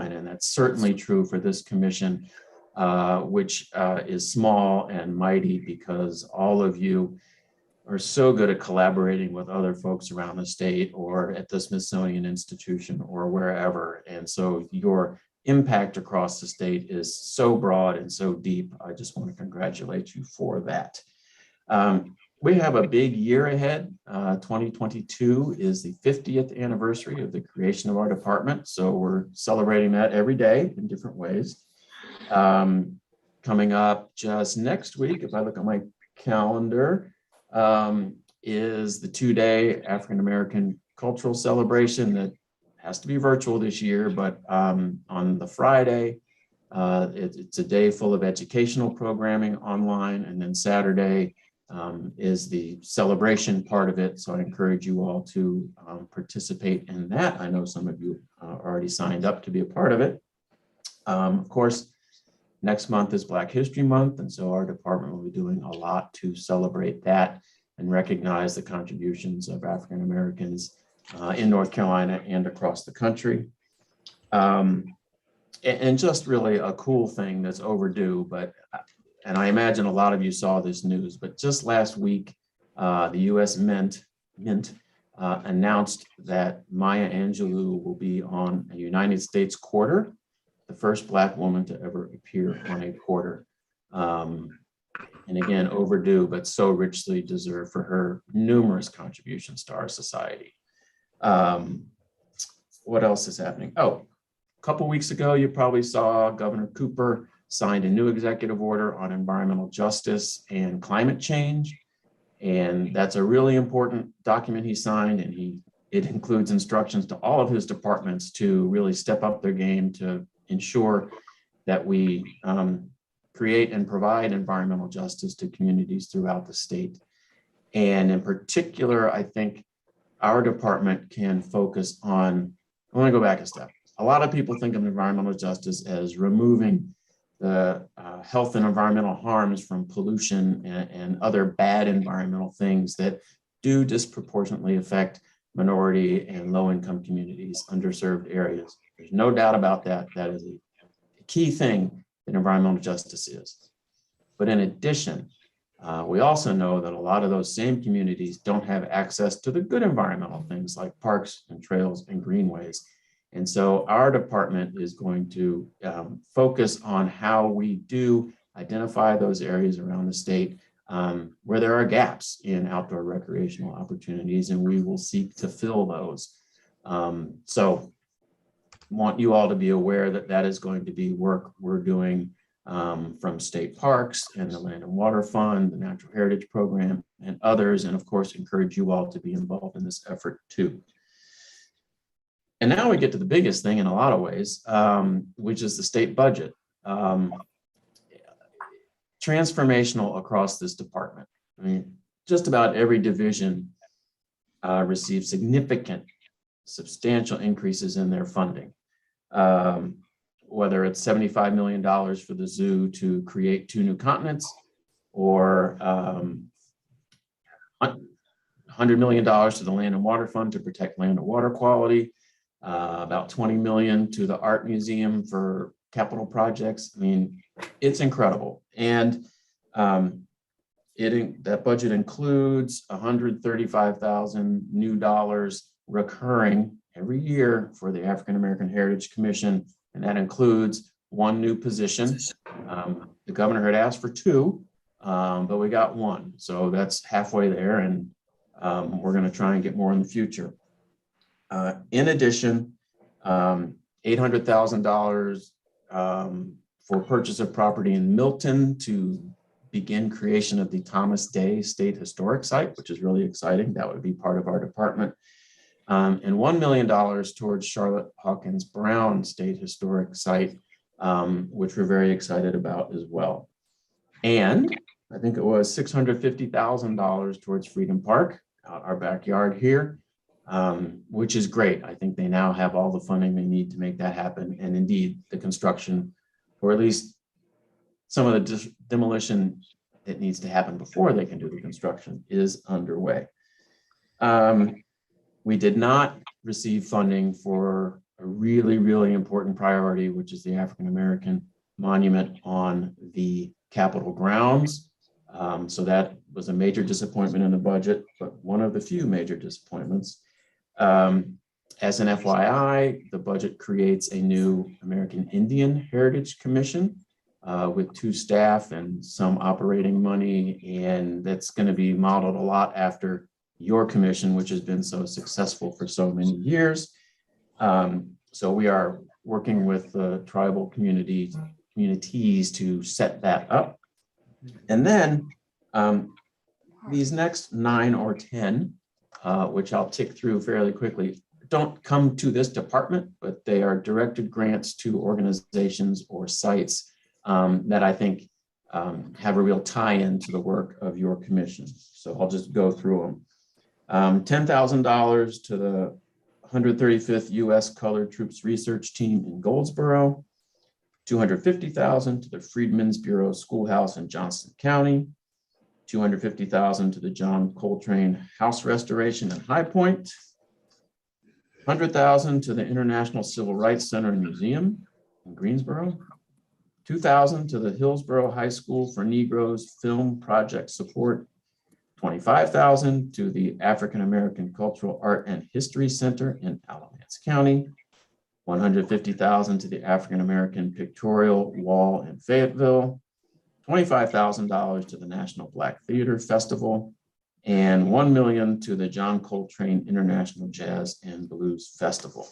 Carolina. And that's certainly true for this commission, which is small and mighty because all of you are so good at collaborating with other folks around the state or at the Smithsonian Institution or wherever. And so your impact across the state is so broad and so deep. I just want to congratulate you for that. We have a big year ahead. 2022 is the 50th anniversary of the creation of our department. So we're celebrating that every day in different ways. Coming up just next week, if I look at my calendar, is the 2-day African-American cultural celebration that has to be virtual this year, but on the Friday, it's a day full of educational programming online, and then Saturday is the celebration part of it. So I encourage you all to participate in that. I know some of you already signed up to be a part of it. Of course, next month is Black History Month, and so our department will be doing a lot to celebrate that and recognize the contributions of African Americans in North Carolina and across the country. And just really a cool thing that's overdue, and I imagine a lot of you saw this news, but just last week, the U.S. Mint announced that Maya Angelou will be on a United States quarter, the first Black woman to ever appear on a quarter. And again, overdue, but so richly deserved for her numerous contributions to our society. What else is happening? Oh, a couple weeks ago, you probably saw Governor Cooper signed a new executive order on environmental justice and climate change. And that's a really important document he signed, and it includes instructions to all of his departments to really step up their game to ensure that we create and provide environmental justice to communities throughout the state. And in particular, I think our department can focus on, I want to go back a step. A lot of people think of environmental justice as removing the health and environmental harms from pollution and other bad environmental things that do disproportionately affect minority and low-income communities, underserved areas. There's no doubt about that. That is a key thing that environmental justice is. But in addition, we also know that a lot of those same communities don't have access to the good environmental things like parks and trails and greenways. And so our department is going to focus on how we do identify those areas around the state where there are gaps in outdoor recreational opportunities, and we will seek to fill those. So want you all to be aware that that is going to be work we're doing from state parks and the Land and Water Fund, the Natural Heritage Program, and others, and of course, encourage you all to be involved in this effort too. And now we get to the biggest thing in a lot of ways, which is the state budget. Transformational across this department. I mean, just about every division receives significant, substantial increases in their funding. Whether it's $75 million for the zoo to create 2 new continents, or $100 million to the Land and Water Fund to protect land and water quality, about $20 million to the Art Museum for capital projects. I mean, it's incredible. And that budget includes $135,000 new dollars recurring every year for the African American Heritage Commission. And that includes 1 new position. The governor had asked for 2, but we got 1. So that's halfway there, and we're going to try and get more in the future. In addition, $800,000 for purchase of property in Milton to begin creation of the Thomas Day State Historic Site, which is really exciting. That would be part of our department. And $1 million towards Charlotte Hawkins Brown State Historic Site, which we're very excited about as well. And I think it was $650,000 towards Freedom Park, our backyard here, which is great. I think they now have all the funding they need to make that happen. And indeed, the construction, or at least some of the demolition that needs to happen before they can do the construction, is underway. We did not receive funding for a really, really important priority, which is the African American monument on the Capitol grounds. So that was a major disappointment in the budget, but one of the few major disappointments. As an FYI, the budget creates a new American Indian Heritage Commission with 2 staff and some operating money, and that's going to be modeled a lot after your commission, which has been so successful for so many years. So we are working with the tribal communities to set that up. And then these next 9 or 10, which I'll tick through fairly quickly, don't come to this department, but they are directed grants to organizations or sites that I think have a real tie-in to the work of your commission. So I'll just go through them. $10,000 to the 135th U.S. Colored Troops Research Team in Goldsboro, $250,000 to the Freedmen's Bureau Schoolhouse in Johnston County, $250,000 to the John Coltrane House Restoration in High Point, $100,000 to the International Civil Rights Center and Museum in Greensboro, $2,000 to the Hillsborough High School for Negroes Film Project Support, $25,000 to the African American Cultural Art and History Center in Alamance County, $150,000 to the African American Pictorial Wall in Fayetteville, $25,000 to the National Black Theater Festival, and $1 million to the John Coltrane International Jazz and Blues Festival.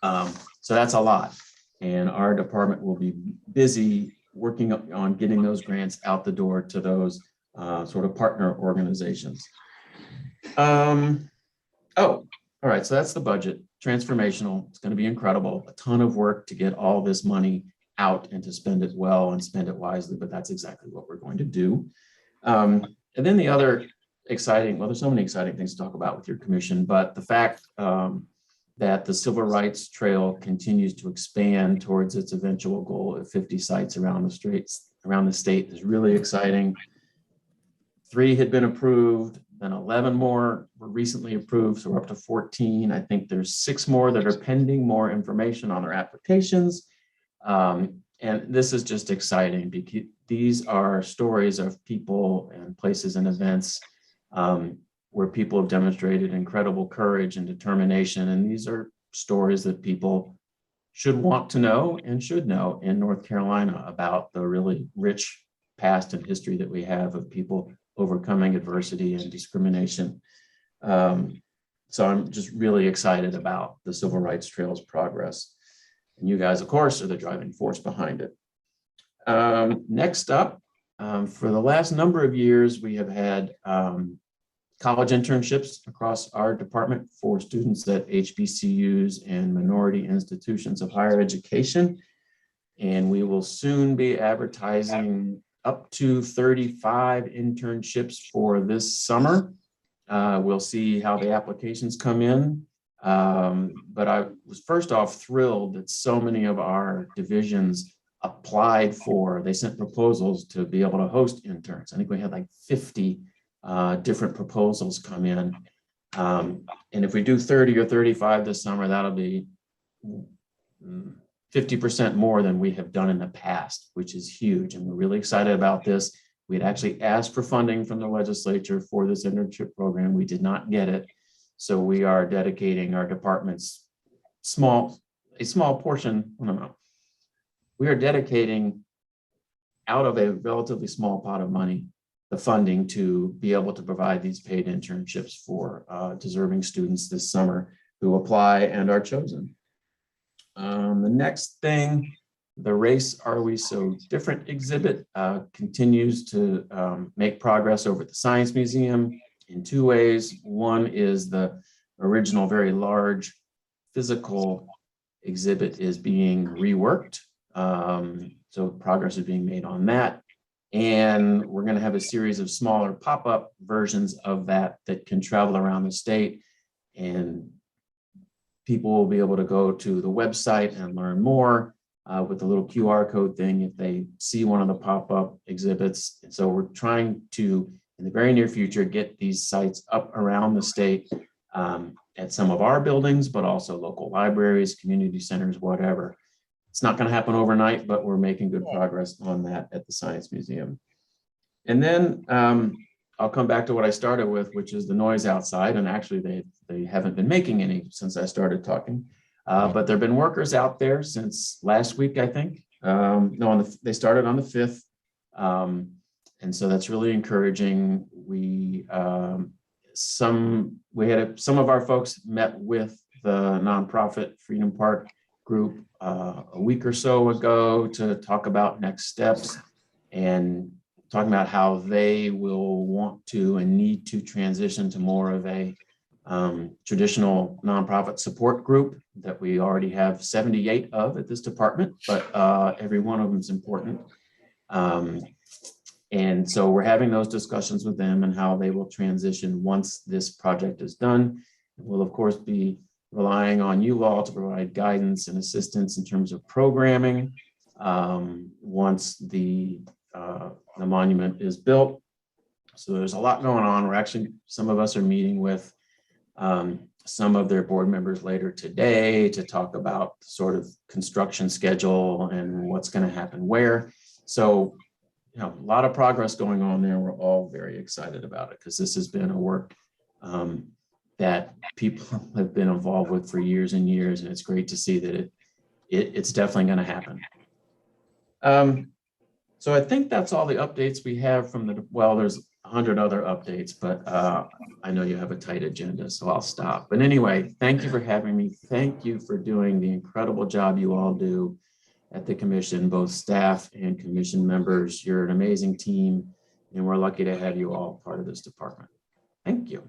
So that's a lot. And our department will be busy working on getting those grants out the door to those sort of partner organizations. Oh, all right, so that's the budget. Transformational. It's going to be incredible. A ton of work to get all this money out and to spend it well and spend it wisely, but that's exactly what we're going to do. And then the other exciting, well, there's so many exciting things to talk about with your commission, but the fact that the Civil Rights Trail continues to expand towards its eventual goal of 50 sites around the state is really exciting. 3 had been approved, then 11 more were recently approved, so we're up to 14. I think there's 6 more that are pending more information on their applications. And this is just exciting because these are stories of people and places and events where people have demonstrated incredible courage and determination. And these are stories that people should want to know and should know in North Carolina about the really rich past and history that we have of people overcoming adversity and discrimination. So I'm just really excited about the Civil Rights Trail's progress. And you guys, of course, are the driving force behind it. Next up, for the last number of years, we have had college internships across our department for students at HBCUs and minority institutions of higher education. And we will soon be advertising up to 35 internships for this summer. We'll see how the applications come in. But I was first off thrilled that so many of our divisions applied for, they sent proposals to be able to host interns. I think we had like 50 different proposals come in. And if we do 30 or 35 this summer, that'll be 50% more than we have done in the past, which is huge. And we're really excited about this. We had actually asked for funding from the legislature for this internship program. We did not get it. So we are dedicating our department's a small portion, I don't know. We are dedicating out of a relatively small pot of money, the funding to be able to provide these paid internships for deserving students this summer who apply and are chosen. The next thing, the Race Are We So Different exhibit continues to make progress over at the Science Museum in 2 ways. One is the original very large physical exhibit is being reworked. So progress is being made on that. And we're going to have a series of smaller pop-up versions of that that can travel around the state, and people will be able to go to the website and learn more with the little QR code thing if they see one of the pop-up exhibits. And so we're trying to, in the very near future, get these sites up around the state at some of our buildings, but also local libraries, community centers, whatever. It's not going to happen overnight, but we're making good progress on that at the Science Museum. And then I'll come back to what I started with, which is the noise outside. And actually, they haven't been making any since I started talking. But there have been workers out there since last week, I think. They started on the 5th. And so that's really encouraging. Some of our folks met with the nonprofit Freedom Park group a week or so ago to talk about next steps and talking about how they will want to and need to transition to more of a traditional nonprofit support group that we already have 78 of at this department, but every one of them is important. And so we're having those discussions with them and how they will transition once this project is done. We'll of course be relying on you all to provide guidance and assistance in terms of programming once the monument is built. So there's a lot going on. Some of us are meeting with some of their board members later today to talk about sort of construction schedule and what's going to happen where. So, a lot of progress going on there. We're all very excited about it because this has been a work that people have been involved with for years and years, and it's great to see that it's definitely going to happen. So I think that's all the updates we have from there's 100 other updates, but I know you have a tight agenda, so I'll stop. But anyway, thank you for having me. Thank you for doing the incredible job you all do at the commission, both staff and commission members. You're an amazing team, and we're lucky to have you all part of this department. Thank you.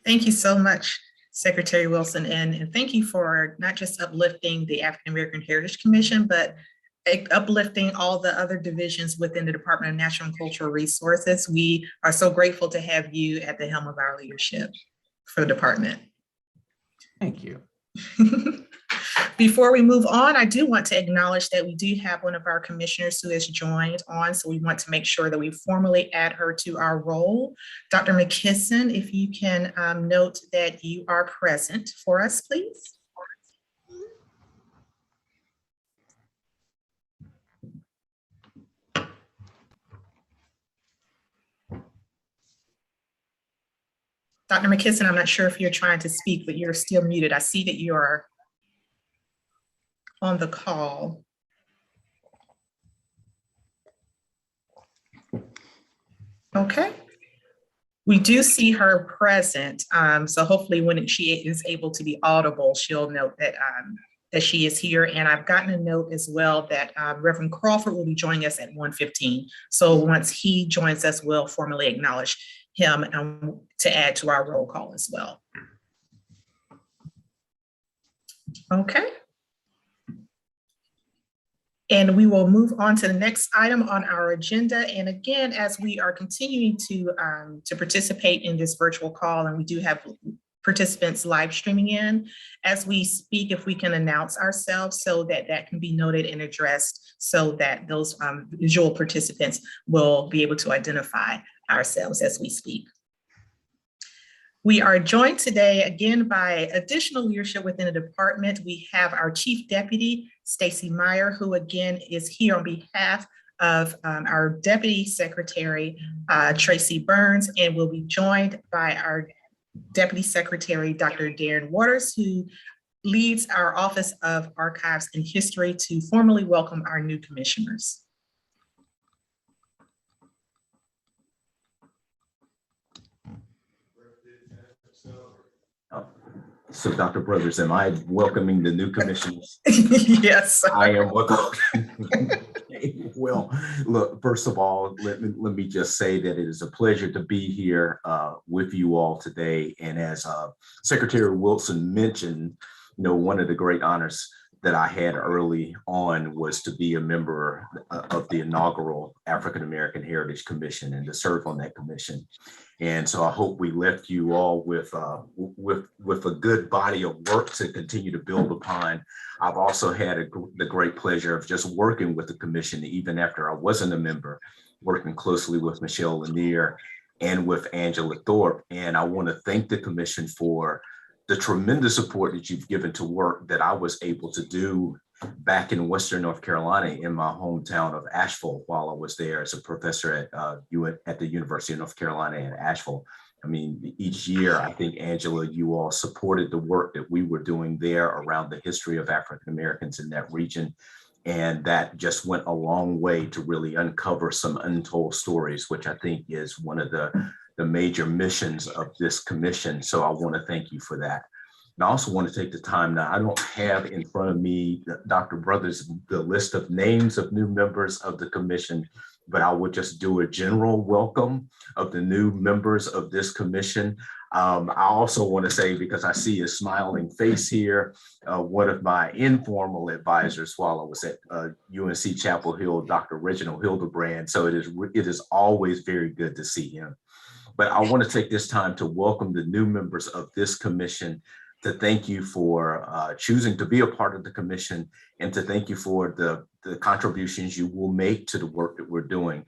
Thank you so much, Secretary Wilson, and thank you for not just uplifting the African American Heritage Commission, but uplifting all the other divisions within the Department of Natural and Cultural Resources. We are so grateful to have you at the helm of our leadership for the department. Thank you. Before we move on, I do want to acknowledge that we do have one of our commissioners who has joined on, so we want to make sure that we formally add her to our roll. Dr. McKisson, if you can note that you are present for us, please. Dr. McKisson, I'm not sure if you're trying to speak, but you're still muted. I see that you are on the call. Okay. We do see her present. So hopefully when she is able to be audible, she'll note that, that she is here. And I've gotten a note as well that Reverend Crawford will be joining us at 1:15. So once he joins us, we'll formally acknowledge him to add to our roll call as well. Okay. And we will move on to the next item on our agenda. And again, as we are continuing to participate in this virtual call, and we do have participants live streaming in, as we speak, if we can announce ourselves so that that can be noted and addressed so that those visual participants will be able to identify ourselves as we speak. We are joined today again by additional leadership within the department. We have our Chief Deputy, Stacy Meyer, who again is here on behalf of our Deputy Secretary, Tracy Burns, and will be joined by our Deputy Secretary, Dr. Darren Waters, who leads our Office of Archives and History, to formally welcome our new commissioners. So Dr. Brothers, am I welcoming the new commissioners? Yes. I am welcoming. Well, look, first of all, let me just say that it is a pleasure to be here with you all today. And as Secretary Wilson mentioned, one of the great honors that I had early on was to be a member of the inaugural African American Heritage Commission and to serve on that commission. And so I hope we left you all with a good body of work to continue to build upon. I've also had the great pleasure of just working with the commission, even after I wasn't a member, working closely with Michelle Lanier and with Angela Thorpe. And I want to thank the commission for the tremendous support that you've given to work that I was able to do back in Western North Carolina in my hometown of Asheville while I was there as a professor at the University of North Carolina in Asheville. I mean, each year, I think, Angela, you all supported the work that we were doing there around the history of African Americans in that region. And that just went a long way to really uncover some untold stories, which I think is one of the major missions of this commission. So I want to thank you for that. And I also want to take the time now, I don't have in front of me, Dr. Brothers, the list of names of new members of the commission, but I would just do a general welcome of the new members of this commission. I also want to say, because I see a smiling face here, one of my informal advisors while I was at UNC Chapel Hill, Dr. Reginald Hildebrand. So it is always very good to see him. But I want to take this time to welcome the new members of this commission, to thank you for choosing to be a part of the commission, and to thank you for the contributions you will make to the work that we're doing.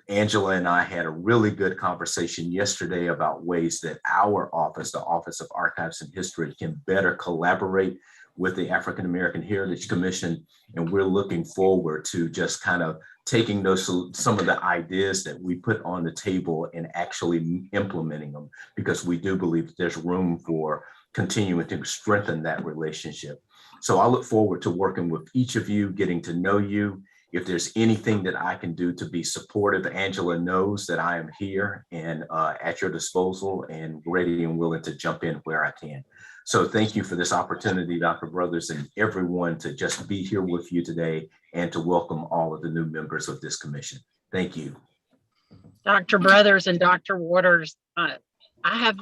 Angela and I had a really good conversation yesterday about ways that our office, the Office of Archives and History, can better collaborate with the African American Heritage Commission. And we're looking forward to just kind of taking some of the ideas that we put on the table and actually implementing them, because we do believe that there's room for continuing to strengthen that relationship. So I look forward to working with each of you, getting to know you. If there's anything that I can do to be supportive, Angela knows that I am here and at your disposal and ready and willing to jump in where I can. So thank you for this opportunity, Dr. Brothers, and everyone, to just be here with you today and to welcome all of the new members of this commission. Thank you. Dr. Brothers and Dr. Waters, I have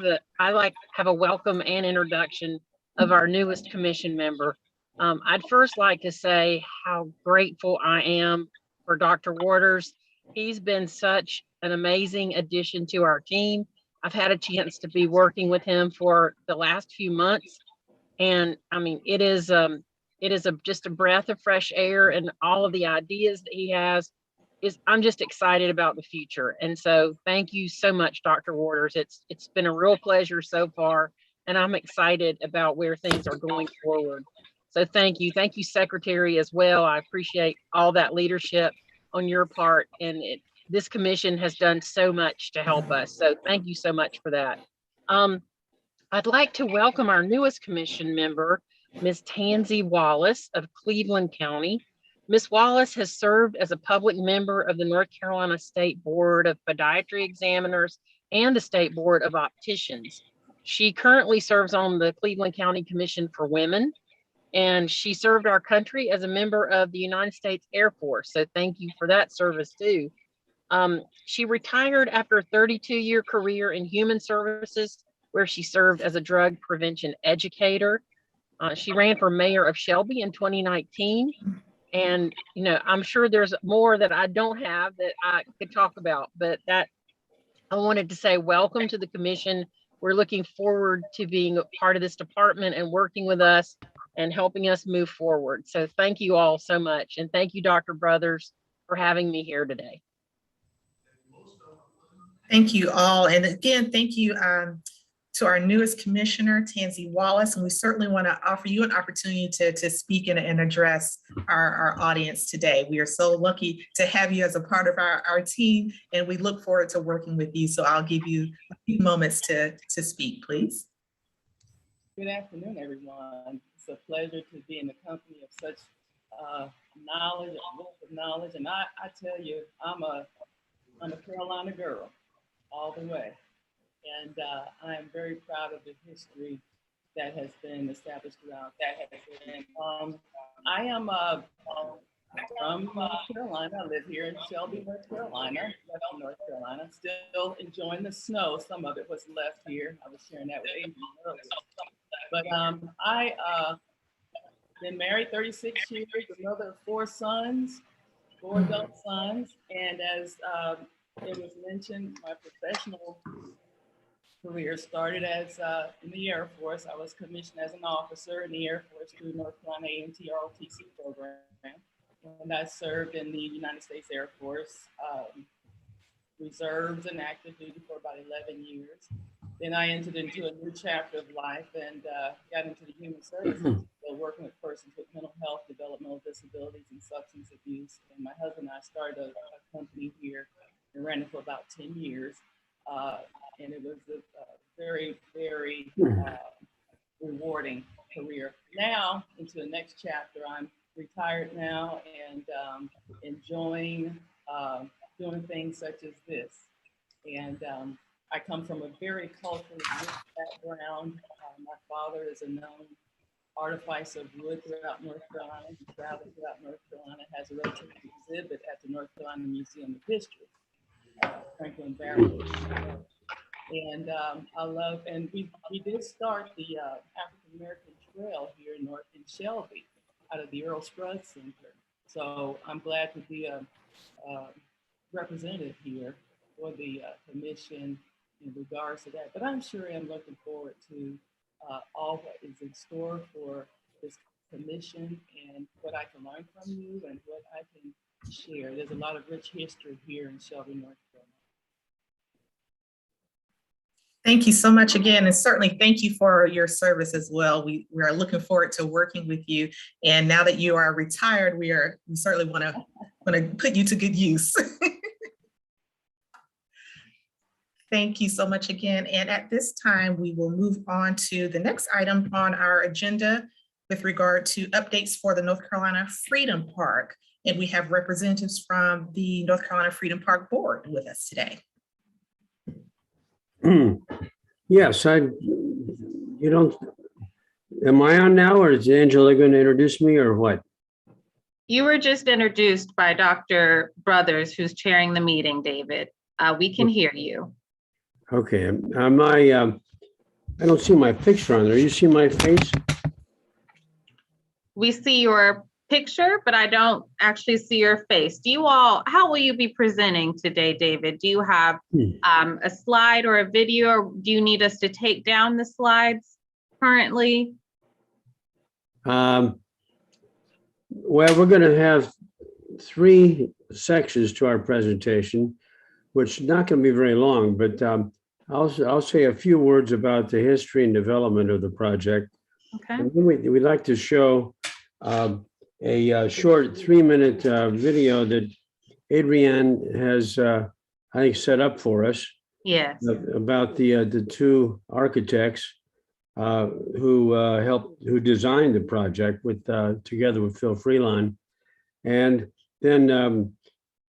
a welcome and introduction of our newest commission member. I'd first like to say how grateful I am for Dr. Waters. He's been such an amazing addition to our team. I've had a chance to be working with him for the last few months. And I mean, it is just a breath of fresh air, and all of the ideas that he has I'm just excited about the future. And so thank you so much, Dr. Waters. It's been a real pleasure so far, and I'm excited about where things are going forward. So thank you. Thank you, Secretary, as well. I appreciate all that leadership on your part, and this commission has done so much to help us. So thank you so much for that. I'd like to welcome our newest commission member, Ms. Tanzi Wallace of Cleveland County. Ms. Wallace has served as a public member of the North Carolina State Board of Podiatry Examiners and the State Board of Opticians. She currently serves on the Cleveland County Commission for Women, and she served our country as a member of the United States Air Force. So thank you for that service too. She retired after a 32-year career in human services, where she served as a drug prevention educator. She ran for mayor of Shelby in 2019. And, you know, I'm sure there's more that I don't have that I could talk about, but that I wanted to say welcome to the commission. We're looking forward to being a part of this department and working with us and helping us move forward. So thank you all so much. And thank you, Dr. Brothers, for having me here today. Thank you all. And again, thank you to our newest commissioner, Tanzi Wallace. And we certainly want to offer you an opportunity to speak and address our audience today. We are so lucky to have you as a part of our team, and we look forward to working with you. So I'll give you a few moments to speak, please. Good afternoon, everyone. It's a pleasure to be in the company of such knowledge, a wealth of knowledge. And I tell you, I'm a Carolina girl all the way. And I am very proud of the history that has been established around that. I am from North Carolina. I live here in Shelby, North Carolina, Western North Carolina. Still enjoying the snow. Some of it was left here. I was sharing that with Adrian earlier. But I been married 36 years, a mother of 4 sons, 4 adult sons. And as it was mentioned, my professional career started as in the Air Force. I was commissioned as an officer in the Air Force through North Carolina A&T ROTC program. And I served in the United States Air Force reserves and active duty for about 11 years. Then I entered into a new chapter of life and got into the human services, so working with persons with mental health, developmental disabilities, and substance abuse. And my husband and I started a company here and ran it for about 10 years. And it was a very, very rewarding career. Now, into the next chapter, I'm retired now and enjoying doing things such as this. And I come from a very culturally rich background. My father is a known artificer of wood throughout North Carolina. He travels throughout North Carolina, has a rotating exhibit at the North Carolina Museum of History, Franklin Barrow. And I love, and we did start the African American Trail here in Shelby out of the Earl Scruggs Center. So I'm glad to be a representative here for the commission in regards to that. But I'm sure I'm looking forward to all what is in store for this commission and what I can learn from you and what I can share. There's a lot of rich history here in Shelby, North Carolina. Thank you so much again, and certainly thank you for your service as well. We are looking forward to working with you. And now that you are retired, we certainly want to put you to good use. Thank you so much again. And at this time, we will move on to the next item on our agenda with regard to updates for the North Carolina Freedom Park. And we have representatives from the North Carolina Freedom Park Board with us today. Yes, am I on now, or is Angela going to introduce me, or what? You were just introduced by Dr. Brothers, who's chairing the meeting, David. We can hear you. Okay, I don't see my picture on there. You see my face? We see your picture, but I don't actually see your face. How will you be presenting today, David? Do you have a slide or a video, or do you need us to take down the slides currently? Well, we're going to have 3 sections to our presentation, which is not going to be very long, but I'll say a few words about the history and development of the project. Okay. And then we'd like to show a short 3-minute video that Adrienne has, I think, set up for us. Yes. About the 2 architects who designed the project together with Phil Freelon. And then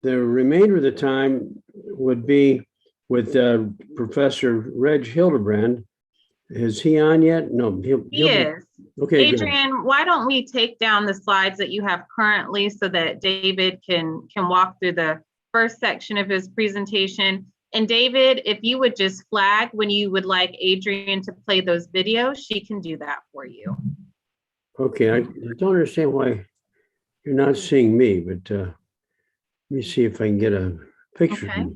the remainder of the time would be with Professor Reg Hildebrand. Is he on yet? No, he is. Okay, Adrienne, good. Why don't we take down the slides that you have currently so that David can walk through the first section of his presentation. And David, if you would just flag when you would like Adrienne to play those videos, she can do that for you. Okay, I don't understand why you're not seeing me, but let me see if I can get a picture, Okay.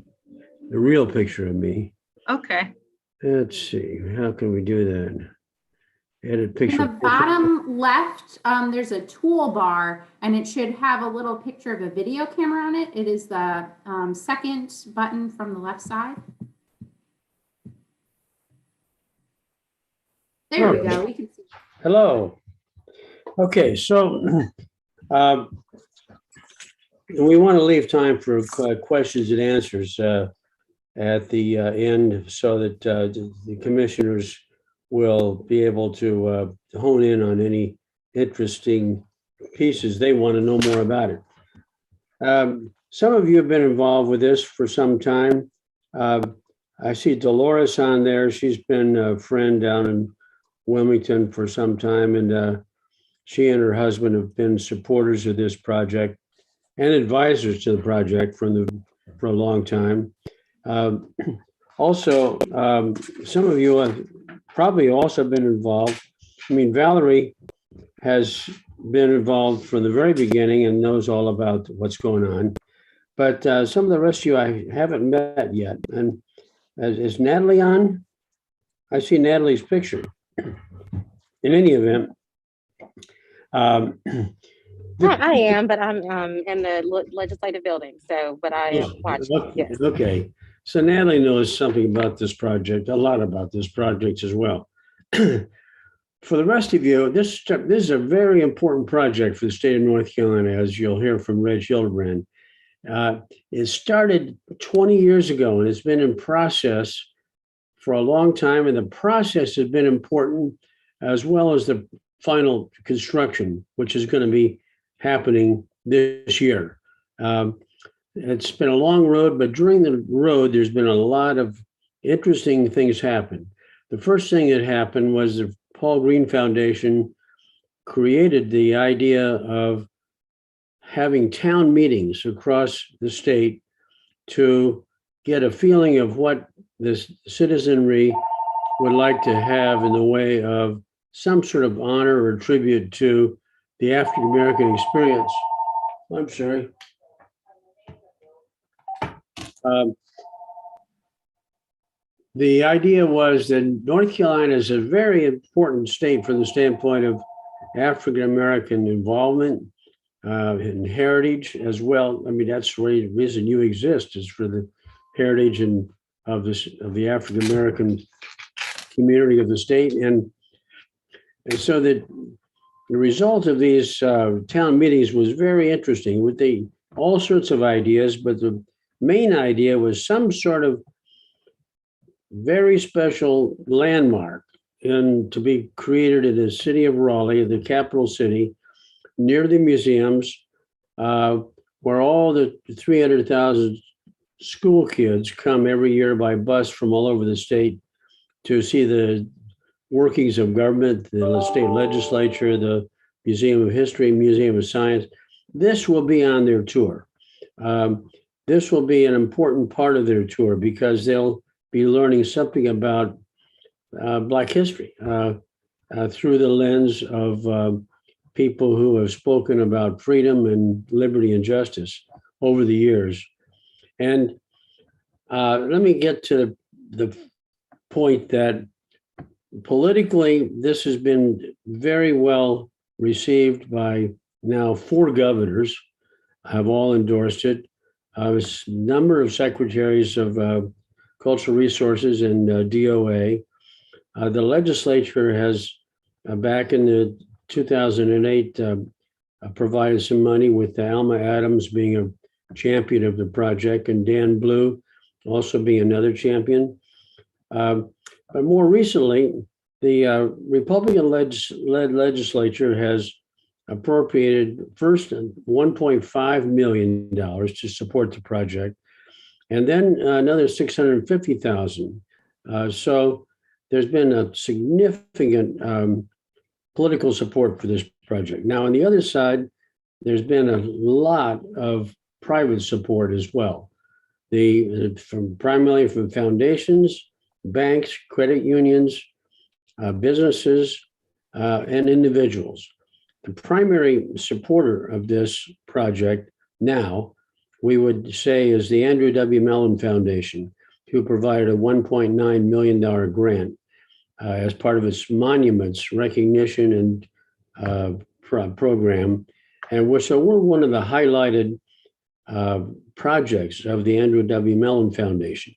A real picture of me. Okay. Let's see, how can we do that? Edit picture. In the bottom left, there's a toolbar, and it should have a little picture of a video camera on it. It is the second button from the left side. There we go. We can see. Hello. Okay, so we want to leave time for questions and answers at the end so that the commissioners will be able to hone in on any interesting pieces they want to know more about it. Some of you have been involved with this for some time. I see Dolores on there. She's been a friend down in Wilmington for some time, and she and her husband have been supporters of this project and advisors to the project for a long time. Also, some of you have probably also been involved. I mean, Valerie has been involved from the very beginning and knows all about what's going on. But some of the rest of you I haven't met yet. And is Natalie on? I see Natalie's picture. In any event, I am, but I'm in the legislative building. So, but I am watching. Yes. Okay. So Natalie knows something about this project, a lot about this project as well. For the rest of you, this is a very important project for the state of North Carolina, as you'll hear from Reg Hildebrand. It started 20 years ago and it's been in process for a long time. And the process has been important as well as the final construction, which is going to be happening this year. It's been a long road, but during the road, there's been a lot of interesting things happen. The first thing that happened was the Paul Green Foundation created the idea of having town meetings across the state to get a feeling of what the citizenry would like to have in the way of some sort of honor or tribute to the African American experience. I'm sorry. The idea was that North Carolina is a very important state from the standpoint of African American involvement and heritage as well. I mean, that's the reason you exist, is for the heritage and of the African American community of the state, and so that the result of these town meetings was very interesting with all sorts of ideas, but the main idea was some sort of very special landmark to be created in the city of Raleigh, the capital city, near the museums, where all the 300,000 school kids come every year by bus from all over the state to see the workings of government, the state legislature, the Museum of History, Museum of Science. This will be on their tour. This will be an important part of their tour because they'll be learning something about Black history through the lens of people who have spoken about freedom and liberty and justice over the years. And let me get to the point that politically, this has been very well received by now 4 governors have all endorsed it. A number of secretaries of cultural resources and DOA. The legislature has, back in the 2008, provided some money with Alma Adams being a champion of the project and Dan Blue also being another champion. But more recently, the Republican-led legislature has appropriated first $1.5 million to support the project, and then another $650,000. So there's been a significant political support for this project. Now, on the other side, there's been a lot of private support as well. Primarily from foundations, banks, credit unions, businesses, and individuals. The primary supporter of this project now, we would say, is the Andrew W. Mellon Foundation, who provided a $1.9 million grant as part of its monuments recognition and program. And so we're one of the highlighted projects of the Andrew W. Mellon Foundation.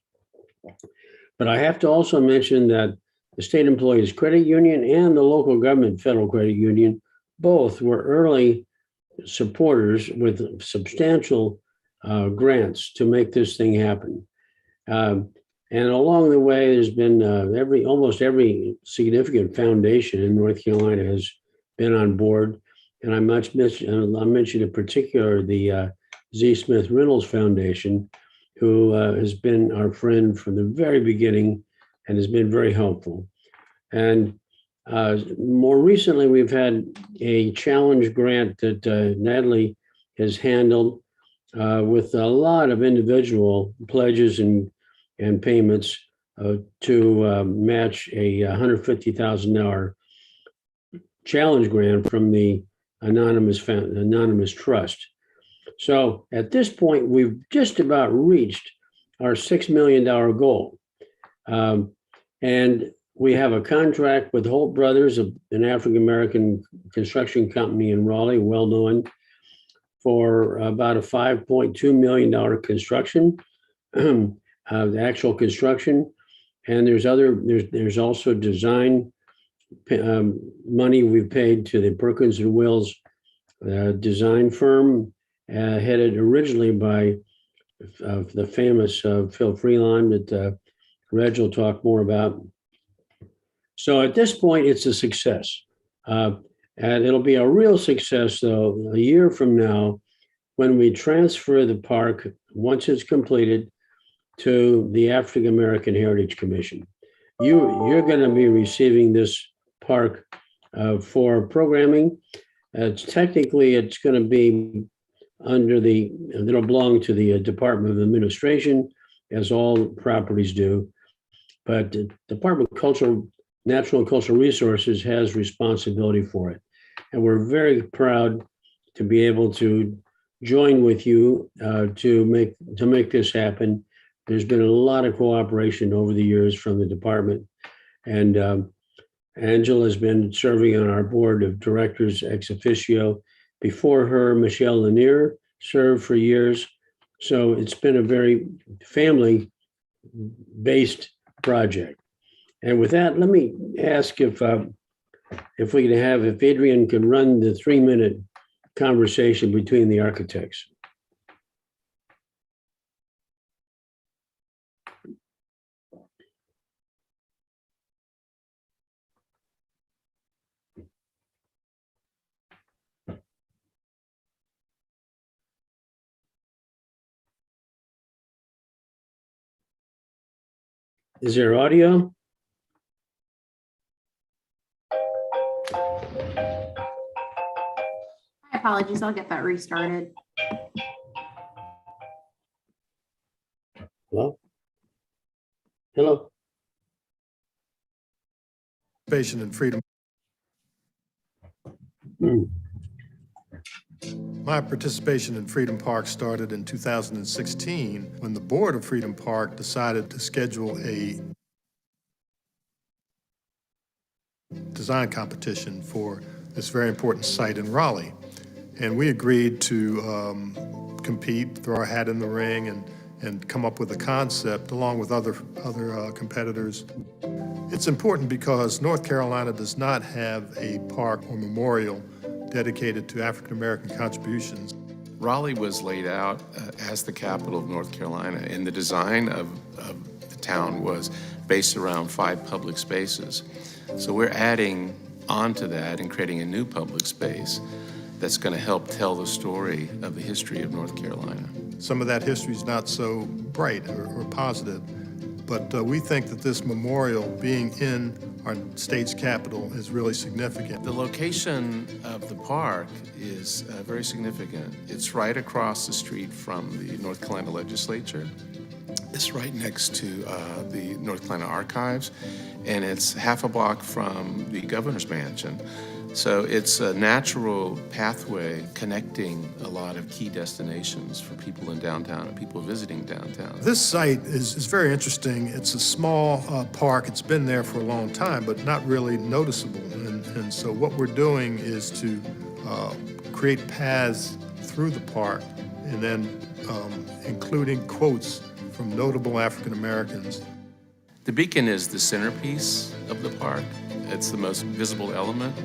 But I have to also mention that the State Employees Credit Union and the local government federal credit union both were early supporters with substantial grants to make this thing happen. And along the way, there's been almost every significant foundation in North Carolina has been on board. And I mentioned in particular the Z. Smith Reynolds Foundation, who has been our friend from the very beginning and has been very helpful. And more recently, we've had a challenge grant that Natalie has handled with a lot of individual pledges and payments to match a $150,000 challenge grant from the Anonymous Trust. So at this point, we've just about reached our $6 million goal. And we have a contract with Holt Brothers, an African-American construction company in Raleigh, well known. for about a $5.2 million construction, the actual construction. And there's also design money we've paid to the Perkins and Wills design firm, headed originally by the famous Phil Freelon that Reg will talk more about. So at this point, it's a success. And it'll be a real success, though, a year from now, when we transfer the park, once it's completed, to the African American Heritage Commission. You're going to be receiving this park for programming. Technically, it's going to be it'll belong to the Department of Administration, as all properties do. But the Department of Natural and Cultural Resources has responsibility for it. And we're very proud to be able to join with you to make this happen. There's been a lot of cooperation over the years from the department. And Angela has been serving on our board of directors ex officio. Before her, Michelle Lanier served for years. So it's been a very family-based project. And with that, let me ask if Adrian can run the 3-minute conversation between the architects. Is there audio? My apologies, I'll get that restarted. Hello? Hello? Participation and freedom. My participation in Freedom Park started in 2016 when the board of Freedom Park decided to schedule a design competition for this very important site in Raleigh. And we agreed to compete, throw our hat in the ring, and come up with a concept along with other competitors. It's important because North Carolina does not have a park or memorial dedicated to African American contributions. Raleigh was laid out as the capital of North Carolina, and the design of the town was based around 5 public spaces. So we're adding onto that and creating a new public space that's going to help tell the story of the history of North Carolina. Some of that history is not so bright or positive, but we think that this memorial being in our state's capital is really significant. The location of the park is very significant. It's right across the street from the North Carolina legislature. It's right next to the North Carolina Archives, and it's half a block from the governor's mansion. So it's a natural pathway connecting a lot of key destinations for people in downtown and people visiting downtown. This site is very interesting. It's a small park. It's been there for a long time, but not really noticeable. And so what we're doing is to create paths through the park and then including quotes from notable African Americans. The beacon is the centerpiece of the park. It's the most visible element.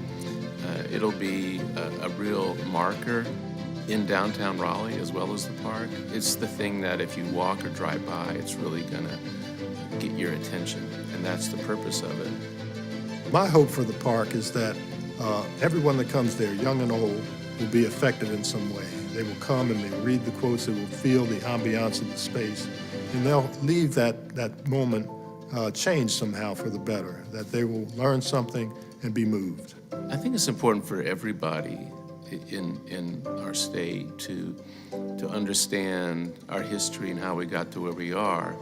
It'll be a real marker in downtown Raleigh as well as the park. It's the thing that if you walk or drive by, it's really gonna get your attention, and that's the purpose of it. My hope for the park is that everyone that comes there, young and old, will be affected in some way. They will come and they will read the quotes, they will feel the ambiance of the space, and they'll leave that moment changed somehow for the better, that they will learn something and be moved. I think it's important for everybody in our state to understand our history and how we got to where we are,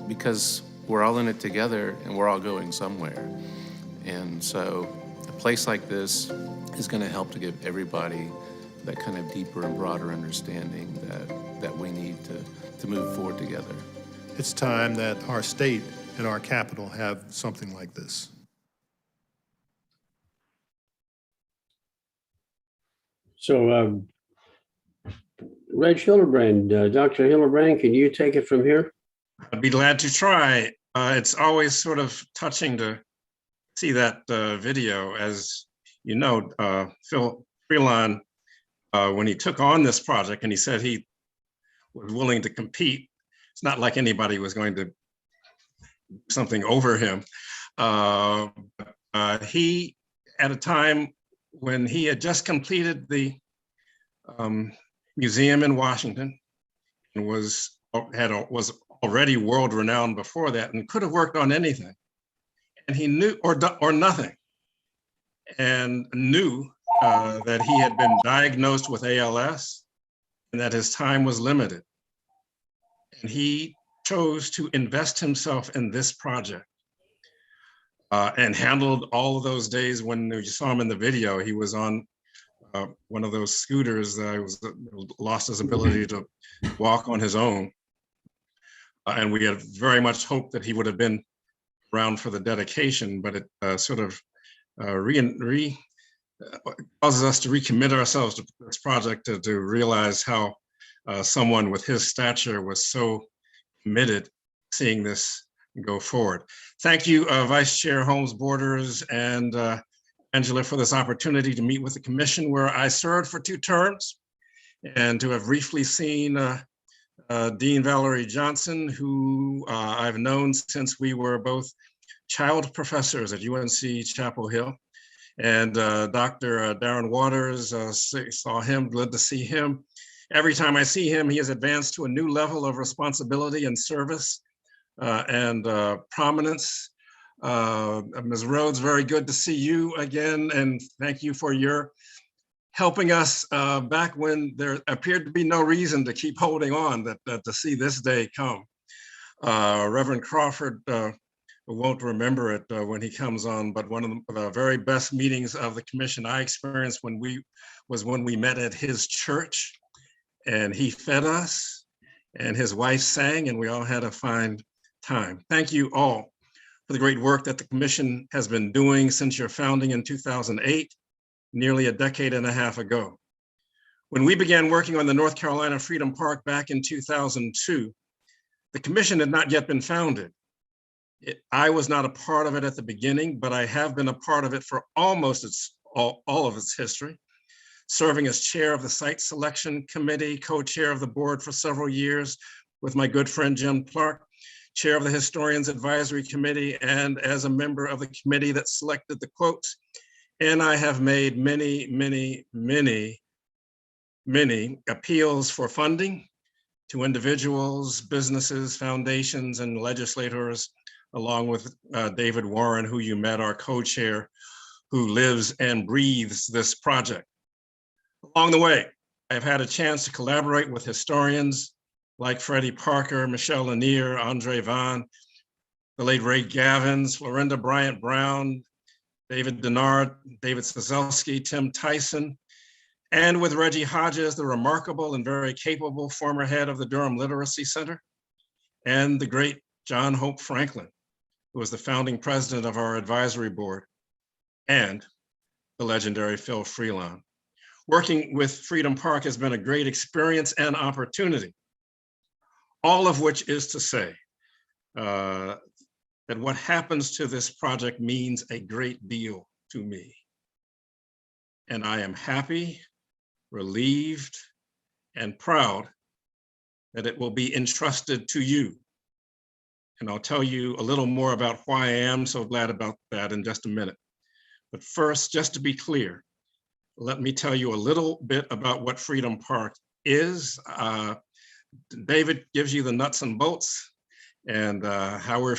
because we're all in it together and we're all going somewhere. And so a place like this is going to help to give everybody that kind of deeper and broader understanding that we need to move forward together. It's time that our state and our capital have something like this. So Reg Hildebrand. Dr. Hildebrand, can you take it from here? I'd be glad to try. It's always sort of touching to see that video. As you know, Phil Freelon, when he took on this project and he said he was willing to compete, it's not like anybody was going to do something over him. He, at a time when he had just completed the museum in Washington and was already world-renowned before that and could have worked on anything. And he knew, or nothing, and knew that he had been diagnosed with ALS and that his time was limited. And he chose to invest himself in this project and handled all of those days. When you saw him in the video, he was on one of those scooters that lost his ability to walk on his own. And we had very much hoped that he would have been around for the dedication, but it sort of causes us to recommit ourselves to this project, to realize how someone with his stature was so committed seeing this go forward. Thank you, Vice Chair Holmes Borders and Angela, for this opportunity to meet with the commission where I served for 2 terms, and to have briefly seen Dean Valerie Johnson, who I've known since we were both child professors at UNC Chapel Hill, and Dr. Darren Waters, saw him, glad to see him. Every time I see him, he has advanced to a new level of responsibility and service and prominence. Ms. Rhodes, very good to see you again, and thank you for your helping us back when there appeared to be no reason to keep holding on, to see this day come. Reverend Crawford won't remember it when he comes on, but one of the very best meetings of the commission I experienced when we met at his church, and he fed us and his wife sang, and we all had a fine time. Thank you all for the great work that the commission has been doing since your founding in 2008, nearly a decade and a half ago. When we began working on the North Carolina Freedom Park back in 2002, the commission had not yet been founded. I was not a part of it at the beginning, but I have been a part of it for almost all of its history, serving as chair of the site selection committee, co-chair of the board for several years with my good friend Jim Clark, chair of the Historians Advisory Committee, and as a member of the committee that selected the quotes. And I have made many, many, many, many appeals for funding to individuals, businesses, foundations, and legislators, along with David Warren, who you met, our co-chair, who lives and breathes this project. Along the way, I've had a chance to collaborate with historians like Freddie Parker, Michelle Lanier, Andre Vaughn, the late Ray Gavins, Florinda Bryant Brown, David Denard, David Sazelski, Tim Tyson, and with Reggie Hodges, the remarkable and very capable former head of the Durham Literacy Center, and the great John Hope Franklin, who was the founding president of our advisory board, and the legendary Phil Freelon. Working with Freedom Park has been a great experience and opportunity, all of which is to say that what happens to this project means a great deal to me. And I am happy, relieved, and proud that it will be entrusted to you. And I'll tell you a little more about why I am so glad about that in just a minute. But first, just to be clear, let me tell you a little bit about what Freedom Park is. David gives you the nuts and bolts, and how we're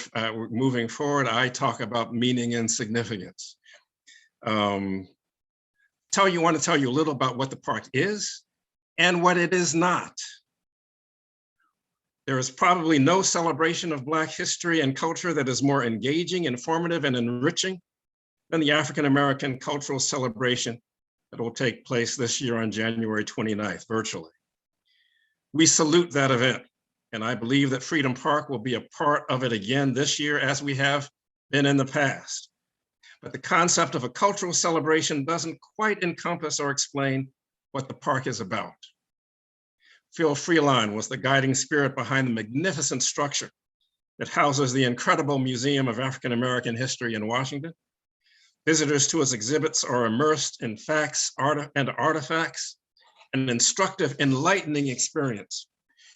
moving forward. I talk about meaning and significance. Want to tell you a little about what the park is and what it is not. There is probably no celebration of Black history and culture that is more engaging, informative, and enriching than the African American Cultural Celebration that will take place this year on January 29th, virtually. We salute that event, and I believe that Freedom Park will be a part of it again this year, as we have been in the past. But the concept of a cultural celebration doesn't quite encompass or explain what the park is about. Phil Freeline was the guiding spirit behind the magnificent structure that houses the incredible Museum of African American History in Washington. Visitors to his exhibits are immersed in facts and artifacts, an instructive, enlightening experience.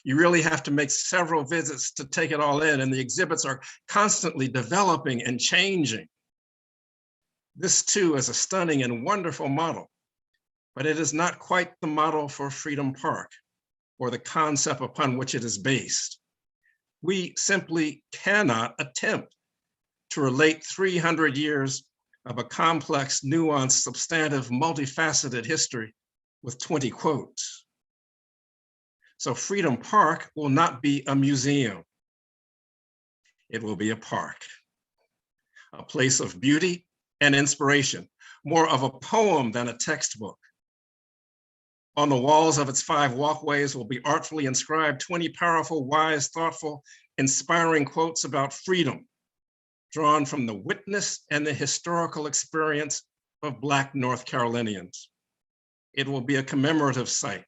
You really have to make several visits to take it all in, and the exhibits are constantly developing and changing. This too is a stunning and wonderful model, but it is not quite the model for Freedom Park or the concept upon which it is based. We simply cannot attempt to relate 300 years of a complex, nuanced, substantive, multifaceted history with 20 quotes. So Freedom Park will not be a museum. It will be a park, a place of beauty and inspiration, more of a poem than a textbook. On the walls of its 5 walkways will be artfully inscribed 20 powerful, wise, thoughtful, inspiring quotes about freedom, drawn from the witness and the historical experience of Black North Carolinians. It will be a commemorative site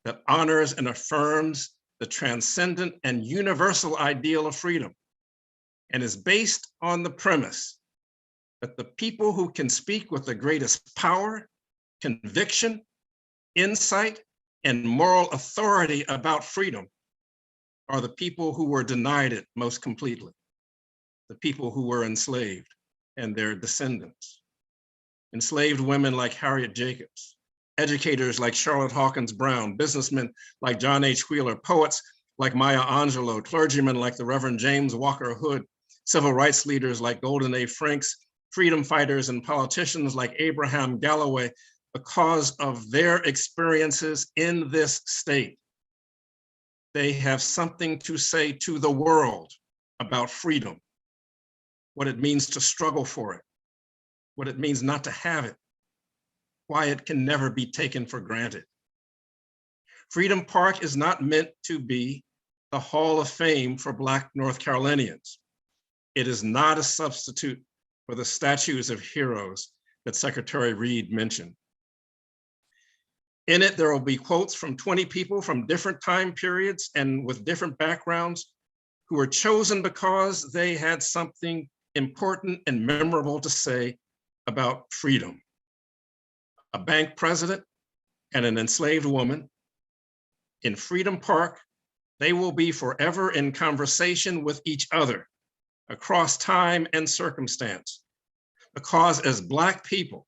that honors and affirms the transcendent and universal ideal of freedom, and is based on the premise that the people who can speak with the greatest power, conviction, insight, and moral authority about freedom are the people who were denied it most completely, the people who were enslaved and their descendants. Enslaved women like Harriet Jacobs, educators like Charlotte Hawkins Brown, businessmen like John H. Wheeler, poets like Maya Angelou, clergymen like the Reverend James Walker Hood, civil rights leaders like Golden A. Franks, freedom fighters and politicians like Abraham Galloway, because of their experiences in this state. They have something to say to the world about freedom, what it means to struggle for it, what it means not to have it, why it can never be taken for granted. Freedom Park is not meant to be the Hall of Fame for Black North Carolinians. It is not a substitute for the statues of heroes that Secretary Reed mentioned. In it, there will be quotes from 20 people from different time periods and with different backgrounds who were chosen because they had something important and memorable to say about freedom. A bank president and an enslaved woman. In Freedom Park, they will be forever in conversation with each other across time and circumstance, because as Black people,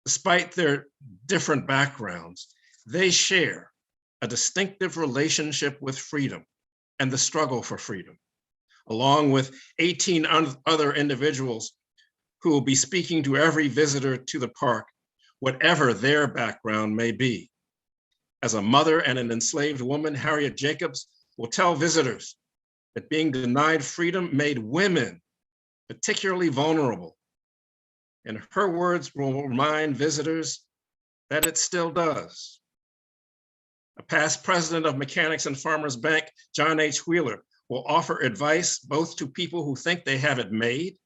despite their different backgrounds, they share a distinctive relationship with freedom and the struggle for freedom, along with 18 other individuals who will be speaking to every visitor to the park, whatever their background may be. As a mother and an enslaved woman, Harriet Jacobs will tell visitors that being denied freedom made women particularly vulnerable. And her words will remind visitors that it still does. A past president of Mechanics and Farmers Bank, John H. Wheeler, will offer advice both to people who think they have it made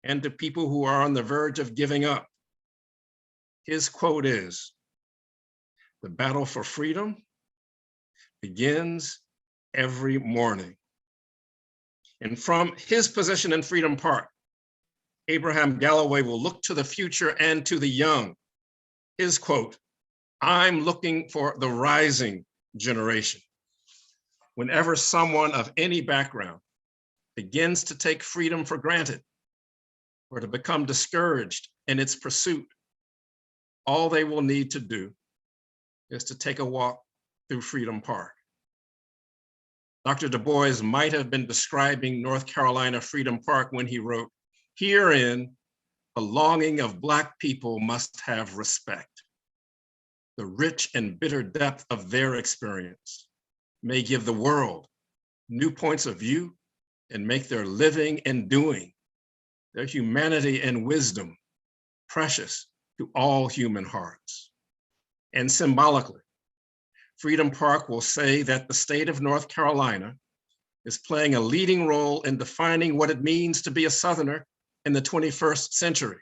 and to people who are on the verge of giving up. His quote is, "The battle for freedom begins every morning." And from his position in Freedom Park, Abraham Galloway will look to the future and to the young. His quote, "I'm looking for the rising generation." Whenever someone of any background begins to take freedom for granted or to become discouraged in its pursuit, all they will need to do is to take a walk through Freedom Park. Dr. Du Bois might have been describing North Carolina Freedom Park when he wrote, "Herein, the longing of Black people must have respect. The rich and bitter depth of their experience may give the world new points of view and make their living and doing, their humanity and wisdom precious to all human hearts." And symbolically, Freedom Park will say that the state of North Carolina is playing a leading role in defining what it means to be a Southerner in the 21st century.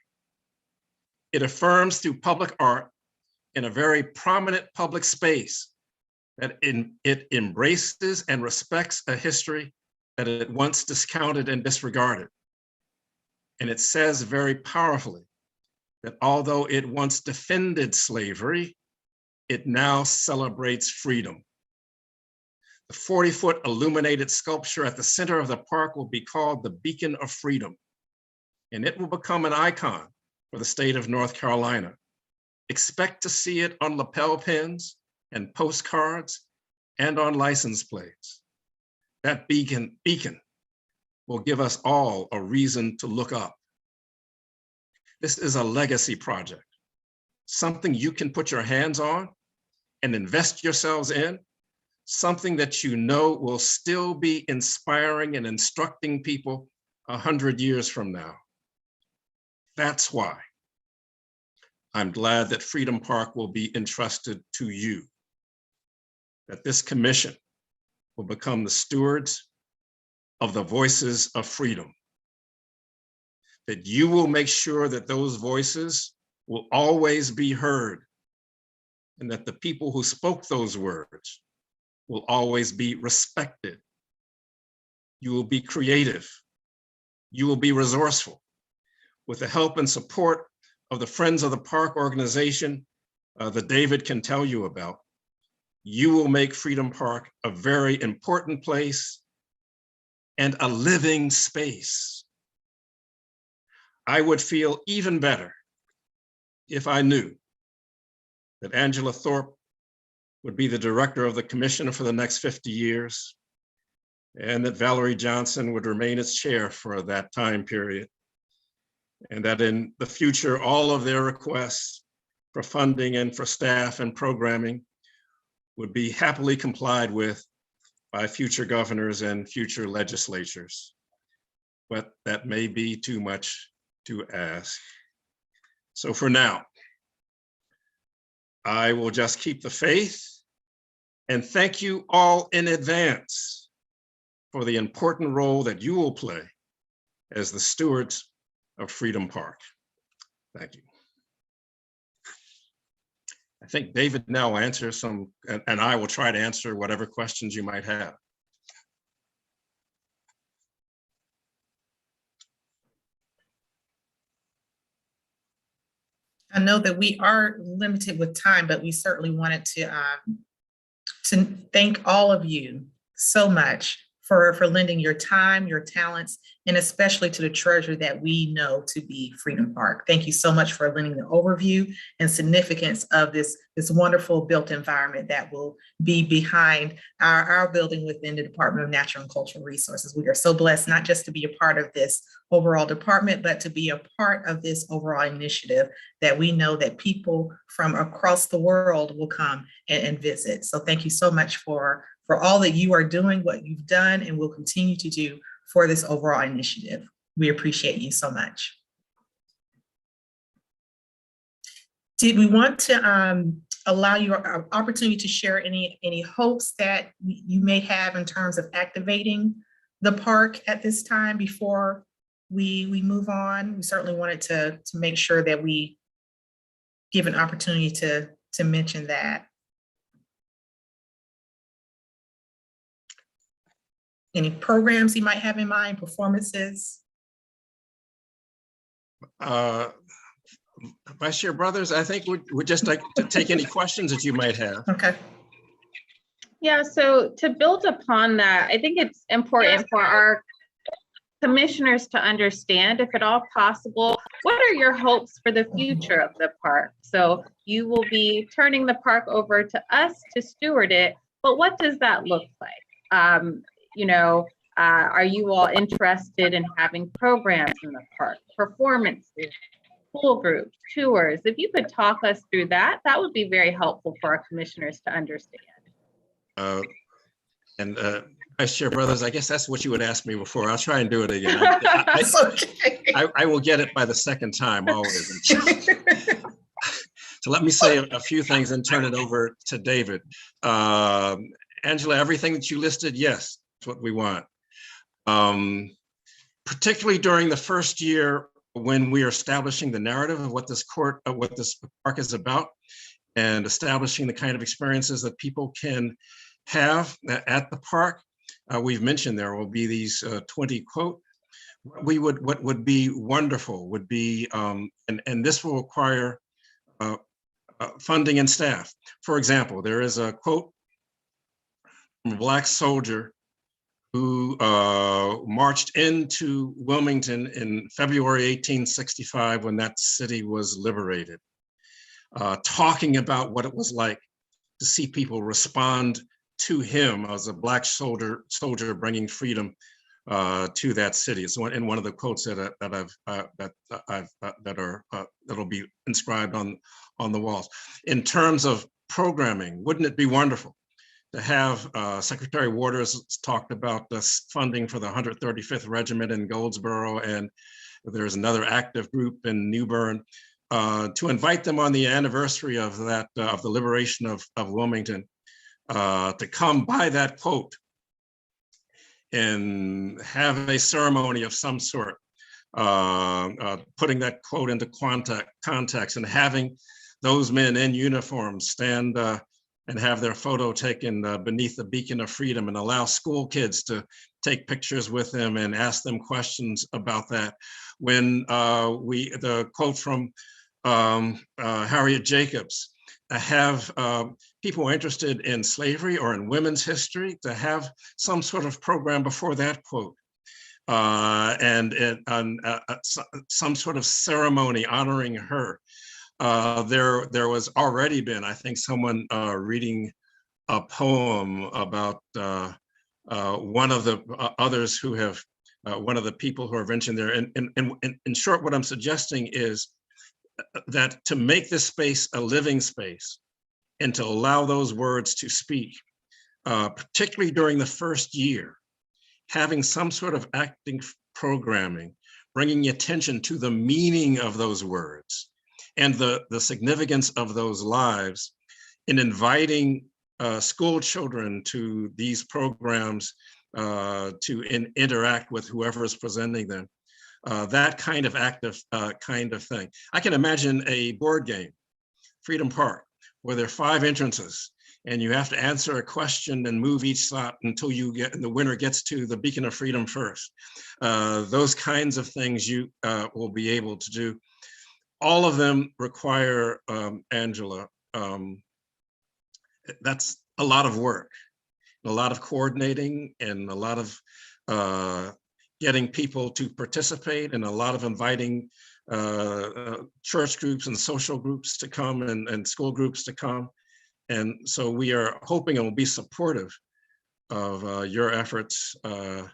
It affirms through public art in a very prominent public space that it embraces and respects a history that it once discounted and disregarded. And it says very powerfully that although it once defended slavery, it now celebrates freedom. The 40-foot illuminated sculpture at the center of the park will be called the Beacon of Freedom, and it will become an icon for the state of North Carolina. Expect to see it on lapel pins and postcards and on license plates. That beacon will give us all a reason to look up. This is a legacy project, something you can put your hands on and invest yourselves in, something that you know will still be inspiring and instructing people 100 years from now. That's why I'm glad that Freedom Park will be entrusted to you, that this commission will become the stewards of the voices of freedom, that you will make sure that those voices will always be heard, and that the people who spoke those words will always be respected. You will be creative. You will be resourceful. With the help and support of the Friends of the Park organization that David can tell you about, you will make Freedom Park a very important place and a living space. I would feel even better if I knew that Angela Thorpe would be the director of the commission for the next 50 years, and that Valerie Johnson would remain its chair for that time period, and that in the future, all of their requests for funding and for staff and programming would be happily complied with by future governors and future legislatures. But that may be too much to ask. So for now, I will just keep the faith and thank you all in advance for the important role that you will play as the stewards of Freedom Park. Thank you. I think David now will answer some, and I will try to answer whatever questions you might have. I know that we are limited with time, but we certainly wanted to thank all of you so much for lending your time, your talents, and especially to the treasure that we know to be Freedom Park. Thank you so much for lending the overview and significance of this wonderful built environment that will be behind our building within the Department of Natural and Cultural Resources. We are so blessed not just to be a part of this overall department, but to be a part of this overall initiative that we know that people from across the world will come and visit. So thank you so much for all that you are doing, what you've done, and will continue to do for this overall initiative. We appreciate you so much. Did we want to allow you an opportunity to share any hopes that you may have in terms of activating the park at this time before we move on? We certainly wanted to make sure that we give an opportunity to mention that. Any programs you might have in mind, performances? Vice Chair Brothers, I think we'd just like to take any questions that you might have. Okay. Yeah, so to build upon that, I think it's important for our commissioners to understand, if at all possible, what are your hopes for the future of the park? So you will be turning the park over to us to steward it, but what does that look like? Are you all interested in having programs in the park, performances, pool groups, tours? If you could talk us through that, that would be very helpful for our commissioners to understand. Vice Chair Brothers, I guess that's what you would ask me before. I'll try and do it again. I will get it by the second time always. So let me say a few things and turn it over to David. Angela, everything that you listed, yes, that's what we want. Particularly during the first year when we are establishing the narrative of what this park is about, and establishing the kind of experiences that people can have at the park. We've mentioned there will be these 20 quote. What would be wonderful would be, and this will require funding and staff. For example, there is a quote from a Black soldier who marched into Wilmington in February 1865 when that city was liberated, talking about what it was like to see people respond to him as a Black soldier bringing freedom to that city. It's in one of the quotes that'll be inscribed on the walls. In terms of programming, wouldn't it be wonderful to have Secretary Waters talked about this funding for the 135th Regiment in Goldsboro, and there's another active group in New Bern, to invite them on the anniversary of that of the liberation of Wilmington, to come by that quote and have a ceremony of some sort, putting that quote into context and having those men in uniform stand and have their photo taken beneath the beacon of freedom, and allow school kids to take pictures with them and ask them questions about that. When the quote from Harriet Jacobs, have people interested in slavery or in women's history to have some sort of program before that quote, and some sort of ceremony honoring her. There was already been, I think, someone reading a poem about one of the others who have, one of the people who are mentioned there. And in short, what I'm suggesting is that to make this space a living space and to allow those words to speak, particularly during the first year, having some sort of acting programming, bringing attention to the meaning of those words and the significance of those lives, in inviting school children to these programs to interact with whoever is presenting them. That kind of active kind of thing. I can imagine a board game, Freedom Park, where there are 5 entrances and you have to answer a question and move each slot until the winner gets to the beacon of freedom first. Those kinds of things you will be able to do. All of them require, Angela, that's a lot of work, a lot of coordinating, and a lot of getting people to participate, and a lot of inviting church groups and social groups to come, and school groups to come. And so we are hoping and will be supportive of your efforts to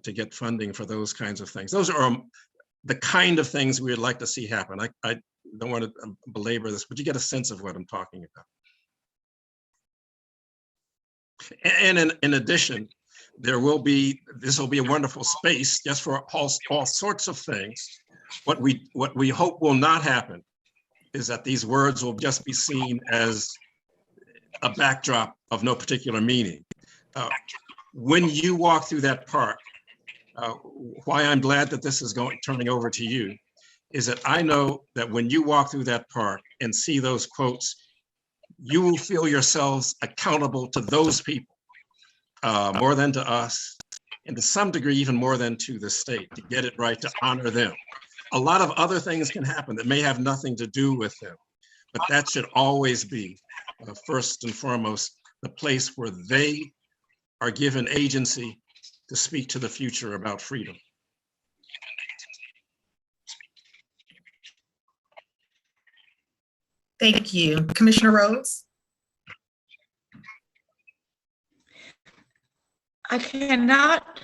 get funding for those kinds of things. Those are the kind of things we would like to see happen. I don't want to belabor this, but you get a sense of what I'm talking about. And in addition, this will be a wonderful space just for all sorts of things. What we hope will not happen is that these words will just be seen as a backdrop of no particular meaning. When you walk through that park, why I'm glad that this is turning over to you is that I know that when you walk through that park and see those quotes, you will feel yourselves accountable to those people more than to us, and to some degree even more than to the state, to get it right, to honor them. A lot of other things can happen that may have nothing to do with them, but that should always be first and foremost the place where they are given agency to speak to the future about freedom. Thank you. Commissioner Rhodes? I cannot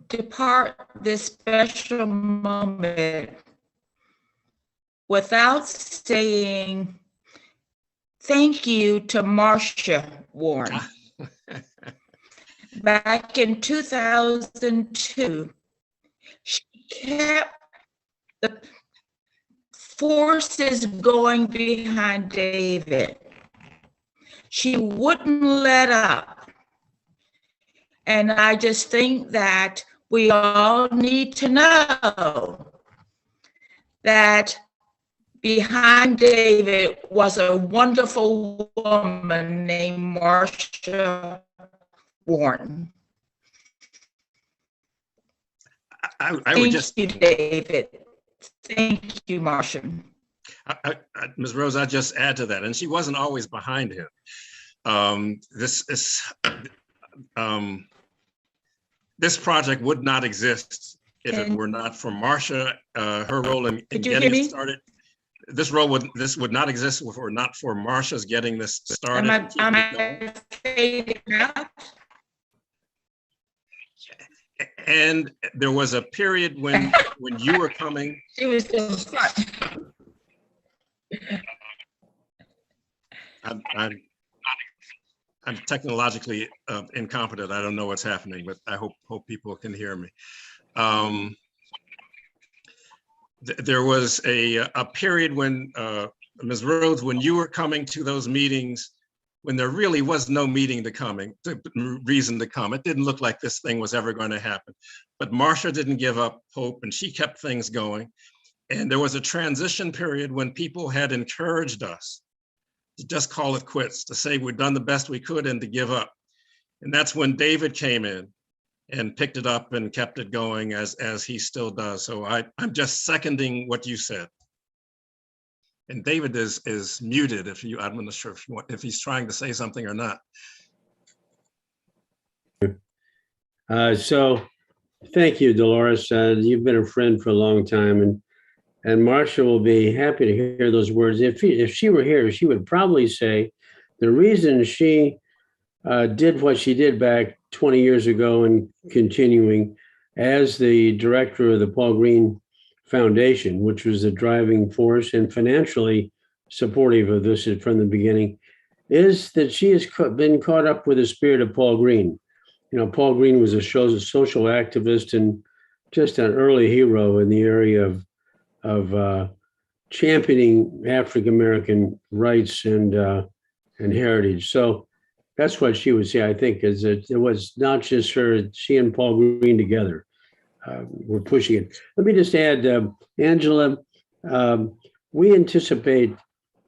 depart this special moment without saying thank you to Marcia Warren. Back in 2002, she kept the forces going behind David. She wouldn't let up. And I just think that we all need to know that behind David was a wonderful woman named Marsha Warren. I would Thank just, you, David. Thank you, Marsha. Ms. Rose, I just add to that, and she wasn't always behind him. This project would not exist if it were not for Marsha, her role in getting it started. This would not exist if it were not for Marsha's getting this started. Am I fading out? And there was a period when you were coming. She was doing fun. I'm technologically incompetent. I don't know what's happening, but I hope people can hear me. There was a period when, Ms. Rhodes, when you were coming to those meetings, when there really was no reason to come. It didn't look like this thing was ever going to happen. But Marsha didn't give up hope, and she kept things going. And there was a transition period when people had encouraged us to just call it quits, to say we'd done the best we could and to give up. And that's when David came in and picked it up and kept it going as he still does. So I'm just seconding what you said. And David is muted. I'm not sure if he's trying to say something or not. So thank you, Dolores. You've been a friend for a long time, and Marsha will be happy to hear those words. If she were here, she would probably say the reason she did what she did back 20 years ago and continuing as the director of the Paul Green Foundation, which was the driving force and financially supportive of this from the beginning, is that she has been caught up with the spirit of Paul Green. You know, Paul Green was a social activist and just an early hero in the area of championing African-American rights and heritage. So that's what she would say, I think, is that it was not just her, she and Paul Green together were pushing it. Let me just add, Angela, we anticipate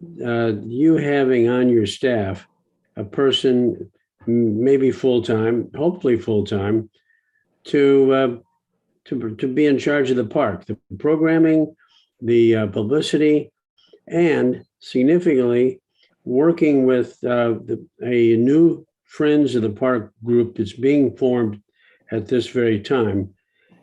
you having on your staff a person, maybe full-time, hopefully full-time, to be in charge of the park, the programming, the publicity, and significantly working with a new Friends of the Park group that's being formed at this very time.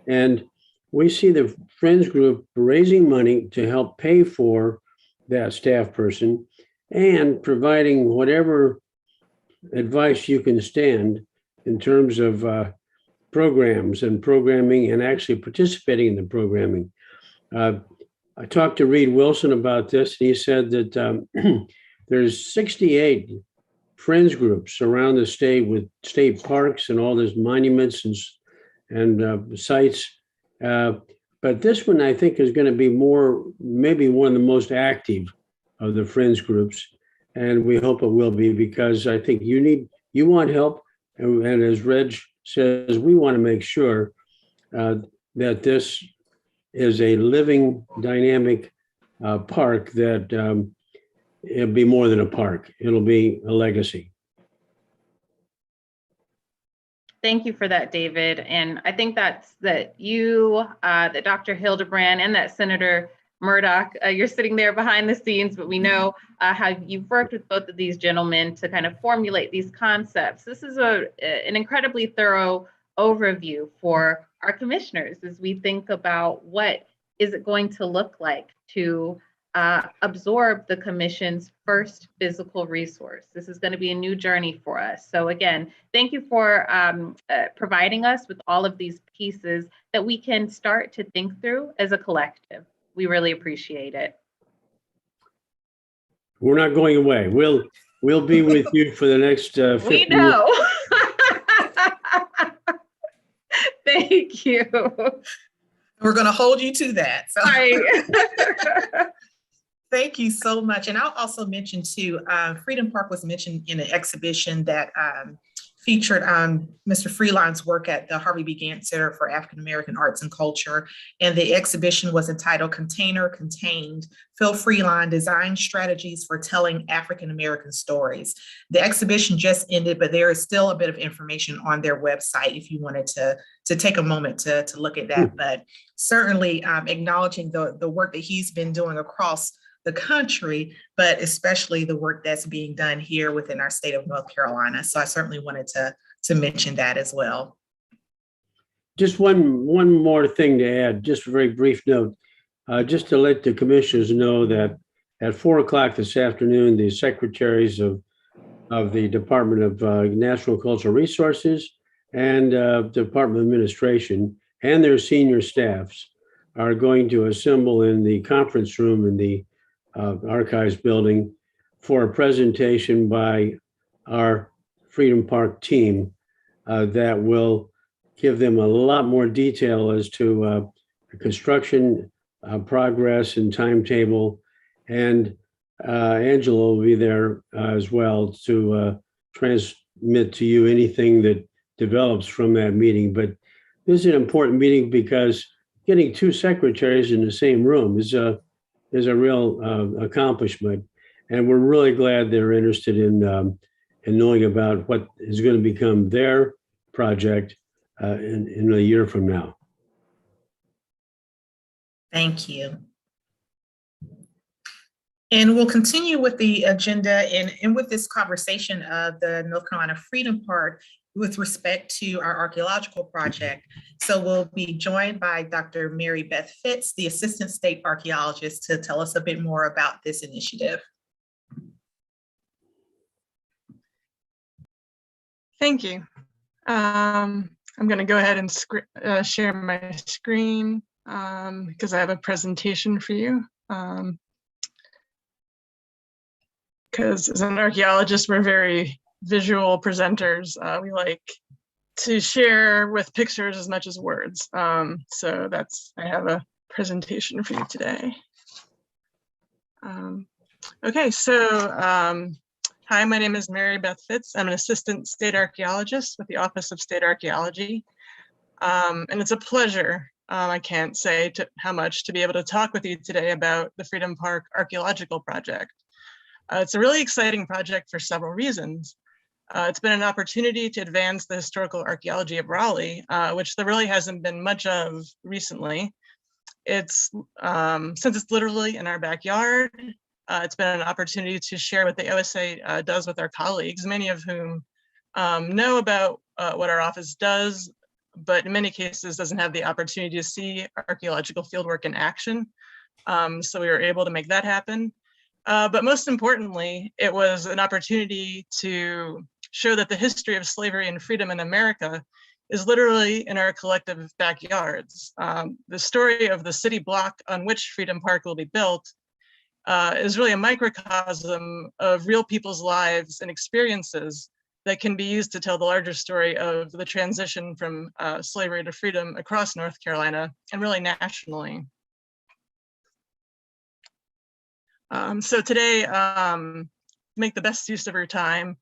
And we see the Friends group raising money to help pay for that staff person and providing whatever advice you can stand in terms of programs and programming and actually participating in the programming. I talked to Reed Wilson about this. He said that there's 68 Friends groups around the state with state parks and all these monuments and sites. But this one, I think, is going to be maybe one of the most active of the Friends groups. And we hope it will be, because I think you want help. And as Reg says, we want to make sure that this is a living, dynamic park that it'll be more than a park. It'll be a legacy. Thank you for that, David. And I think that you, that Dr. Hildebrand, and that Senator Murdoch, you're sitting there behind the scenes, but we know how you've worked with both of these gentlemen to kind of formulate these concepts. This is an incredibly thorough overview for our commissioners as we think about what is it going to look like to absorb the commission's first physical resource. This is going to be a new journey for us. So again, thank you for providing us with all of these pieces that we can start to think through as a collective. We really appreciate it. We're not going away. We'll be with you for the next 50 We know. Thank you. We're going to hold you to that. So. Right. Thank you so much. And I'll also mention too, Freedom Park was mentioned in an exhibition that featured Mr. Freeland's work at the Harvey B. Gantt Center for African American Arts and Culture. And the exhibition was entitled Container Contained, Phil Freeland Design Strategies for Telling African American Stories. The exhibition just ended, but there is still a bit of information on their website if you wanted to take a moment to look at that. But certainly acknowledging the work that he's been doing across the country, but especially the work that's being done here within our state of North Carolina. So I certainly wanted to mention that as well. Just one more thing to add, just a very brief note, just to let the commissioners know that at 4 o'clock this afternoon, the secretaries of the Department of Natural Cultural Resources and Department of Administration and their senior staffs are going to assemble in the conference room in the Archives building for a presentation by our Freedom Park team that will give them a lot more detail as to the construction progress and timetable. And Angelou will be there as well to transmit to you anything that develops from that meeting. But this is an important meeting because getting two secretaries in the same room is a real accomplishment. And we're really glad they're interested in knowing about what is going to become their project in a year from now. Thank you. And we'll continue with the agenda and with this conversation of the North Carolina Freedom Park with respect to our archaeological project. So we'll be joined by Dr. Mary Beth Fitz, the Assistant State Archaeologist, to tell us a bit more about this initiative. Thank you. I'm going to go ahead and share my screen because I have a presentation for you. Because as an archaeologist, we're very visual presenters. We like to share with pictures as much as words. So I have a presentation for you today. Okay, so hi, my name is Mary Beth Fitz. I'm an Assistant State Archaeologist with the Office of State Archaeology. And it's a pleasure, I can't say how much, to be able to talk with you today about the Freedom Park Archaeological Project. It's a really exciting project for several reasons. It's been an opportunity to advance the historical archaeology of Raleigh, which there really hasn't been much of recently. Since it's literally in our backyard, it's been an opportunity to share what the OSA does with our colleagues, many of whom know about what our office does, but in many cases doesn't have the opportunity to see archaeological fieldwork in action. So we were able to make that happen. But most importantly, it was an opportunity to show that the history of slavery and freedom in America is literally in our collective backyards. The story of the city block on which Freedom Park will be built is really a microcosm of real people's lives and experiences that can be used to tell the larger story of the transition from slavery to freedom across North Carolina and really nationally. So today, to make the best use of your time,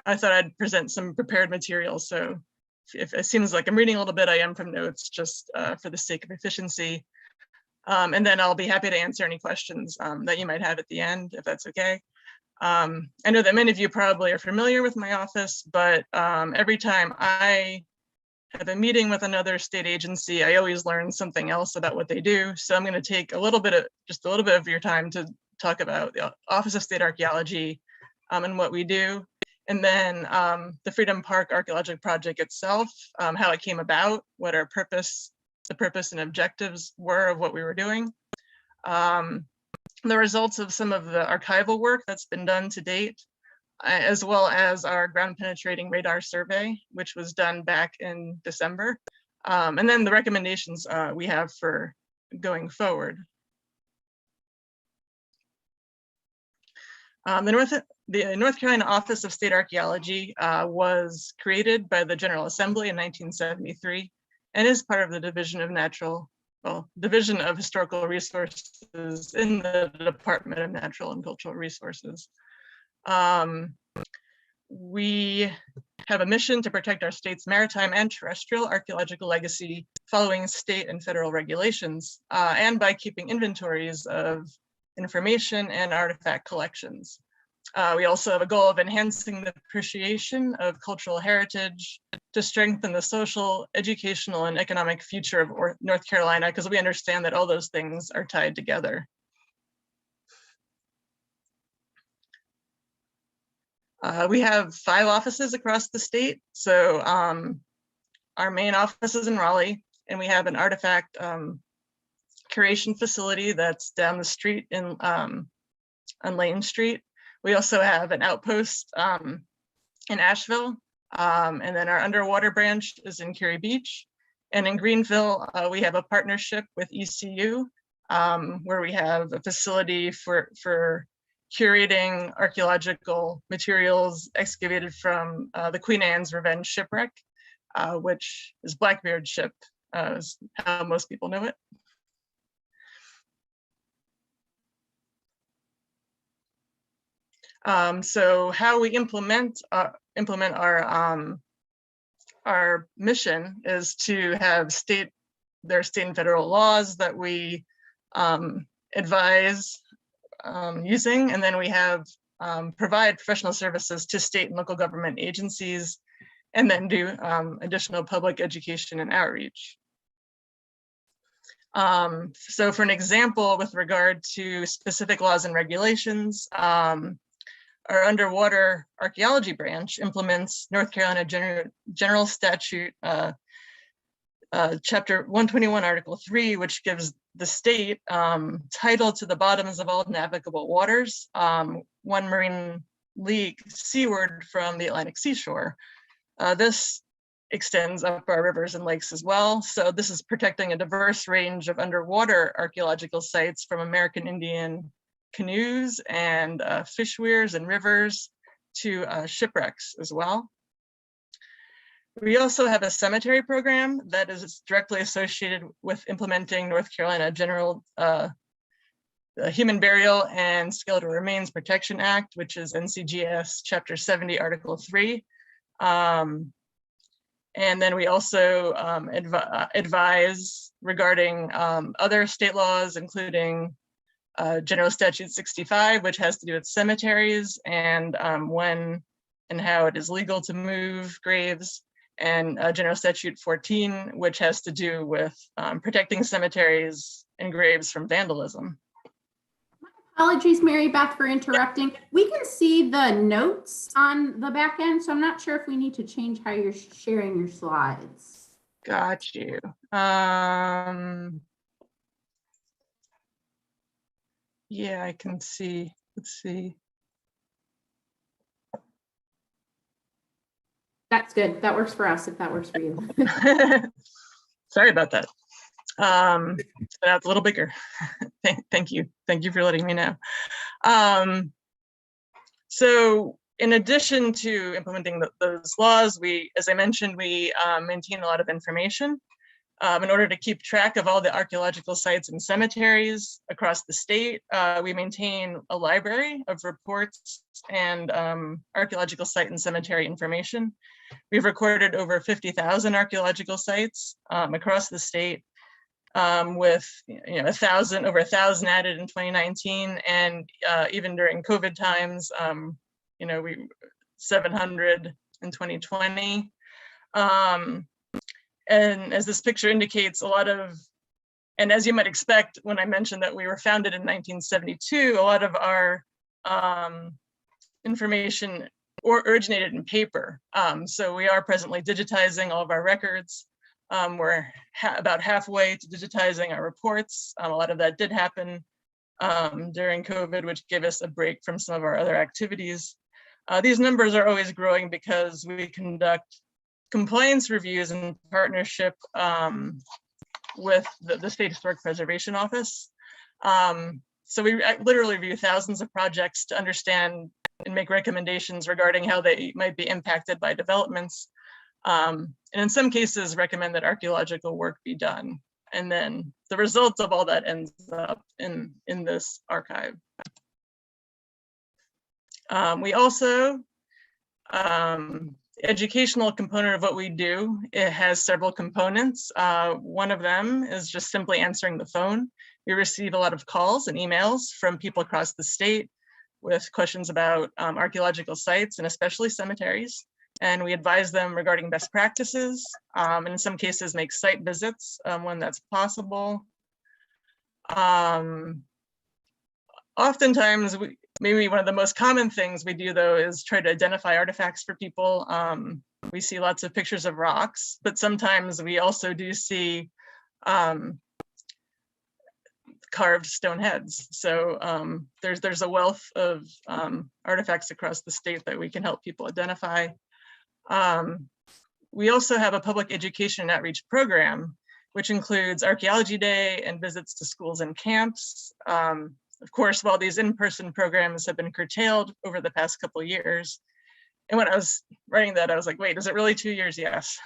I thought I'd present some prepared materials. So if it seems like I'm reading a little bit, I am from notes just for the sake of efficiency. And then I'll be happy to answer any questions that you might have at the end, if that's okay. I know that many of you probably are familiar with my office, but every time I have a meeting with another state agency, I always learn something else about what they do. So I'm going to take just a little bit of your time to talk about the Office of State Archaeology and what we do. And then the Freedom Park Archaeological Project itself, how it came about, what the purpose and objectives were of what we were doing. The results of some of the archival work that's been done to date, as well as our ground penetrating radar survey, which was done back in December. And then the recommendations we have for going forward. The North Carolina Office of State Archaeology was created by the General Assembly in 1973 and is part of the Division of Historical Resources in the Department of Natural and Cultural Resources. We have a mission to protect our state's maritime and terrestrial archaeological legacy following state and federal regulations, and by keeping inventories of information and artifact collections. We also have a goal of enhancing the appreciation of cultural heritage to strengthen the social, educational, and economic future of North Carolina, because we understand that all those things are tied together. We have 5 offices across the state. So our main office is in Raleigh, and we have an artifact curation facility that's down the street on Lane Street. We also have an outpost in Asheville, and then our underwater branch is in Curie Beach. And in Greenville, we have a partnership with ECU, where we have a facility for curating archaeological materials excavated from the Queen Anne's Revenge shipwreck, which is Blackbeard's ship, is how most people know it. So how we implement our mission is to have state and federal laws that we advise using, and then we have provide professional services to state and local government agencies, and then do additional public education and outreach. So for an example, with regard to specific laws and regulations, our underwater archaeology branch implements North Carolina General Statute, Chapter 121, Article 3, which gives the state title to the bottoms of all navigable waters, 1 marine league seaward from the Atlantic seashore. This extends up our rivers and lakes as well. So this is protecting a diverse range of underwater archaeological sites from American Indian canoes and fish weirs and rivers to shipwrecks as well. We also have a cemetery program that is directly associated with implementing North Carolina General Human Burial and Skeletal Remains Protection Act, which is NCGS Chapter 70, Article 3. And then we also advise regarding other state laws, including General Statute 65, which has to do with cemeteries and when and how it is legal to move graves, and General Statute 14, which has to do with protecting cemeteries and graves from vandalism. Apologies, Mary Beth, for interrupting. We can see the notes on the back end, so I'm not sure if we need to change how you're sharing your slides. Got you. Yeah, I can see. Let's see. That's good. That works for us if that works for you. Sorry about that. That's a little bigger. Thank you. Thank you for letting me know. So in addition to implementing those laws, as I mentioned, we maintain a lot of information in order to keep track of all the archaeological sites and cemeteries across the state. We maintain a library of reports and archaeological site and cemetery information. We've recorded over 50,000 archaeological sites across the state, with over 1,000 added in 2019, and even during COVID times, 700 in 2020. And as this picture indicates, and as you might expect, when I mentioned that we were founded in 1972, a lot of our information originated in paper. So we are presently digitizing all of our records. We're about halfway to digitizing our reports. A lot of that did happen during COVID, which gave us a break from some of our other activities. These numbers are always growing because we conduct compliance reviews in partnership with the State Historic Preservation Office. So we literally review thousands of projects to understand and make recommendations regarding how they might be impacted by developments. And in some cases recommend that archaeological work be done. And then the results of all that ends up in this archive. We also Educational component of what we do, it has several components. One of them is just simply answering the phone. We receive a lot of calls and emails from people across the state with questions about archaeological sites and especially cemeteries. And we advise them regarding best practices, and in some cases make site visits when that's possible. Oftentimes, maybe one of the most common things we do though is try to identify artifacts for people. We see lots of pictures of rocks, but sometimes we also do see carved stone heads. So there's a wealth of artifacts across the state that we can help people identify. We also have a public education and outreach program, which includes Archaeology Day and visits to schools and camps. Of course, while these in-person programs have been curtailed over the past couple of years, and when I was writing that, I was like, wait, is it really 2 years? Yes,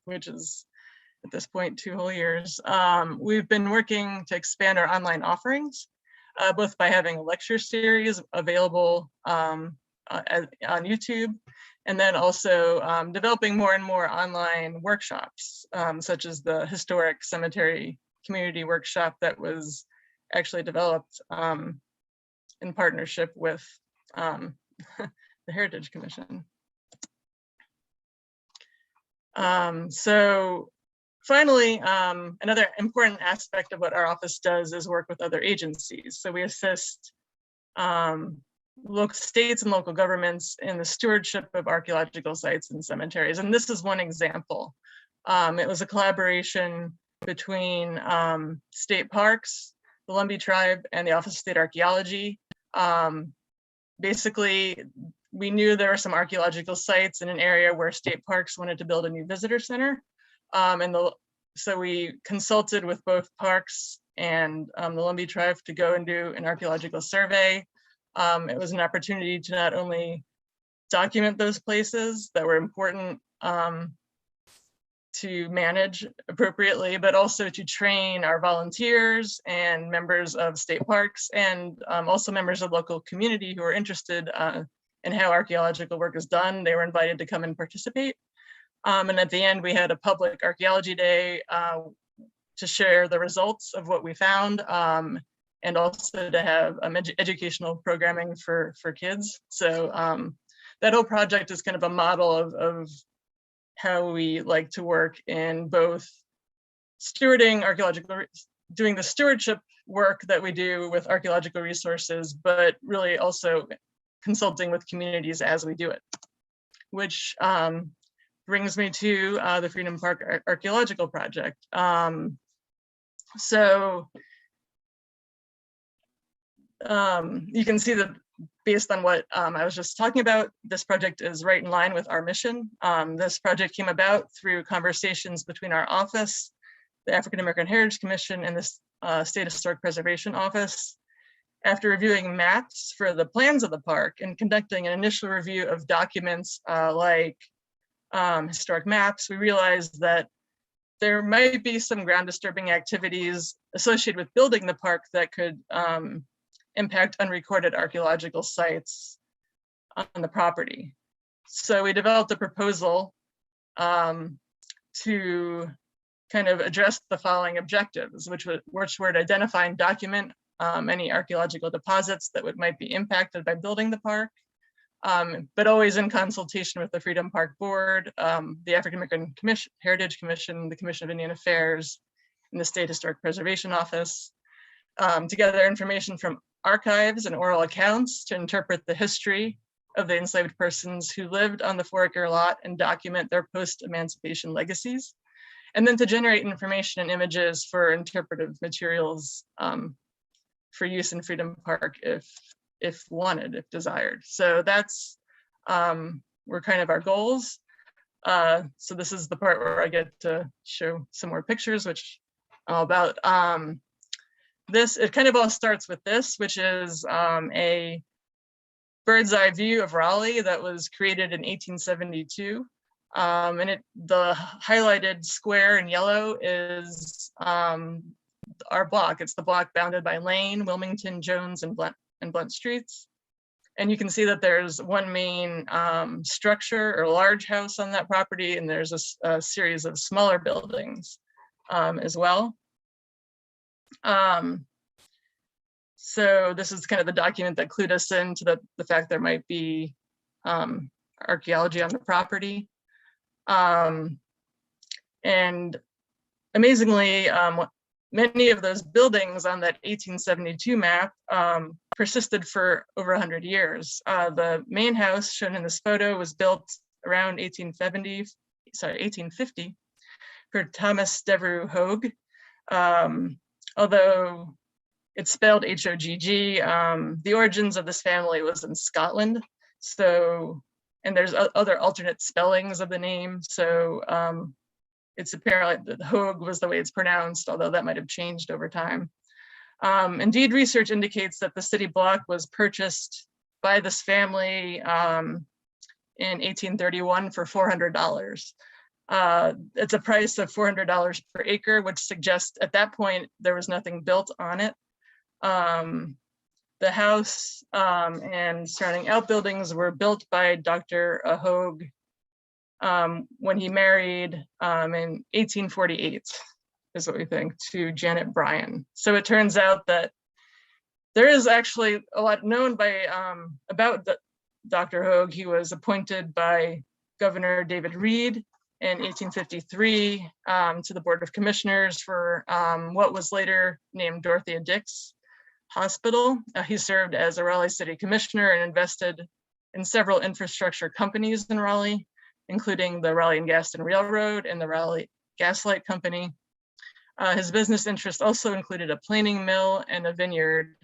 which is at this point 2 whole years. We've been working to expand our online offerings, both by having a lecture series available on YouTube, and then also developing more and more online workshops, such as the Historic Cemetery Community Workshop that was actually developed in partnership with the Heritage Commission. So finally, another important aspect of what our office does is work with other agencies. So we assist local states and local governments in the stewardship of archaeological sites and cemeteries. And this is one example. It was a collaboration between state parks, the Lumbee tribe, and the Office of State Archaeology. Basically, we knew there were some archaeological sites in an area where state parks wanted to build a new visitor center. So we consulted with both parks and the Lumbee tribe to go and do an archaeological survey. It was an opportunity to not only document those places that were important to manage appropriately, but also to train our volunteers and members of state parks and also members of local community who are interested in how archaeological work is done. They were invited to come and participate. And at the end, we had a public archaeology day to share the results of what we found, and also to have educational programming for kids. So that whole project is kind of a model of how we like to work in both stewarding archaeological, doing the stewardship work that we do with archaeological resources, but really also consulting with communities as we do it, which brings me to the Freedom Park Archaeological Project. So you can see that based on what I was just talking about, this project is right in line with our mission. This project came about through conversations between our office, the African American Heritage Commission, and the State Historic Preservation Office. After reviewing maps for the plans of the park and conducting an initial review of documents like historic maps, we realized that there might be some ground disturbing activities associated with building the park that could impact unrecorded archaeological sites on the property. So we developed a proposal to kind of address the following objectives, which were to identify and document any archaeological deposits that might be impacted by building the park, but always in consultation with the Freedom Park Board, the African American Heritage Commission, the Commission of Indian Affairs, and the State Historic Preservation Office, to gather information from archives and oral accounts to interpret the history of the enslaved persons who lived on the 4-acre lot and document their post-emancipation legacies, and then to generate information and images for interpretive materials for use in Freedom Park if wanted, if desired. So that's were kind of our goals. So this is the part where I get to show some more pictures, which I'm all about. It kind of all starts with this, which is a bird's eye view of Raleigh that was created in 1872. And the highlighted square in yellow is our block. It's the block bounded by Lane, Wilmington, Jones, and Blunt streets. And you can see that there's one main structure or large house on that property, and there's a series of smaller buildings as well. So this is kind of the document that clued us into the fact there might be archaeology on the property. And amazingly, many of those buildings on that 1872 map persisted for over 100 years. The main house shown in this photo was built around 1850 for Thomas Devereux Hogue. Although it's spelled H-O-G-G, the origins of this family was in Scotland. So, and there's other alternate spellings of the name. So it's apparently that Hogue was the way it's pronounced, although that might have changed over time. Indeed, research indicates that the city block was purchased by this family in 1831 for $400. It's a price of $400 per acre, which suggests at that point there was nothing built on it. The house and surrounding outbuildings were built by Dr. Hogue when he married in 1848, is what we think, to Janet Bryan. So it turns out that there is actually a lot known by about Dr. Hogue. He was appointed by Governor David Reed in 1853 to the Board of Commissioners for what was later named Dorothea Dix Hospital. He served as a Raleigh City Commissioner and invested in several infrastructure companies in Raleigh, including the Raleigh and Gaston Railroad and the Raleigh Gaslight Company. His business interests also included a planing mill and a vineyard.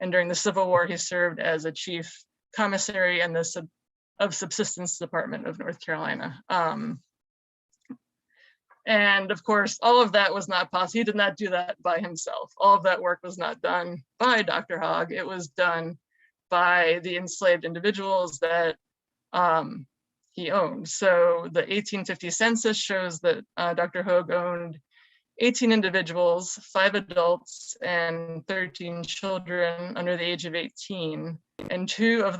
And during the Civil War, he served as a chief commissary in the Subsistence Department of North Carolina. And of course, all of that was not possible. He did not do that by himself. All of that work was not done by Dr. Hogue. It was done by the enslaved individuals that he owned. So the 1850 census shows that Dr. Hogue owned 18 individuals, 5 adults, and 13 children under the age of 18. And 2 of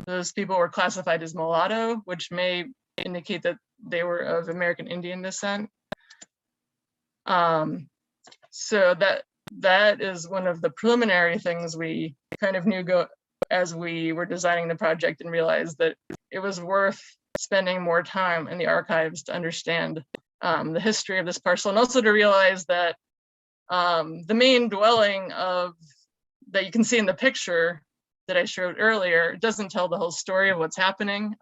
those people were classified as mulatto, which may indicate that they were of American Indian descent. So that is one of the preliminary things we kind of knew as we were designing the project, and realized that it was worth spending more time in the archives to understand the history of this parcel, and also to realize that the main dwelling that you can see in the picture that I showed earlier doesn't tell the whole story of what's happening,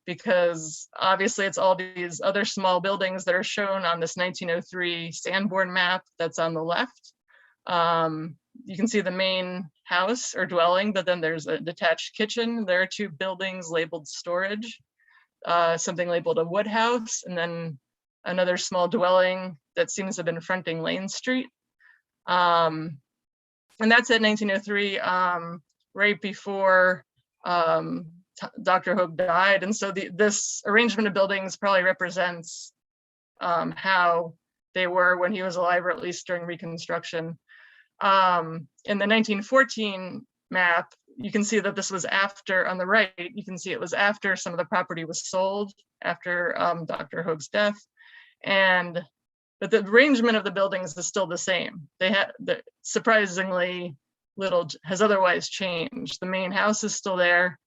because obviously it's all these other small buildings that are shown on this 1903 Sanborn map that's on the left. You can see the main house or dwelling, but then there's a detached kitchen. There are 2 buildings labeled storage, something labeled a wood house, and then another small dwelling that seems to have been fronting Lane Street. And that's at 1903, right before Dr. Hogue died. And so this arrangement of buildings probably represents how they were when he was alive, or at least during Reconstruction. In the 1914 map, you can see that this was after, on the right, you can see it was after some of the property was sold after Dr. Hogue's death. But the arrangement of the buildings is still the same. Surprisingly little has otherwise changed. The main house is still there.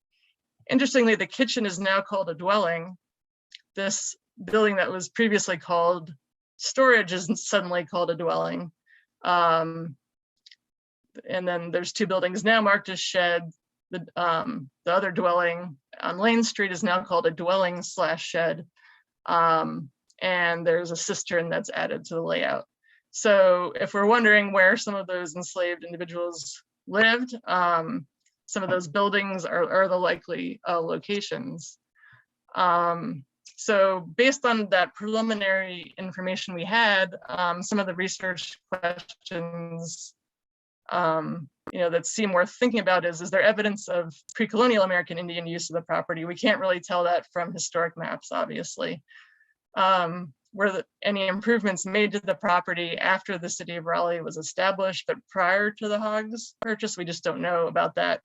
Interestingly, the kitchen is now called a dwelling. This building that was previously called storage is suddenly called a dwelling. And then there's 2 buildings now marked as shed. The other dwelling on Lane Street is now called a dwelling/shed. And there's a cistern that's added to the layout. So if we're wondering where some of those enslaved individuals lived, some of those buildings are the likely locations. So based on that preliminary information we had, some of the research questions that seem worth thinking about is there evidence of pre-colonial American Indian use of the property? We can't really tell that from historic maps, obviously. Were any improvements made to the property after the city of Raleigh was established, but prior to the Hogues purchase? We just don't know about that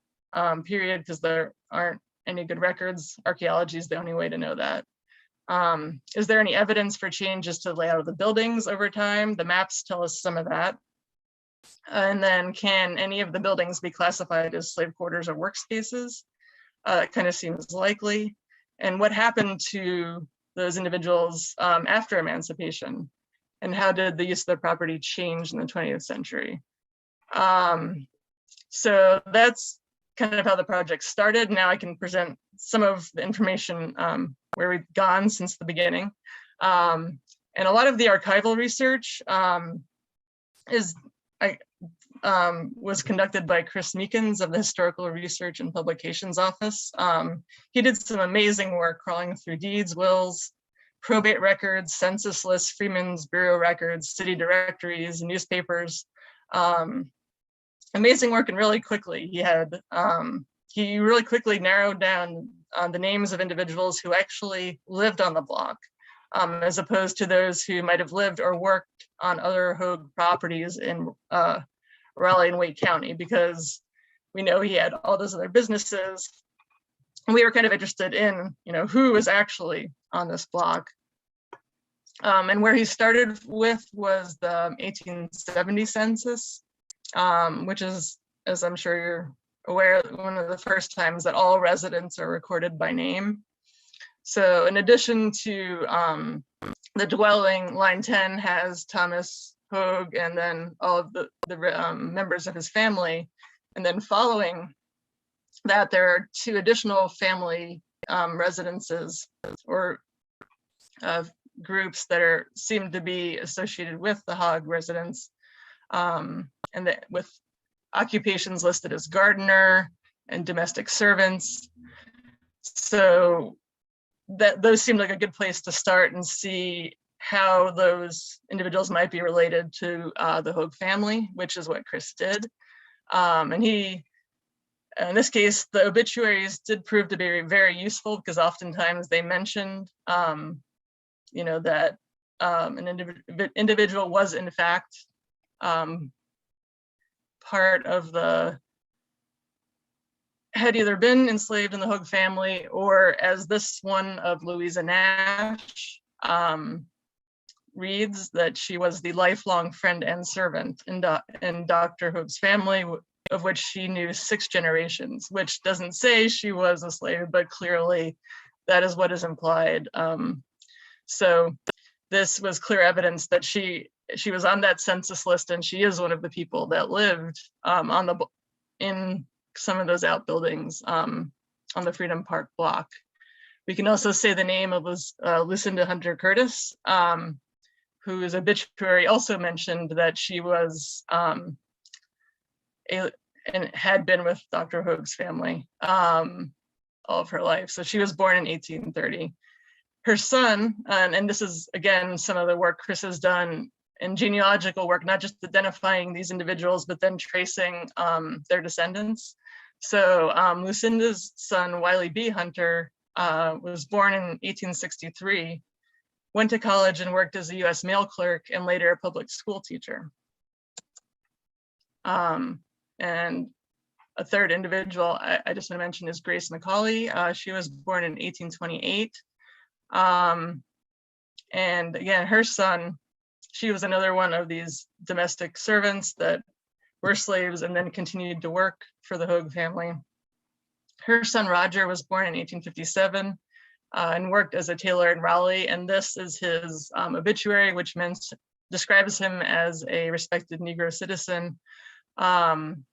period, because there aren't any good records. Archaeology is the only way to know that. Is there any evidence for changes to the layout of the buildings over time? The maps tell us some of that. And then, can any of the buildings be classified as slave quarters or workspaces? That kind of seems likely. And what happened to those individuals after emancipation? And how did the use of their property change in the 20th century? So that's kind of how the project started. Now I can present some of the information where we've gone since the beginning. And a lot of the archival research was conducted by Chris Meekins of the Historical Research and Publications Office. He did some amazing work crawling through deeds, wills, probate records, census lists, Freeman's Bureau records, city directories, newspapers. Amazing work, and really quickly he really quickly narrowed down the names of individuals who actually lived on the block, as opposed to those who might have lived or worked on other Hoag properties in Raleigh and Wake County, because we know he had all those other businesses. And we were kind of interested in, who was actually on this block. And where he started with was the 1870 census, which is, as I'm sure you're aware, one of the first times that all residents are recorded by name. So in addition to the dwelling, line 10 has Thomas Hoag and then all of the members of his family. And then following that, there are 2 additional family residences or groups that seem to be associated with the Hoag residence, and with occupations listed as gardener and domestic servants. So those seem like a good place to start and see how those individuals might be related to the Hoag family, which is what Chris did. And he, in this case, the obituaries did prove to be very useful, because oftentimes they mentioned, that an individual was in fact part of had either been enslaved in the Hoag family, or as this one of Louisa Nash reads, that she was the lifelong friend and servant in Dr. Hoag's family, of which she knew 6 generations, which doesn't say she was a slave, but clearly that is what is implied. So this was clear evidence that she was on that census list, and she is one of the people that lived in some of those outbuildings on the Freedom Park block. We can also say the name of Lucinda Hunter Curtis, whose obituary also mentioned that she was and had been with Dr. Hoag's family all of her life. So she was born in 1830. Her son, and this is again some of the work Chris has done in genealogical work, not just identifying these individuals, but then tracing their descendants. So Lucinda's son, Wiley B. Hunter, was born in 1863, went to college and worked as a U.S. mail clerk and later a public school teacher. And a third individual I just want to mention is Grace Mccauley. She was born in 1828. And again, her son, she was another one of these domestic servants that were slaves and then continued to work for the Hoag family. Her son Roger was born in 1857 and worked as a tailor in Raleigh. And this is his obituary, which describes him as a respected Negro citizen. And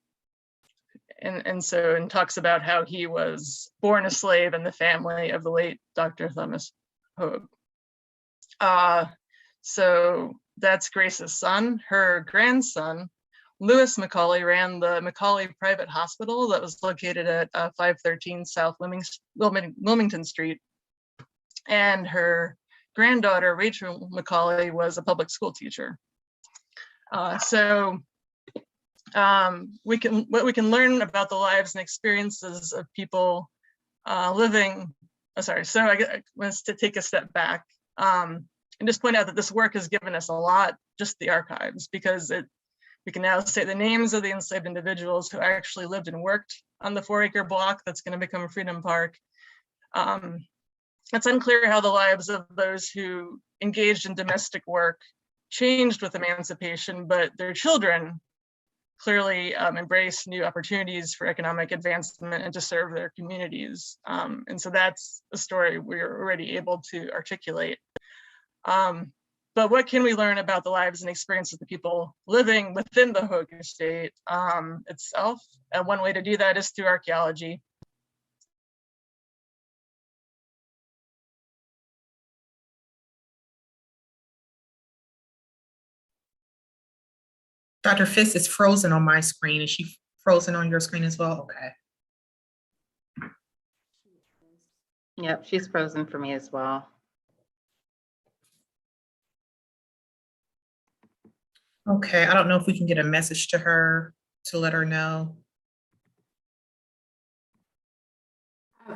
talks about how he was born a slave in the family of the late Dr. Thomas Hoag. So that's Grace's son. Her grandson, Lewis Mccauley, ran the Mccauley Private Hospital that was located at 513 South Wilmington Street. And her granddaughter, Rachel Mccauley, was a public school teacher. What we can learn about the lives and experiences of people living. So I want to take a step back and just point out that this work has given us a lot, just the archives, because We can now say the names of the enslaved individuals who actually lived and worked on the 4-acre block that's going to become Freedom Park. It's unclear how the lives of those who engaged in domestic work changed with emancipation, but their children clearly embrace new opportunities for economic advancement and to serve their communities. And so that's a story we're already able to articulate. But what can we learn about the lives and experiences of the people living within the Hoag estate itself? And one way to do that is through archaeology. Dr. Fitz is frozen on my screen. Is she frozen on your screen as well? Okay. Yep, she's frozen for me as well. Okay, I don't know if we can get a message to her to let her know.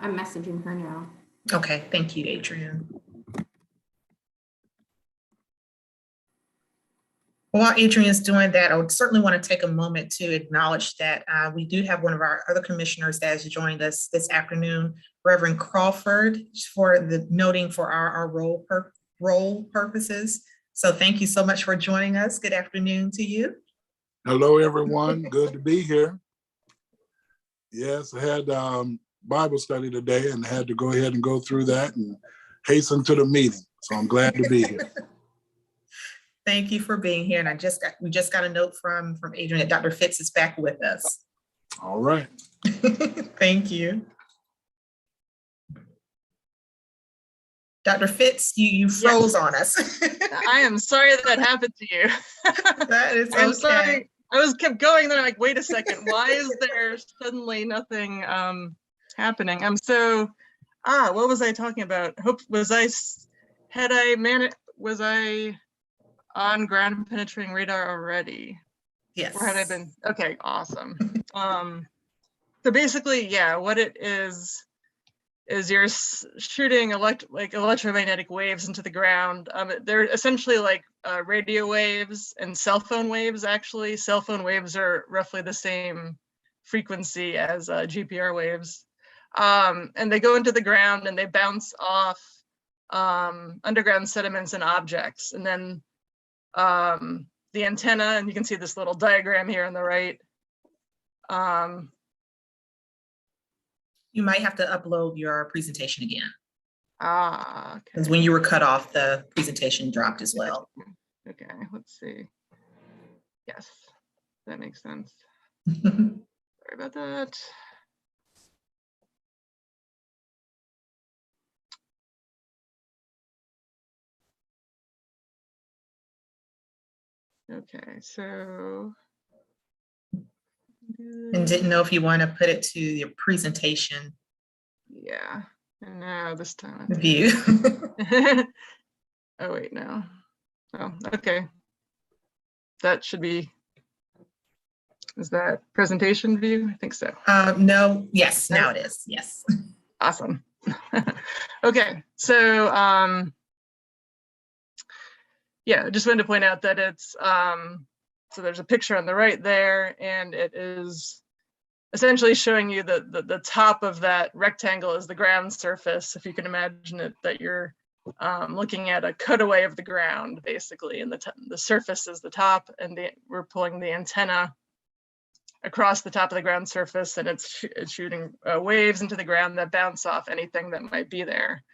I'm messaging her now. Okay, thank you, Adrian. While Adrian is doing that, I would certainly want to take a moment to acknowledge that we do have one of our other commissioners that has joined us this afternoon, Reverend Crawford, for the noting for our role purposes. So thank you so much for joining us. Good afternoon to you. Hello, everyone. Good to be here. Yes, I had Bible study today and had to go ahead and go through that and hasten to the meeting. So I'm glad to be here. Thank you for being here. And we just got a note from Adrian that Dr. Fitz is back with us. All right. Thank you. Dr. Fitz, you froze on us. I am sorry that happened to you. That is I'm okay. sorry. I kept going there like, wait a second, why is there suddenly nothing happening? What was I talking about? Was I on ground penetrating radar already? Yes. Or had I been? Okay, awesome. So basically, yeah, what it is you're shooting electromagnetic waves into the ground. They're essentially like radio waves and cell phone waves, actually. Cell phone waves are roughly the same frequency as GPR waves. And they go into the ground and they bounce off underground sediments and objects. And then the antenna, and you can see this little diagram here on the right. You might have to upload your presentation again. Okay. Because when you were cut off, the presentation dropped as well. Okay, let's see. Yes, that makes sense. Sorry about that. Okay, so. And didn't know if you want to put it to your presentation. Yeah, and now this time. View. Oh, wait, no. Oh, okay. That should be, is that presentation view? I think so. No, yes, now it is, yes. Awesome. Okay, so yeah, just wanted to point out that it's, so there's a picture on the right there, and it is essentially showing you the top of that rectangle is the ground surface. If you can imagine it, that you're looking at a cutaway of the ground, basically, and the surface is the top, and we're pulling the antenna across the top of the ground surface, and it's shooting waves into the ground that bounce off anything that might be there.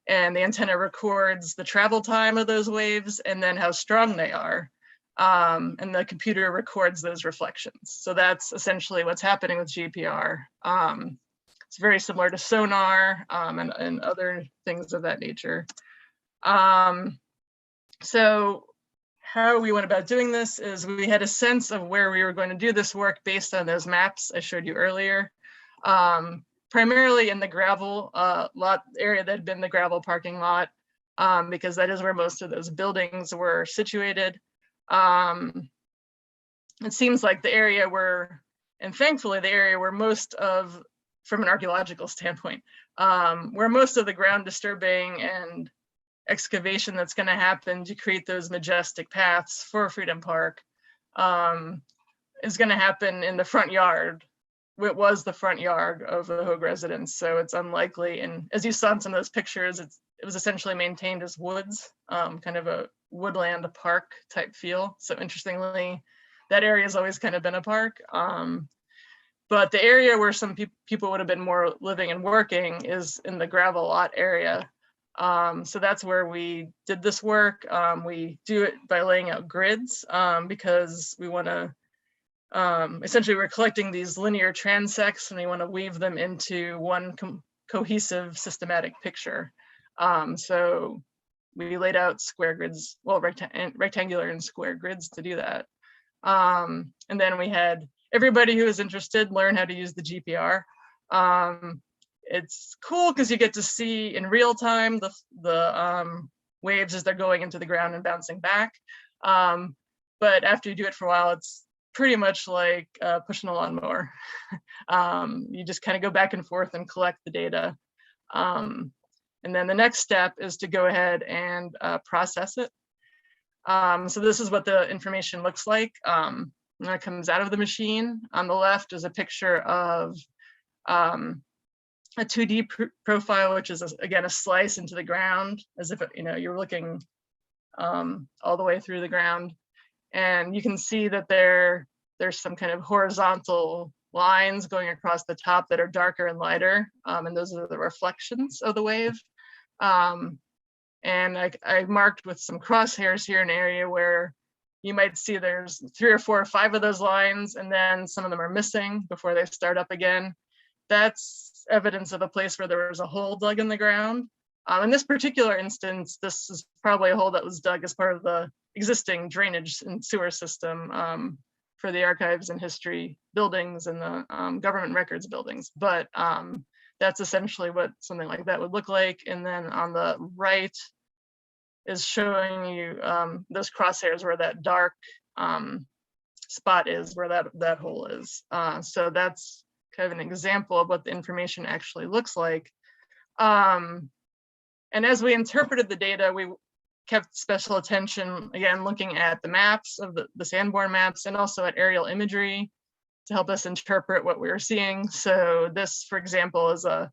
And the antenna records the travel time of those waves and then how strong they are. And the computer records those reflections. So that's essentially what's happening with GPR. It's very similar to sonar and other things of that nature. So how we went about doing this is we had a sense of where we were going to do this work based on those maps I showed you earlier. Primarily in the gravel lot area that had been the gravel parking lot, because that is where most of those buildings were situated. It seems like the area where, and thankfully the area where most of, from an archaeological standpoint, where most of the ground disturbing and excavation that's going to happen to create those majestic paths for Freedom Park is going to happen in the front yard. It was the front yard of the Hogue residence, so it's unlikely. And as you saw in some of those pictures, it was essentially maintained as woods, kind of a woodland park type feel. So interestingly, that area has always kind of been a park. But the area where some people would have been more living and working is in the gravel lot area. So that's where we did this work. We do it by laying out grids because we want to, essentially we're collecting these linear transects and we want to weave them into one cohesive systematic picture. So we laid out square grids, well, rectangular and square grids to do that. And then we had everybody who is interested learn how to use the GPR. It's cool because you get to see in real time the waves as they're going into the ground and bouncing back. But after you do it for a while, it's pretty much like pushing a lawnmower. You just kind of go back and forth and collect the data. And then the next step is to go ahead and process it. So this is what the information looks like when it comes out of the machine. On the left is a picture of a 2D profile, which is again a slice into the ground, as if you're looking all the way through the ground, and you can see that there's some kind of horizontal lines going across the top that are darker and lighter, and those are the reflections of the wave. And I marked with some crosshairs here an area where you might see there's 3 or 4 or 5 of those lines, and then some of them are missing before they start up again. That's evidence of a place where there was a hole dug in the ground. In this particular instance, this is probably a hole that was dug as part of the existing drainage and sewer system for the archives and history buildings and the government records buildings. But that's essentially what something like that would look like. And then on the right is showing you those crosshairs where that dark spot is, where that hole is. So that's kind of an example of what the information actually looks like. And as we interpreted the data, we kept special attention, again, looking at the maps of the Sanborn maps and also at aerial imagery to help us interpret what we were seeing. So this, for example, is a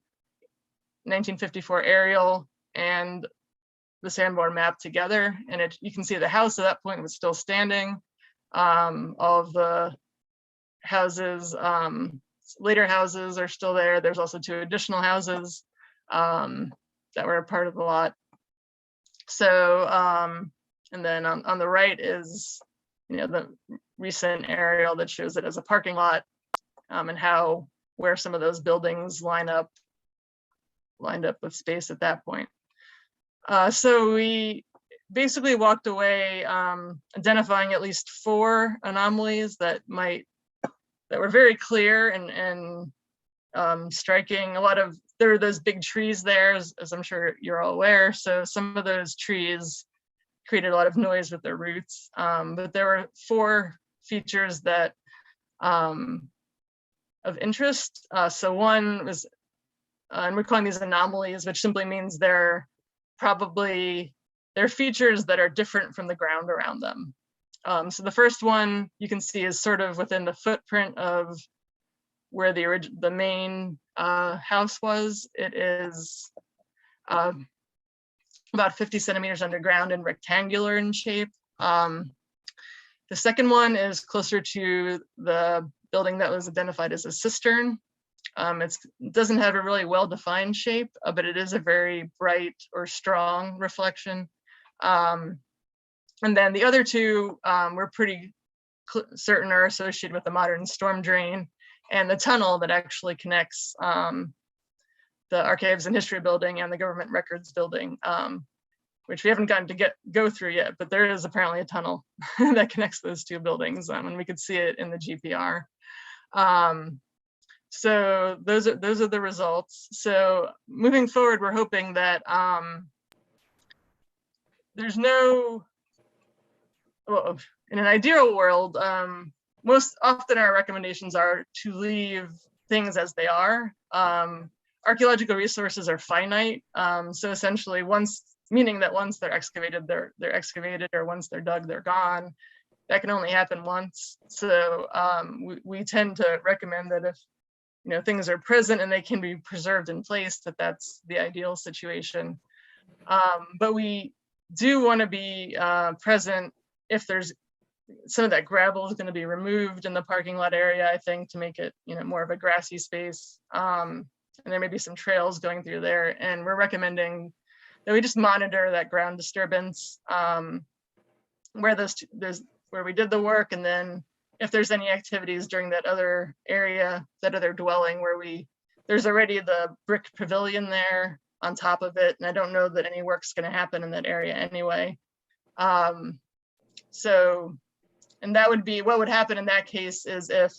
1954 aerial and the Sanborn map together. And you can see the house at that point was still standing. All of the houses, later houses are still there. There's also 2 additional houses that were a part of the lot. So, and then on the right is, the recent aerial that shows it as a parking lot, and where some of those buildings lined up with space at that point. So we basically walked away identifying at least 4 anomalies that were very clear and striking. There are those big trees there, as I'm sure you're all aware. So some of those trees created a lot of noise with their roots. But there were 4 features that of interest. So one was, and we're calling these anomalies, which simply means they're features that are different from the ground around them. So the first one you can see is sort of within the footprint of where the main house was. It is about 50 centimeters underground and rectangular in shape. The second one is closer to the building that was identified as a cistern. It doesn't have a really well-defined shape, but it is a very bright or strong reflection. And then the other 2 we're pretty certain are associated with the modern storm drain and the tunnel that actually connects the Archives and History building and the Government Records building, which we haven't gotten to go through yet, but there is apparently a tunnel that connects those 2 buildings, and we could see it in the GPR. So those are the results. So moving forward, we're hoping that in an ideal world, most often our recommendations are to leave things as they are. Archaeological resources are finite. So essentially meaning that once they're excavated, they're excavated, or once they're dug, they're gone. that can only happen once. So we tend to recommend that if things are present and they can be preserved in place, that's the ideal situation. But we do want to be present if there's some of that gravel is going to be removed in the parking lot area, I think, to make it more of a grassy space. And there may be some trails going through there. And we're recommending that we just monitor that ground disturbance where we did the work, and then if there's any activities during that other area, that other dwelling where there's already the brick pavilion there on top of it, and I don't know that any work's going to happen in that area anyway. And that would be what would happen in that case is if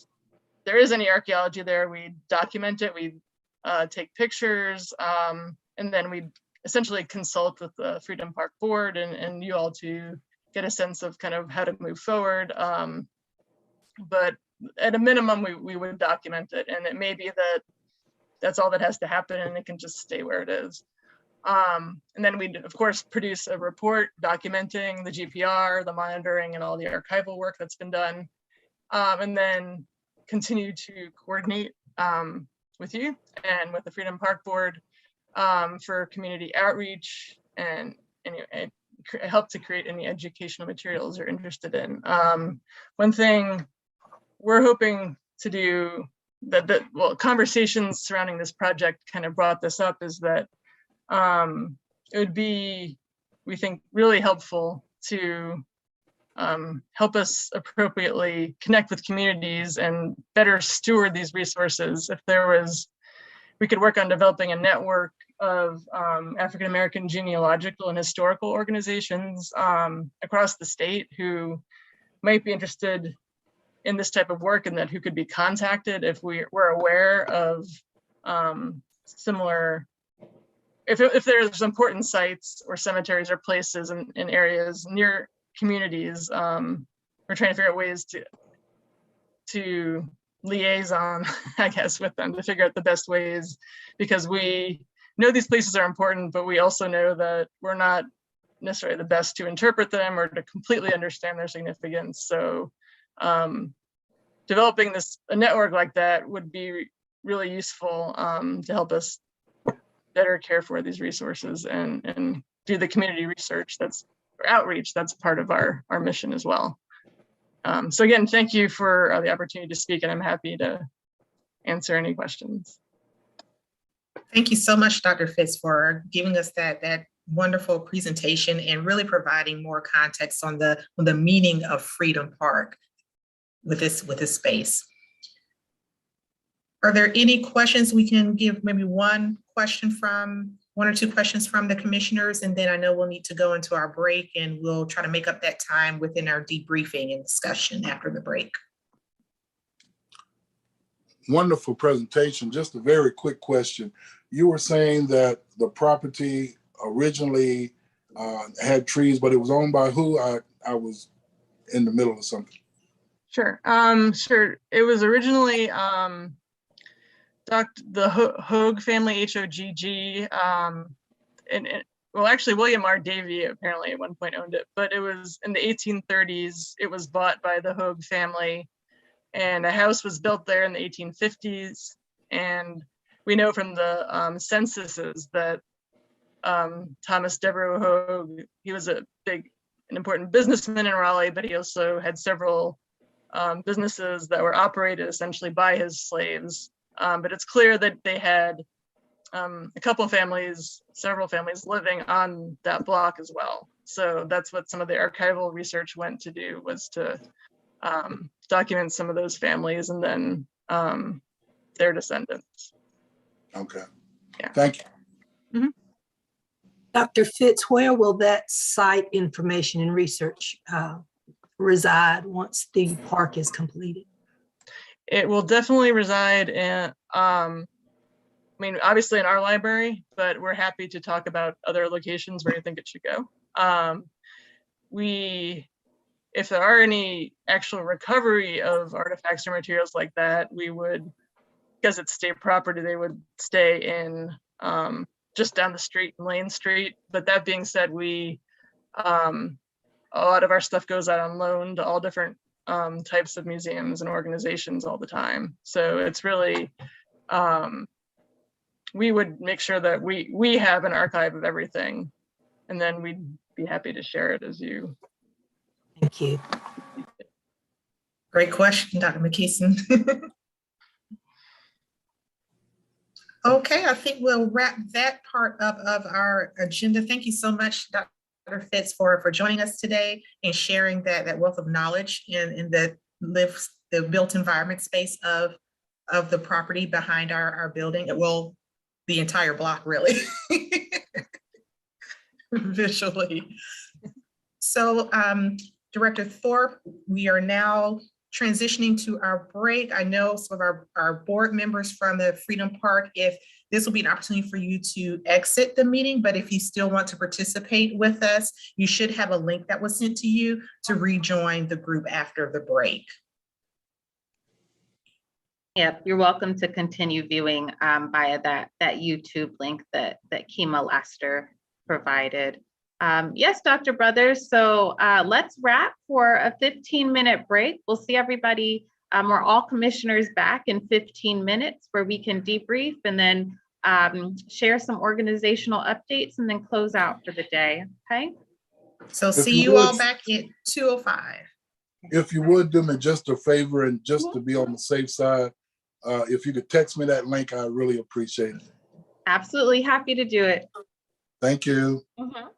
there is any archaeology there, we document it, we take pictures, and then we essentially consult with the Freedom Park Board and you all to get a sense of kind of how to move forward. But at a minimum, we would document it, and it may be that that's all that has to happen and it can just stay where it is. And then we'd of course produce a report documenting the GPR, the monitoring, and all the archival work that's been done, and then continue to coordinate with you and with the Freedom Park Board for community outreach and help to create any educational materials you're interested in. One thing we're hoping to do well, conversations surrounding this project kind of brought this up, is that it would be, we think, really helpful to help us appropriately connect with communities and better steward these resources. If we could work on developing a network of African-American genealogical and historical organizations across the state who might be interested in this type of work, and that who could be contacted if we're aware of similar, if there's important sites or cemeteries or places in areas near communities. We're trying to figure out ways to liaison, I guess, with them to figure out the best ways, because we know these places are important, but we also know that we're not necessarily the best to interpret them or to completely understand their significance. So developing a network like that would be really useful to help us better care for these resources and do the community research or outreach that's part of our mission as well. So again, thank you for the opportunity to speak, and I'm happy to answer any questions. Thank you so much, Dr. Fitz, for giving us that wonderful presentation and really providing more context on the meaning of Freedom Park with this space. Are there any questions? We can give maybe one or two questions from the commissioners, and then I know we'll need to go into our break, and we'll try to make up that time within our debriefing and discussion after the break. Wonderful presentation. Just a very quick question. You were saying that the property originally had trees, but it was owned by who? I was in the middle of something. Sure. Sure. It was originally the Hogue family, H-O-G-G, well, actually, William R. Davy apparently at one point owned it, but it was in the 1830s. It was bought by the Hogue family, and a house was built there in the 1850s. And we know from the censuses that Thomas Devereux Hogue, he was an important businessman in Raleigh, but he also had several businesses that were operated essentially by his slaves. But it's clear that they had several families living on that block as well. So that's what some of the archival research went to do, was to document some of those families and then their descendants. Okay. Yeah. Thank you. Mm-hmm. Dr. Fitz, where will that site information and research reside once the park is completed? It will definitely reside in, obviously in our library, but we're happy to talk about other locations where you think it should go. If there are any actual recovery of artifacts or materials like that, we would, because it's state property, they would stay in just down the street, Lane Street. But that being said, we a lot of our stuff goes out on loan to all different types of museums and organizations all the time. So it's really, we would make sure that we have an archive of everything, and then we'd be happy to share it as you. Thank you. Great question, Dr. McKeeson. Okay, I think we'll wrap that part up of our agenda. Thank you so much, Dr. Fitz, for joining us today and sharing that wealth of knowledge in the built environment space of the property behind our building. Well, the entire block, really, visually. So, Director Thorpe, we are now transitioning to our break. I know some of our board members from the Freedom Park, if this will be an opportunity for you to exit the meeting, but if you still want to participate with us, you should have a link that was sent to you to rejoin the group after the break. Yep, you're welcome to continue viewing via that YouTube link that Kima Laster provided. Yes, Dr. Brothers, so let's wrap for a 15-minute break. We'll see everybody, we're all commissioners back in 15 minutes where we can debrief and then share some organizational updates and then close out for the day, okay? So see you all back at 2:05. If you would do me just a favor and just to be on the safe side, if you could text me that link, I really appreciate it. Absolutely happy to do it. Thank you. Mhm.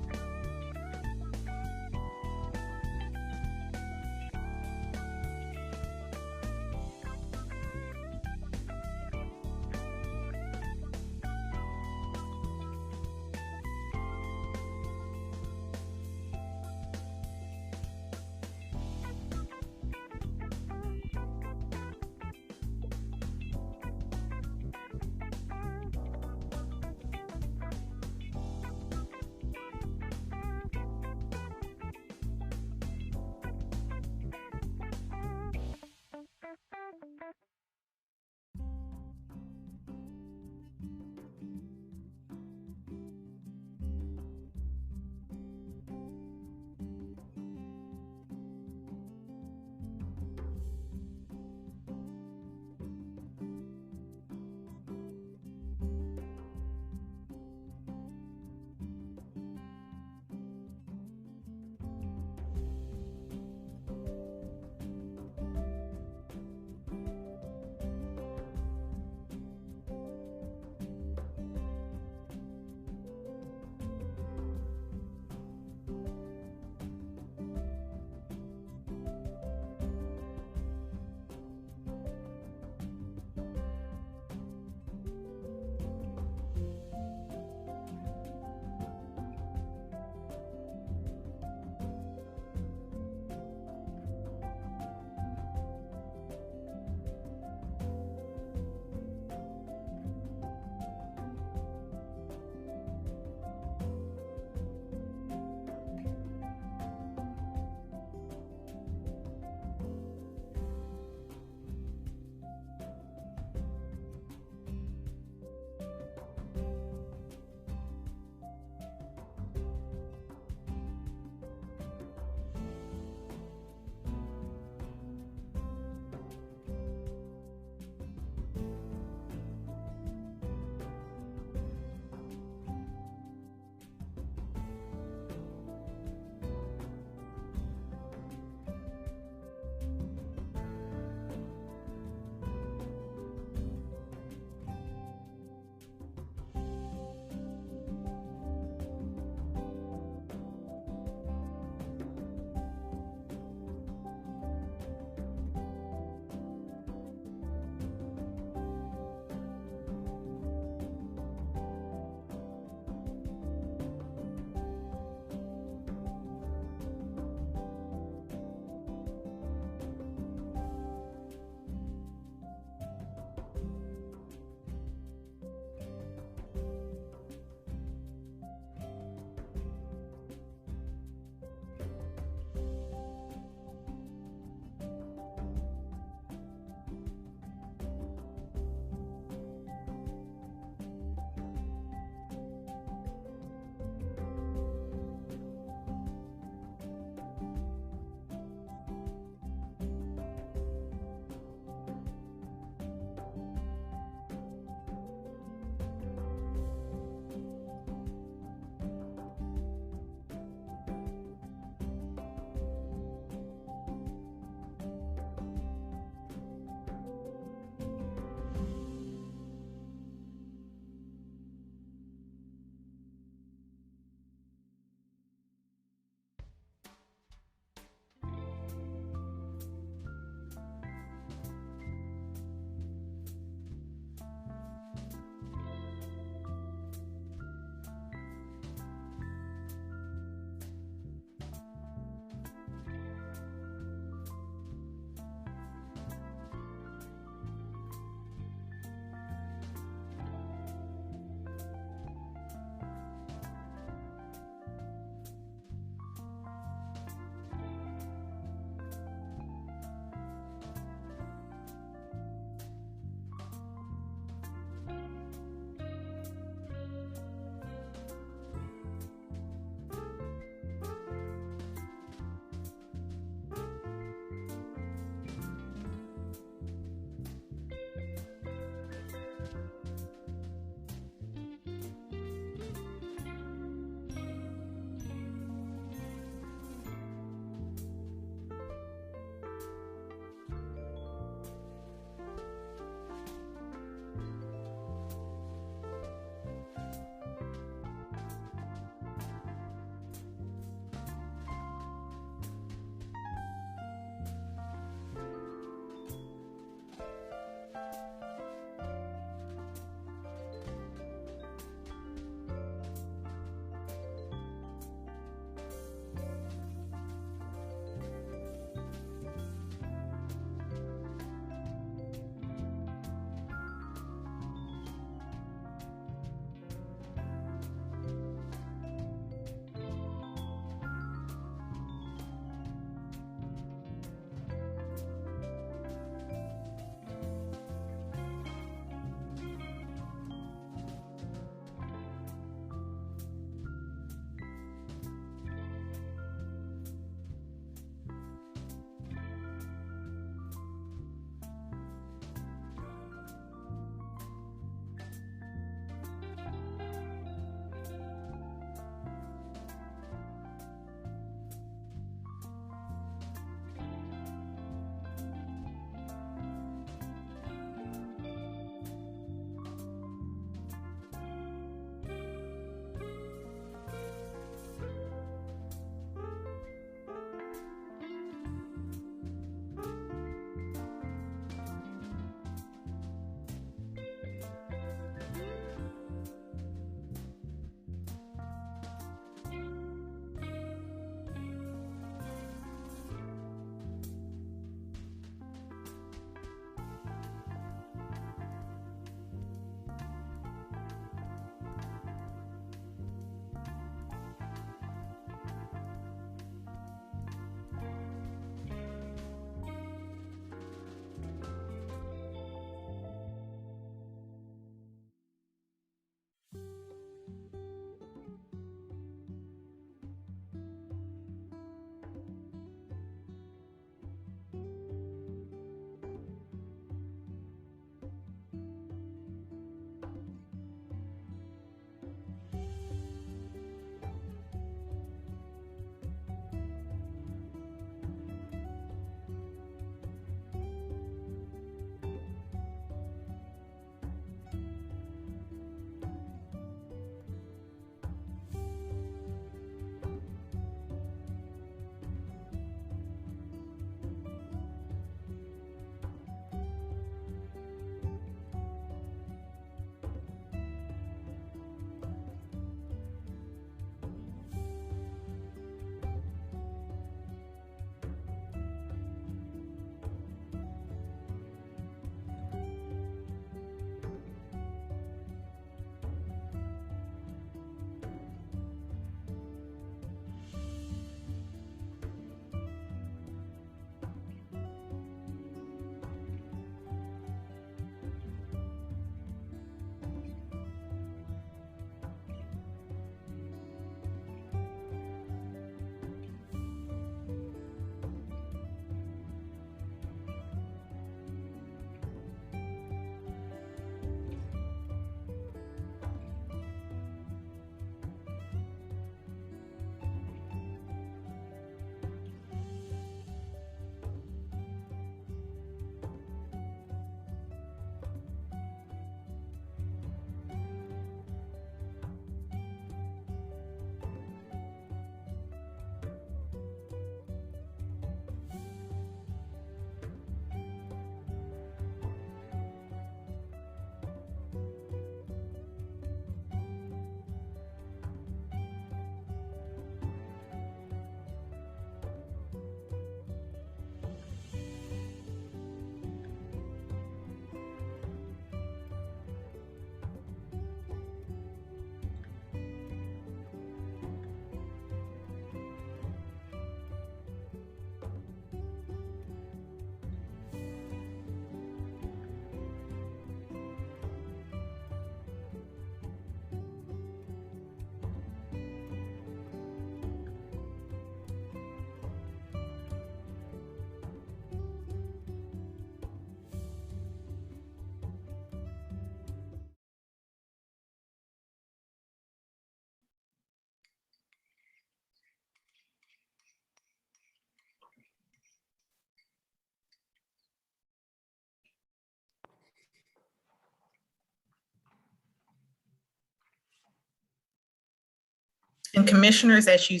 And commissioners, as you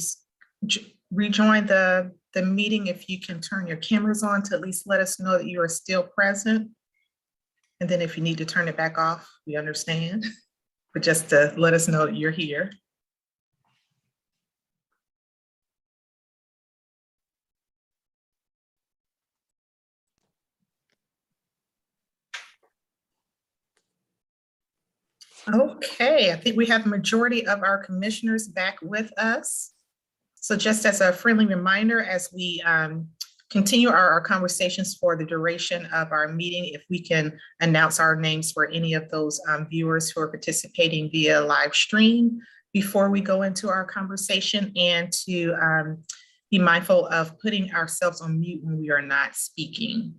rejoin the meeting, if you can turn your cameras on to at least let us know that you are still present. And then if you need to turn it back off, we understand, but just to let us know that you're here. Okay, I think we have the majority of our commissioners back with us. So just as a friendly reminder, as we continue our conversations for the duration of our meeting, if we can announce our names for any of those viewers who are participating via live stream before we go into our conversation, and to be mindful of putting ourselves on mute when we are not speaking.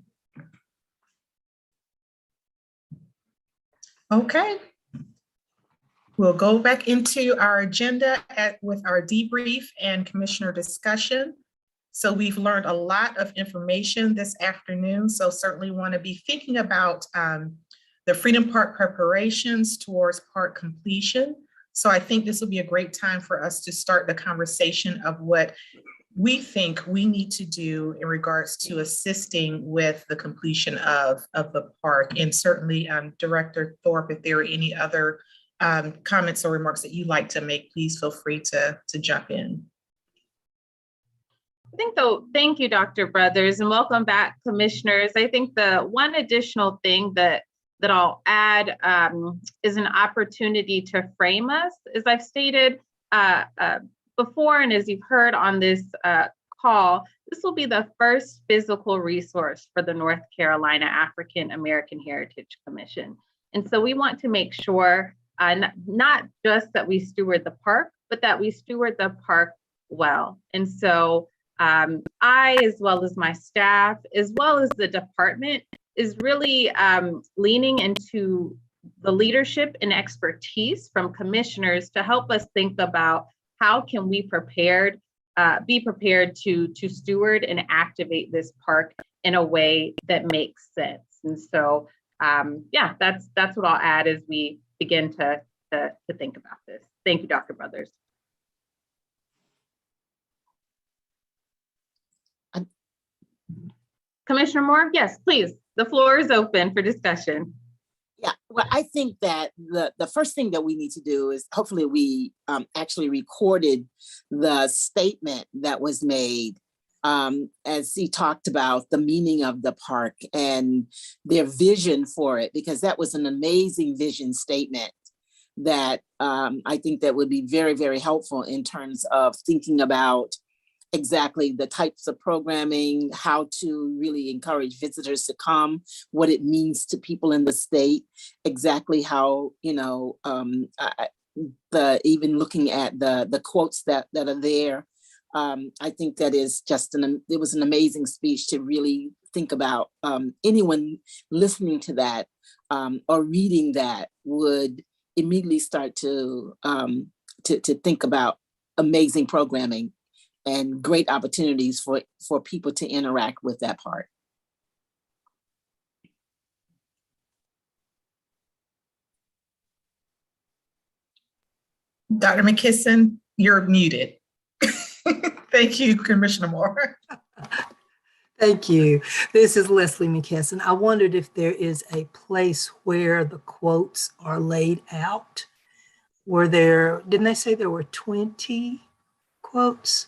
Okay. We'll go back into our agenda with our debrief and commissioner discussion. So we've learned a lot of information this afternoon. So certainly want to be thinking about the Freedom Park preparations towards park completion. So I think this will be a great time for us to start the conversation of what we think we need to do in regards to assisting with the completion of the park. And certainly Director Thorpe, if there are any other comments or remarks that you'd like to make, please feel free to jump in. I think though, thank you, Dr. Brothers, and welcome back, commissioners. I think the one additional thing that I'll add is an opportunity to frame us. As I've stated before, and as you've heard on this call, this will be the first physical resource for the North Carolina African American Heritage Commission. And so we want to make sure not just that we steward the park, but that we steward the park well. And so I, as well as my staff, as well as the department, is really leaning into the leadership and expertise from commissioners to help us think about how can we be prepared to steward and activate this park in a way that makes sense. And so, yeah, that's what I'll add as we begin to think about this. Thank you, Dr. Brothers. Commissioner Moore, yes, please. The floor is open for discussion. Yeah, well, I think that the first thing that we need to do is hopefully we actually recorded the statement that was made as he talked about the meaning of the park and their vision for it, because that was an amazing vision statement that I think that would be very, very helpful in terms of thinking about exactly the types of programming, how to really encourage visitors to come, what it means to people in the state, exactly how, you know, even looking at the quotes that are there. I think that is just it was an amazing speech to really think about. Anyone listening to that or reading that would immediately start to think about amazing programming and great opportunities for people to interact with that part. Dr. McKisson, you're muted. Thank you, Commissioner Moore. Thank you. This is Leslie McKesson. I wondered if there is a place where the quotes are laid out. Were there, didn't they say there were 20 quotes?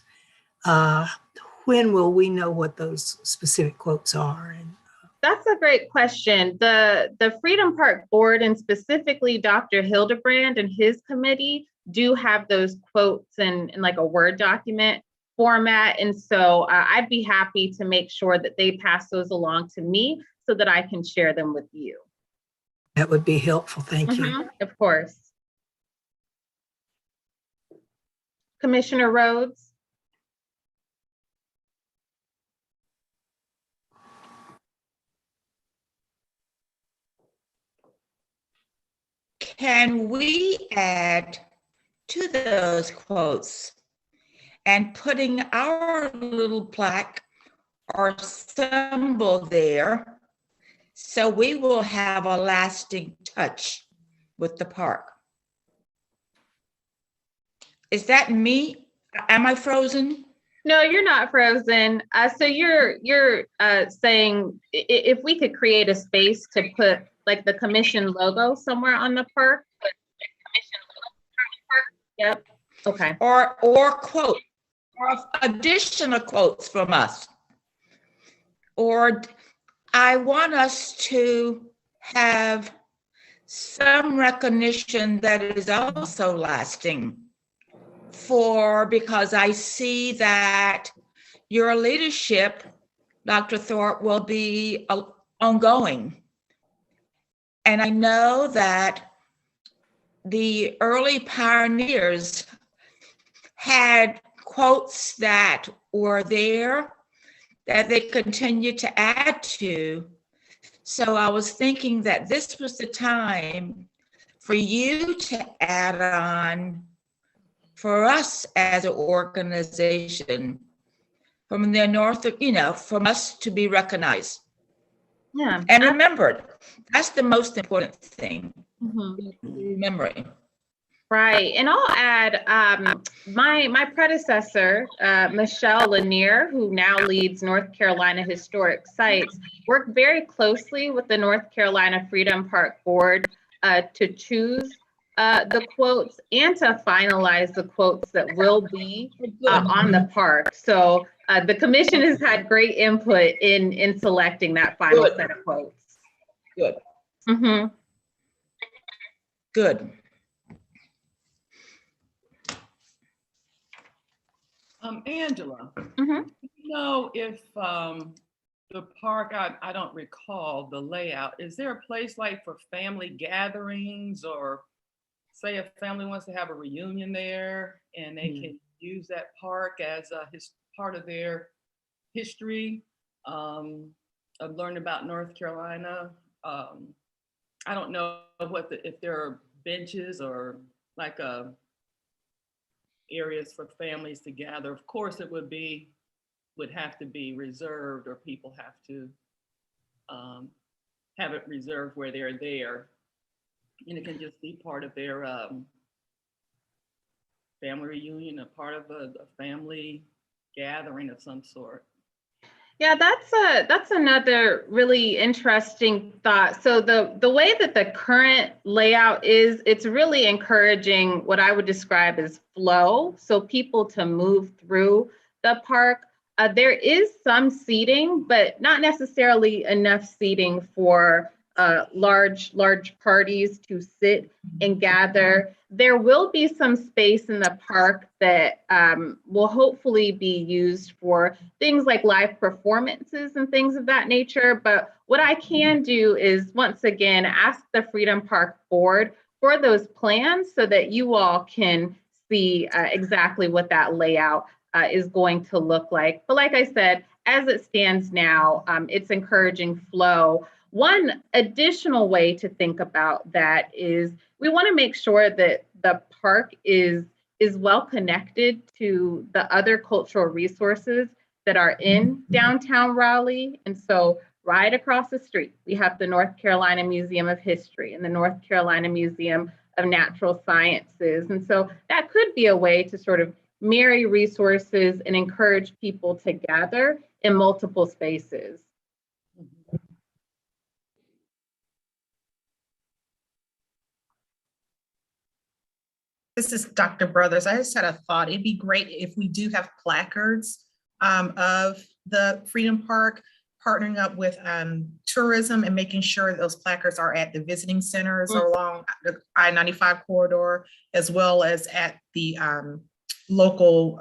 When will we know what those specific quotes are? That's a great question. The Freedom Park Board, and specifically Dr. Hildebrand and his committee, do have those quotes in like a Word document format. And so I'd be happy to make sure that they pass those along to me so that I can share them with you. That would be helpful. Thank you. Of course. Commissioner Rhodes. Can we add to those quotes and putting our little plaque or symbol there so we will have a lasting touch with the park? Is that me? Am I frozen? No, you're not frozen. So you're saying if we could create a space to put like the commission logo somewhere on the park. Yep. Okay. Or quote, or additional quotes from us. Or I want us to have some recognition that is also lasting because I see that your leadership, Dr. Thorpe, will be ongoing. And I know that the early pioneers had quotes that were there that they continue to add to. So I was thinking that this was the time for you to add on for us as an organization from the north, from us to be recognized. Yeah. And remembered. That's the most important thing. Remembering. Right. And I'll add my predecessor, Michelle Lanier, who now leads North Carolina Historic Sites, worked very closely with the North Carolina Freedom Park Board to choose the quotes and to finalize the quotes that will be on the park. So the commission has had great input in selecting that final set of quotes. Good. Mm-hmm. Good. Angela, you know, if the park, I don't recall the layout, is there a place like for family gatherings, or say a family wants to have a reunion there and they can use that park as part of their history of learning about North Carolina? I don't know if there are benches or like areas for families to gather. Of course, it would have to be reserved, or people have to have it reserved where they're there, and it can just be part of their family reunion, a part of a family gathering of some sort. Yeah, that's another really interesting thought. So the way that the current layout is, it's really encouraging what I would describe as flow. So people to move through the park. There is some seating, but not necessarily enough seating for large parties to sit and gather. There will be some space in the park that will hopefully be used for things like live performances and things of that nature. But what I can do is, once again, ask the Freedom Park Board for those plans so that you all can see exactly what that layout is going to look like. But like I said, as it stands now, it's encouraging flow. One additional way to think about that is we want to make sure that the park is well connected to the other cultural resources that are in downtown Raleigh. And so right across the street, we have the North Carolina Museum of History and the North Carolina Museum of Natural Sciences. And so that could be a way to sort of marry resources and encourage people to gather in multiple spaces. This is Dr. Brothers. I just had a thought. It'd be great if we do have placards of the Freedom Park, partnering up with tourism and making sure those placards are at the visiting centers along the I-95 corridor, as well as at the local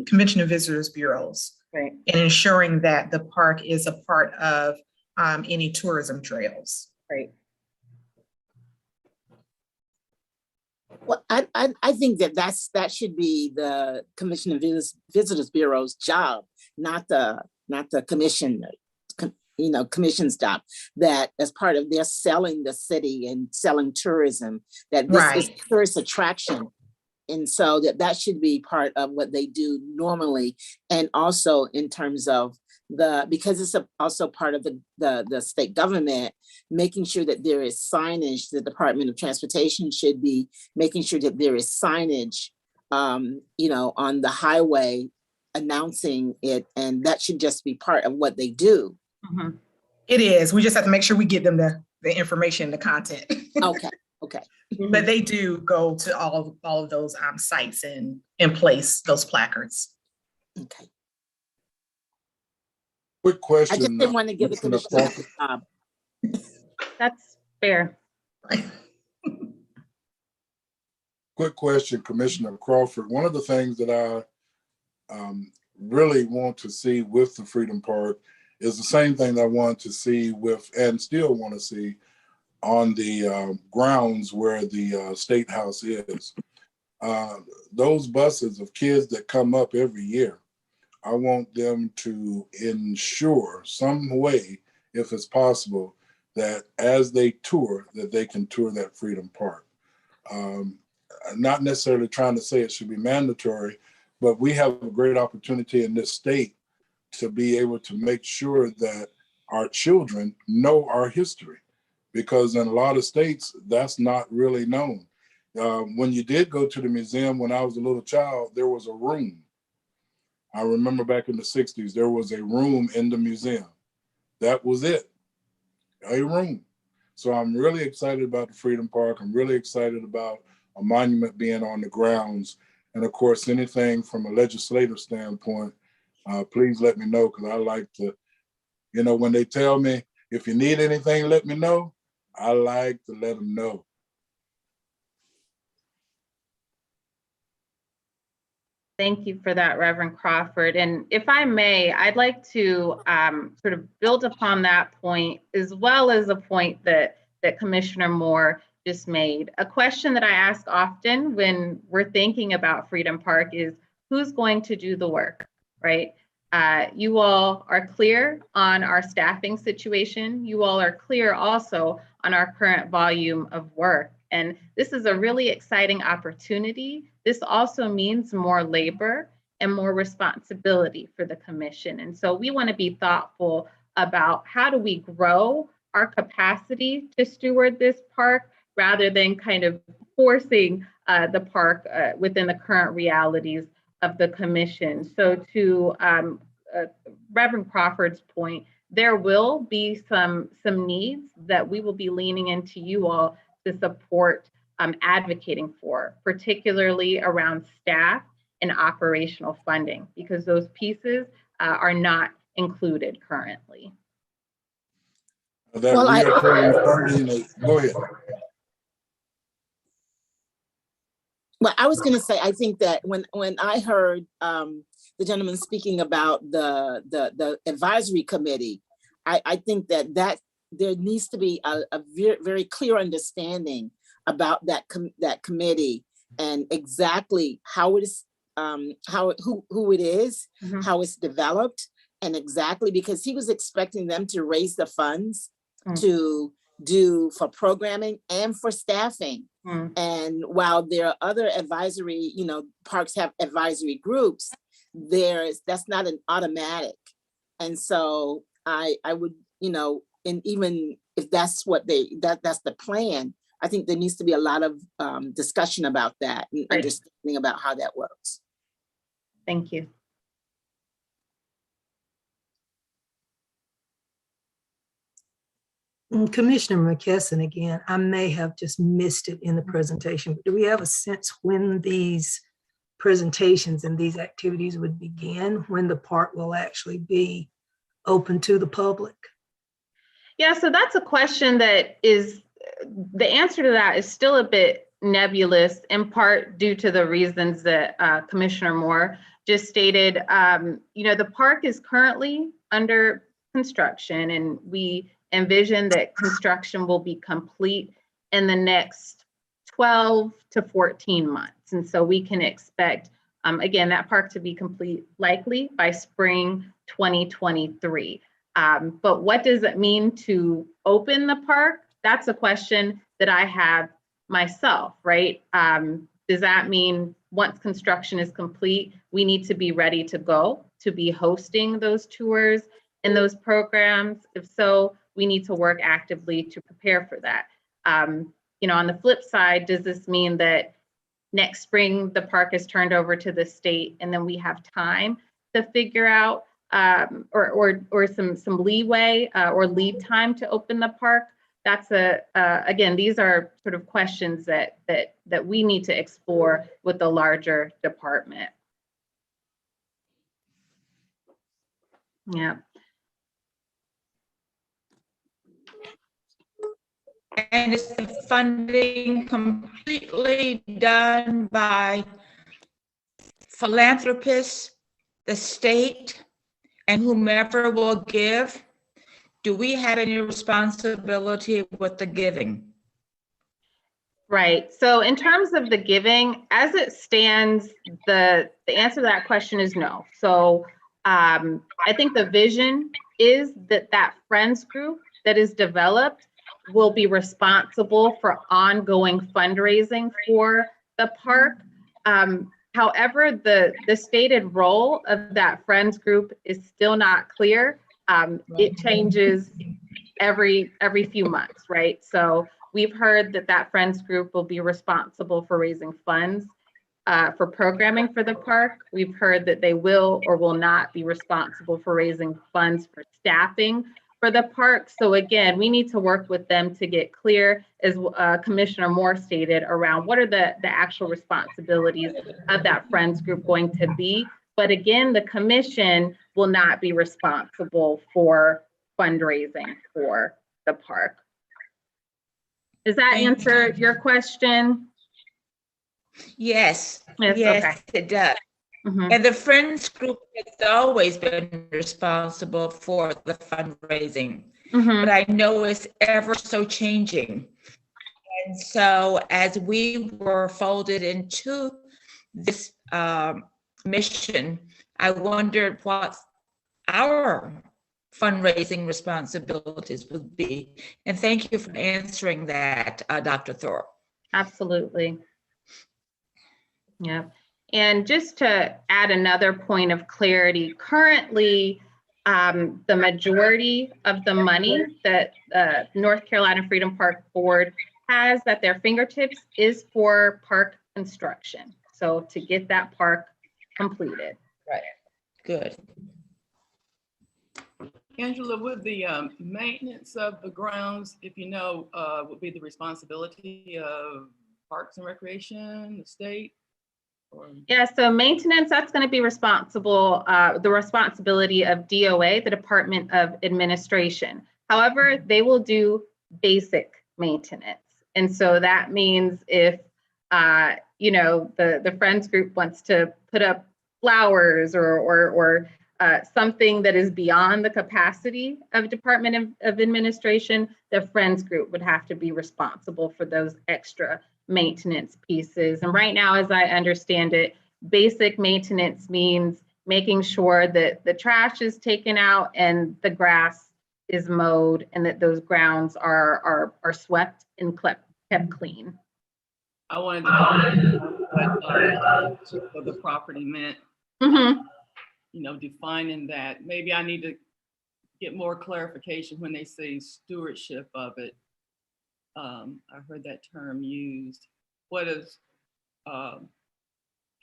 Convention and Visitors Bureaus. Right. And ensuring that the park is a part of any tourism trails. Right. Well, I think that should be the Commission and Visitors Bureau's job, not the commission, commission's job. That as part of their selling the city and selling tourism, that this is tourist attraction. And so that should be part of what they do normally. And also in terms of because it's also part of the state government, making sure that there is signage. The Department of Transportation should be making sure that there is signage you know, on the highway announcing it, and that should just be part of what they do. Mm-hmm. It is. We just have to make sure we give them the information, the content. Okay. Okay. But they do go to all of those sites and place those placards. Okay. Quick question. I just didn't want to give the commissioner a job. That's fair. Quick question, Commissioner Crawford. One of the things that I really want to see with the Freedom Park is the same thing that I want to see with, and still want to see, on the grounds where the State House is. Those buses of kids that come up every year, I want them to ensure some way, if it's possible, that as they tour, that they can tour that Freedom Park. Not necessarily trying to say it should be mandatory, but we have a great opportunity in this state to be able to make sure that our children know our history, because in a lot of states, that's not really known. When you did go to the museum when I was a little child, there was a room. I remember back in the 60s, there was a room in the museum. That was it, a room. So I'm really excited about the Freedom Park. I'm really excited about a monument being on the grounds. And of course, anything from a legislative standpoint, please let me know, because I like to, you know, when they tell me, if you need anything, let me know, I like to let them know. Thank you for that, Reverend Crawford. And if I may, I'd like to sort of build upon that point, as well as a point that Commissioner Moore just made. A question that I ask often when we're thinking about Freedom Park is, who's going to do the work, right? You all are clear on our staffing situation. You all are clear also on our current volume of work. And this is a really exciting opportunity. This also means more labor and more responsibility for the commission. And so we want to be thoughtful about how do we grow our capacity to steward this park, rather than kind of forcing the park within the current realities of the commission. So to Reverend Crawford's point, there will be some needs that we will be leaning into you all to support advocating for, particularly around staff and operational funding, because those pieces are not included currently. That reoccurring funding, go ahead. Well, I was going to say, I think that when I heard the gentleman speaking about the advisory committee, I think that there needs to be a very, very clear understanding about that committee and exactly how it is, who it is, mm-hmm. how it's developed, and exactly, because he was expecting them to raise the funds to do for programming and for staffing. And while there are other advisory, you know, parks have advisory groups, that's not an automatic. And so I would, you know, and even if that's what that's the plan, I think there needs to be a lot of discussion about that and understanding about how that works. Thank you. Commissioner McKesson, again, I may have just missed it in the presentation, but do we have a sense when these presentations and these activities would begin, when the park will actually be open to the public? Yeah, so that's a question that is, the answer to that is still a bit nebulous, in part due to the reasons that Commissioner Moore just stated. You know, the park is currently under construction, and we envision that construction will be complete in the next 12 to 14 months. And so we can expect, again, that park to be complete likely by spring 2023. But what does it mean to open the park? That's a question that I have myself, right? Does that mean once construction is complete, we need to be ready to go, to be hosting those tours and those programs? If so, we need to work actively to prepare for that. You know, on the flip side, does this mean that next spring, the park is turned over to the state, and then we have time to figure out or some leeway or lead time to open the park. That's again, these are sort of questions that we need to explore with the larger department. Yeah. And is the funding completely done by philanthropists, the state, and whomever will give? Do we have any responsibility with the giving? Right. So in terms of the giving, as it stands, the answer to that question is no. So I think the vision is that friends group that is developed will be responsible for ongoing fundraising for the park. However, the stated role of that friends group is still not clear. It changes every few months, right? So we've heard that friends group will be responsible for raising funds for programming for the park. We've heard that they will or will not be responsible for raising funds for staffing for the park. So again, we need to work with them to get clear, as Commissioner Moore stated, around what are the actual responsibilities of that friends group going to be. But again, the commission will not be responsible for fundraising for the park. Does that answer your question? Yes, Yes, yes, okay. it does. And the friends group has always been responsible for the fundraising, but I know it's ever so changing. And so as we were folded into this mission, I wondered what our fundraising responsibilities would be. And thank you for answering that, Dr. Thorpe. Absolutely. Yeah. And just to add another point of clarity, currently, the majority of the money that North Carolina Freedom Park Board has at their fingertips is for park construction. So to get that park completed. Right. Good. Angela, would the maintenance of the grounds, if you know, would be the responsibility of Parks and Recreation, the state? Yeah, so maintenance, that's going to be responsible, the responsibility of DOA, the Department of Administration. However, they will do basic maintenance. And so that means if, you know, the Friends group wants to put up flowers or something that is beyond the capacity of Department of Administration, the Friends group would have to be responsible for those extra maintenance pieces. And right now, as I understand it, basic maintenance means making sure that the trash is taken out and the grass is mowed and that those grounds are swept and kept clean. I wanted to what the property meant. You know, defining that. Maybe I need to get more clarification when they say stewardship of it. I heard that term used. What is, could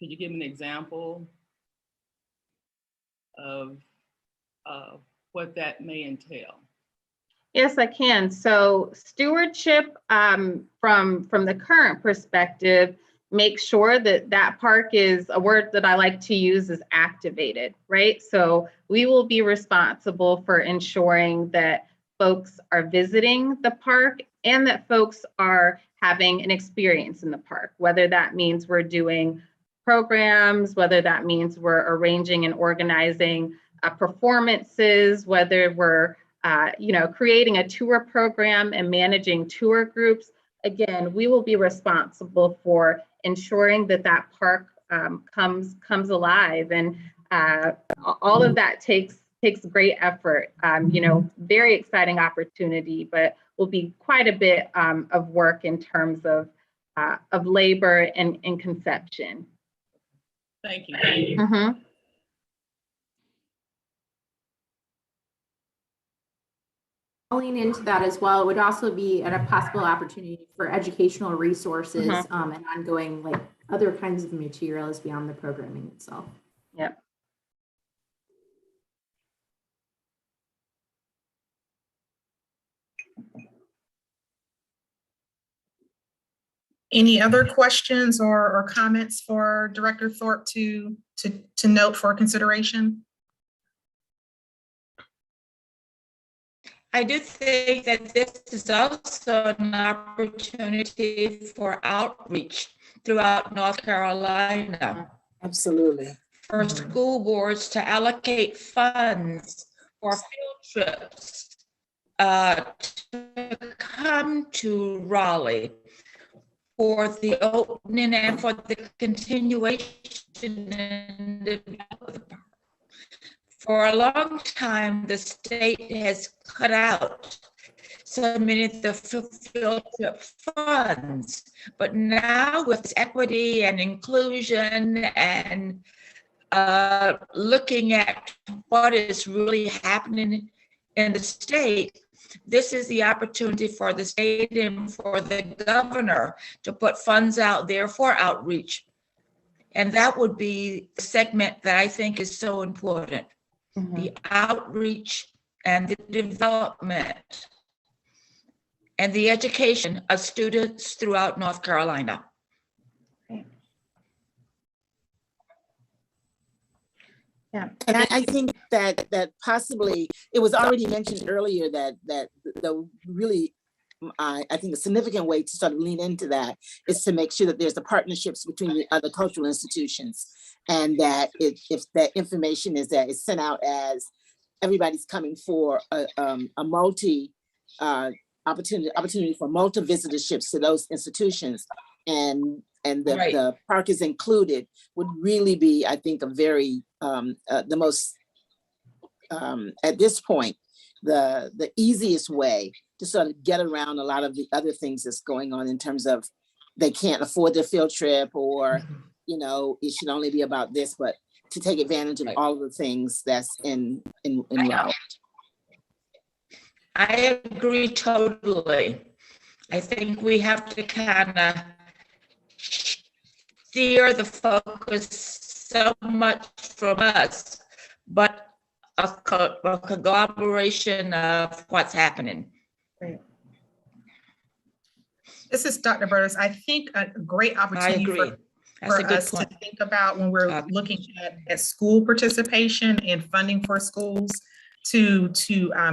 you give me an example of what that may entail? Yes, I can. So stewardship from the current perspective, make sure that park is, a word that I like to use is activated, right? So we will be responsible for ensuring that folks are visiting the park and that folks are having an experience in the park, whether that means we're doing programs, whether that means we're arranging and organizing performances, whether we're you know, creating a tour program and managing tour groups. Again, we will be responsible for ensuring that park comes alive, and all of that takes great effort. You know, very exciting opportunity, but will be quite a bit of work in terms of labor and conception. Thank you. Lean into that as well. It would also be a possible opportunity for educational resources and ongoing other kinds of materials beyond the programming itself. Yep. Any other questions or comments for Director Thorpe to note for consideration? I do think that this is also an opportunity for outreach throughout North Carolina. Absolutely. For school boards to allocate funds for field trips to come to Raleigh for the opening and for the continuation and development. For a long time, the state has cut out so many of the field trip funds, but now with equity and inclusion and looking at what is really happening in the state, this is the opportunity for the state and for the governor to put funds out there for outreach. And that would be the segment that I think is so important. The outreach and the development and the education of students throughout North Carolina. Yeah, and I think that possibly it was already mentioned earlier that the really I think a significant way to sort of lean into that is to make sure that there's the partnerships between the other cultural institutions, and that if that information is sent out as everybody's coming for a multi opportunity for multi visitorships to those institutions, and the park is included, would really be, I think, a very the most at this point the easiest way to sort of get around a lot of the other things that's going on in terms of they can't afford their field trip, or it should only be about this, but to take advantage of all of the things that's in Raleigh. I agree totally. I think we have to kind of steer the focus so much from us, but a collaboration of what's happening. Great. This is Dr. Burtis. I think a great opportunity for us to think about when we're looking at school participation and funding for schools to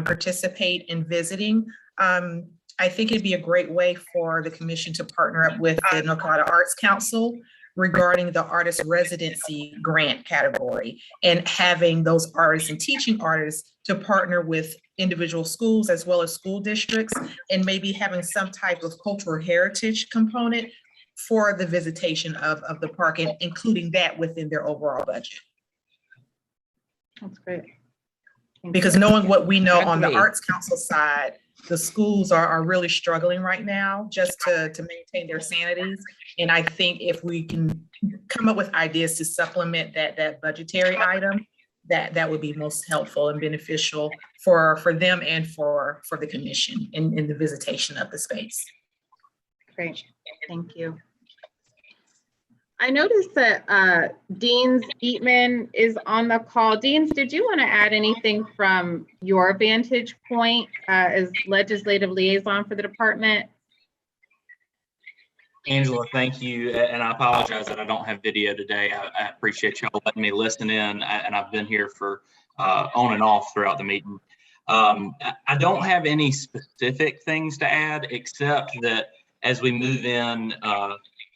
participate in visiting. I think it'd be a great way for the commission to partner up with the North Carolina Arts Council regarding the artist residency grant category, and having those artists and teaching artists to partner with individual schools as well as school districts, and maybe having some type of cultural heritage component for the visitation of the park, and including that within their overall budget. That's great. Because knowing what we know on the Arts Council side, the schools are really struggling right now just to maintain their sanities. And I think if we can come up with ideas to supplement that budgetary item, that would be most helpful and beneficial for them and for the commission in the visitation of the space. Great, thank you. I noticed that Deans Eatman is on the call. Deans, did you want to add anything from your vantage point as legislative liaison for the department? Angela, thank you. And I apologize that I don't have video today. I appreciate y'all letting me listen in, and I've been here for on and off throughout the meeting. I don't have any specific things to add, except that as we move in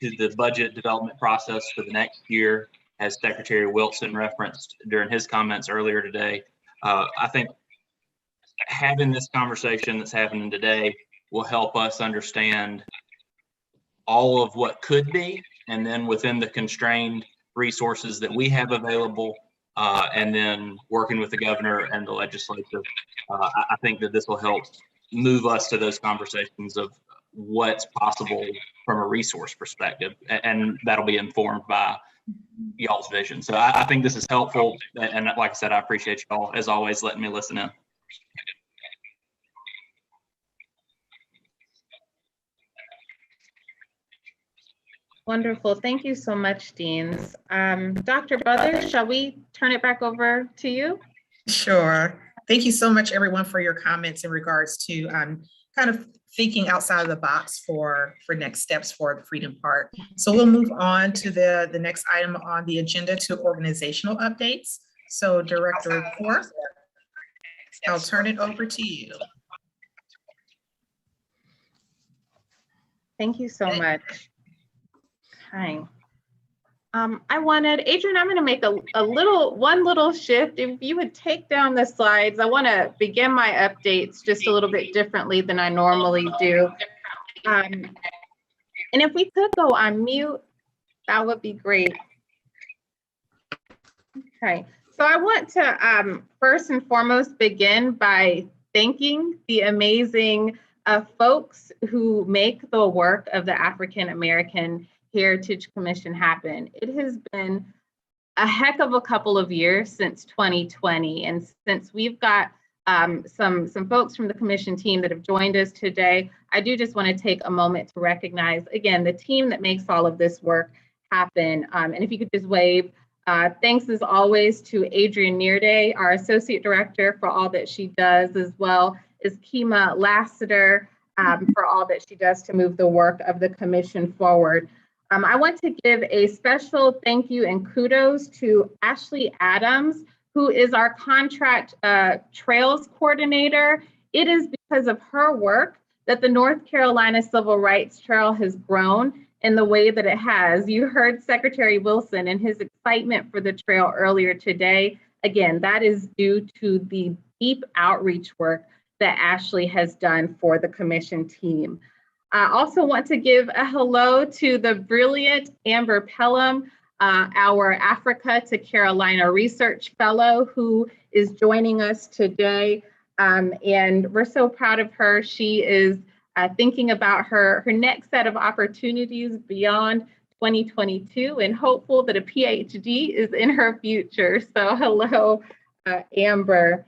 to the budget development process for the next year, as Secretary Wilson referenced during his comments earlier today, I think having this conversation that's happening today will help us understand all of what could be, and then within the constrained resources that we have available, and then working with the governor and the legislature, I think that this will help move us to those conversations of what's possible from a resource perspective, and that'll be informed by y'all's vision. So I think this is helpful, and like I said, I appreciate y'all as always letting me listen in. Wonderful. Thank you so much, Deans. Dr. Brothers, shall we turn it back over to you? Sure. Thank you so much, everyone, for your comments in regards to kind of thinking outside of the box for next steps for the Freedom Park. So we'll move on to the next item on the agenda, to organizational updates. So Director Thorpe, I'll turn it over to you. Thank you so much. Hi. I wanted, Adrian, I'm going to make one little shift. If you would take down the slides, I want to begin my updates just a little bit differently than I normally do. And if we could go on mute, that would be great. Okay, so I want to first and foremost begin by thanking the amazing folks who make the work of the African American Heritage Commission happen. It has been a heck of a couple of years since 2020, and since we've got some folks from the commission team that have joined us today, I do just want to take a moment to recognize again the team that makes all of this work happen. And if you could just wave, thanks as always to Adrienne Nearday, our Associate Director, for all that she does, as well as Kima Lassiter for all that she does to move the work of the commission forward. I want to give a special thank you and kudos to Ashley Adams, who is our contract trails coordinator. It is because of her work that the North Carolina Civil Rights Trail has grown in the way that it has. You heard Secretary Wilson and his excitement for the trail earlier today. Again, that is due to the deep outreach work that Ashley has done for the commission team. I also want to give a hello to the brilliant Amber Pelham, our Africa to Carolina Research Fellow, who is joining us today. And we're so proud of her. She is thinking about her next set of opportunities beyond 2022 and hopeful that a PhD is in her future. So hello, Amber.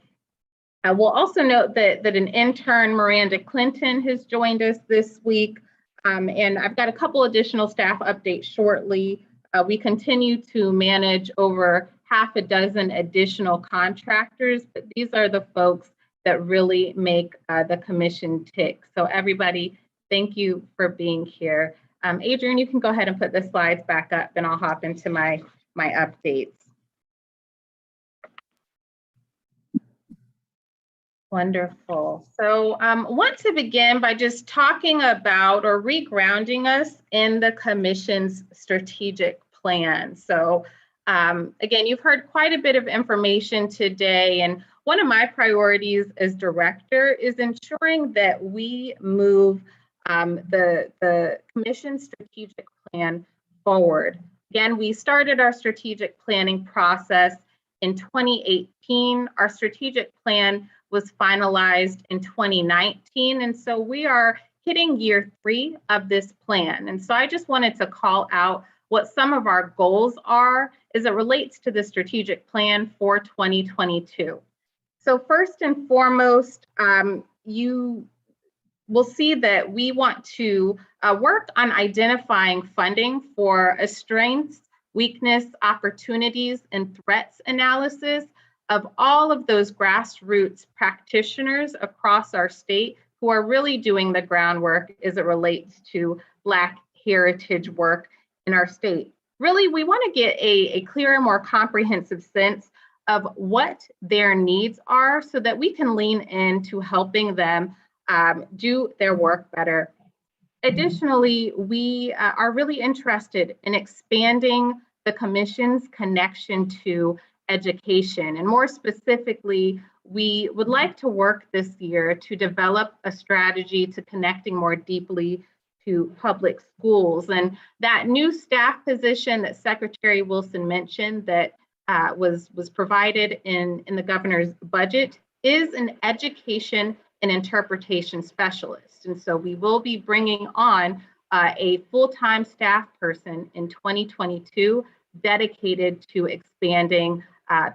I will also note that an intern, Miranda Clinton, has joined us this week. And I've got a couple additional staff updates shortly. We continue to manage over half a dozen additional contractors, but these are the folks that really make the commission tick. So everybody, thank you for being here. Adrian, you can go ahead and put the slides back up and I'll hop into my updates. Wonderful. So I want to begin by just talking about or regrounding us in the commission's strategic plan. So again, you've heard quite a bit of information today, and one of my priorities as director is ensuring that we move the commission's strategic plan forward. Again, we started our strategic planning process in 2018. Our strategic plan was finalized in 2019. And so we are hitting year 3 of this plan. And so I just wanted to call out what some of our goals are as it relates to the strategic plan for 2022. So first and foremost, you will see that we want to work on identifying funding for a strengths, weakness, opportunities, and threats analysis of all of those grassroots practitioners across our state who are really doing the groundwork as it relates to Black heritage work in our state. Really, we want to get a clearer, more comprehensive sense of what their needs are so that we can lean into helping them do their work better. Additionally, we are really interested in expanding the commission's connection to education. And more specifically, we would like to work this year to develop a strategy to connecting more deeply to public schools. And that new staff position that Secretary Wilson mentioned that was provided in the governor's budget is an education and interpretation specialist. And so we will be bringing on a full-time staff person in 2022 dedicated to expanding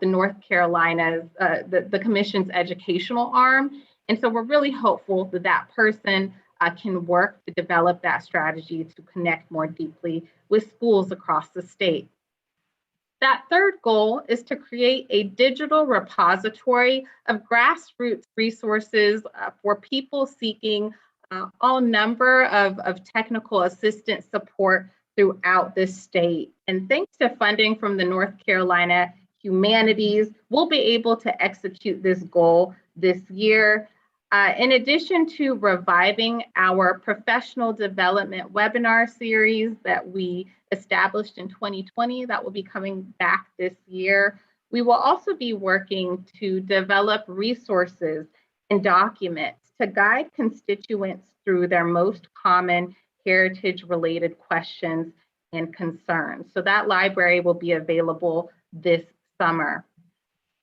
the North Carolina's, the commission's educational arm. And so we're really hopeful that that person can work to develop that strategy to connect more deeply with schools across the state. That third goal is to create a digital repository of grassroots resources for people seeking all number of technical assistance support throughout the state. And thanks to funding from the North Carolina Humanities, we'll be able to execute this goal this year. In addition to reviving our professional development webinar series that we established in 2020, that will be coming back this year, we will also be working to develop resources and documents to guide constituents through their most common heritage-related questions and concerns. So that library will be available this summer.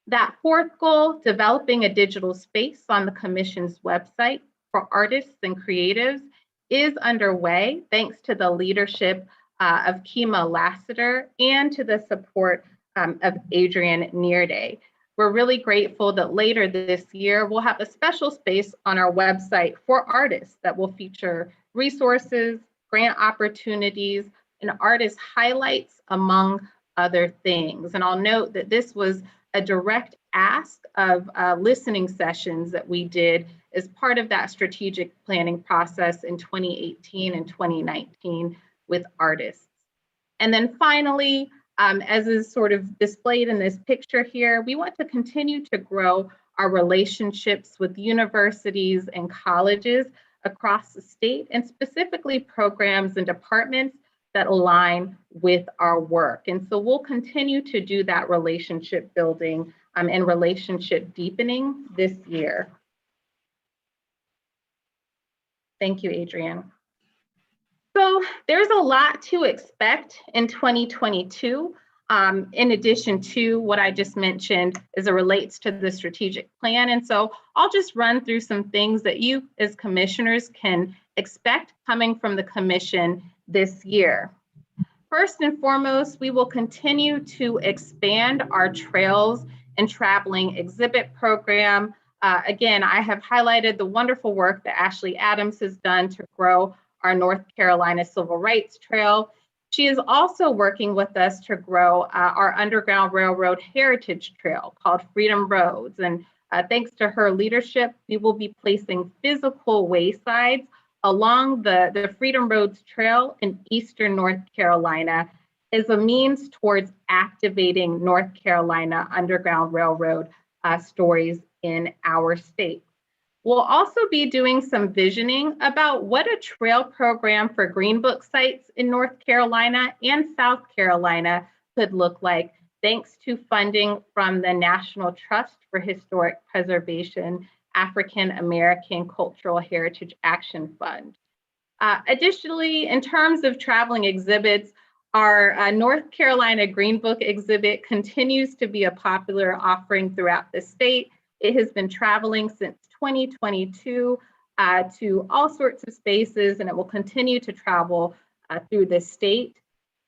That fourth goal, developing a digital space on the Commission's website for artists and creatives, is underway thanks to the leadership of Kima Lassiter and to the support of Adrian Nearday. We're really grateful that later this year, we'll have a special space on our website for artists that will feature resources, grant opportunities, and artist highlights, among other things. And I'll note that this was a direct ask of listening sessions that we did as part of that strategic planning process in 2018 and 2019 with artists. And then finally, as is sort of displayed in this picture here, we want to continue to grow our relationships with universities and colleges across the state, and specifically programs and departments that align with our work. And so we'll continue to do that relationship building and relationship deepening this year. Thank you, Adrian. So there's a lot to expect in 2022, in addition to what I just mentioned as it relates to the strategic plan. And so I'll just run through some things that you as commissioners can expect coming from the commission this year. First and foremost, we will continue to expand our trails and traveling exhibit program. Again, I have highlighted the wonderful work that Ashley Adams has done to grow our North Carolina Civil Rights Trail. She is also working with us to grow our Underground Railroad Heritage Trail called Freedom Roads. And thanks to her leadership, we will be placing physical waysides along the Freedom Roads Trail in Eastern North Carolina as a means towards activating North Carolina Underground Railroad stories in our state. We'll also be doing some visioning about what a trail program for Green Book sites in North Carolina and South Carolina could look like, thanks to funding from the National Trust for Historic Preservation African American Cultural Heritage Action Fund. Additionally, in terms of traveling exhibits, our North Carolina Green Book exhibit continues to be a popular offering throughout the state. It has been traveling since 2022 to all sorts of spaces, and it will continue to travel through the state.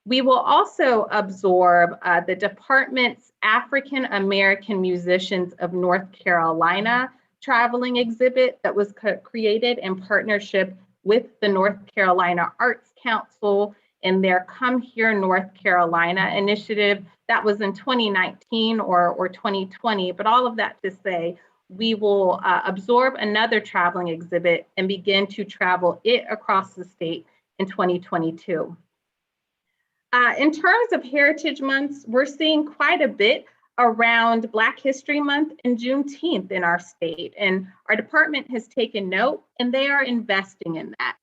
We will also absorb the department's African American Musicians of North Carolina traveling exhibit that was created in partnership with the North Carolina Arts Council and their Come Here North Carolina initiative. That was in 2019 or 2020, but all of that to say, we will absorb another traveling exhibit and begin to travel it across the state in 2022. In terms of Heritage Months, we're seeing quite a bit around Black History Month and Juneteenth in our state, and our department has taken note and they are investing in that.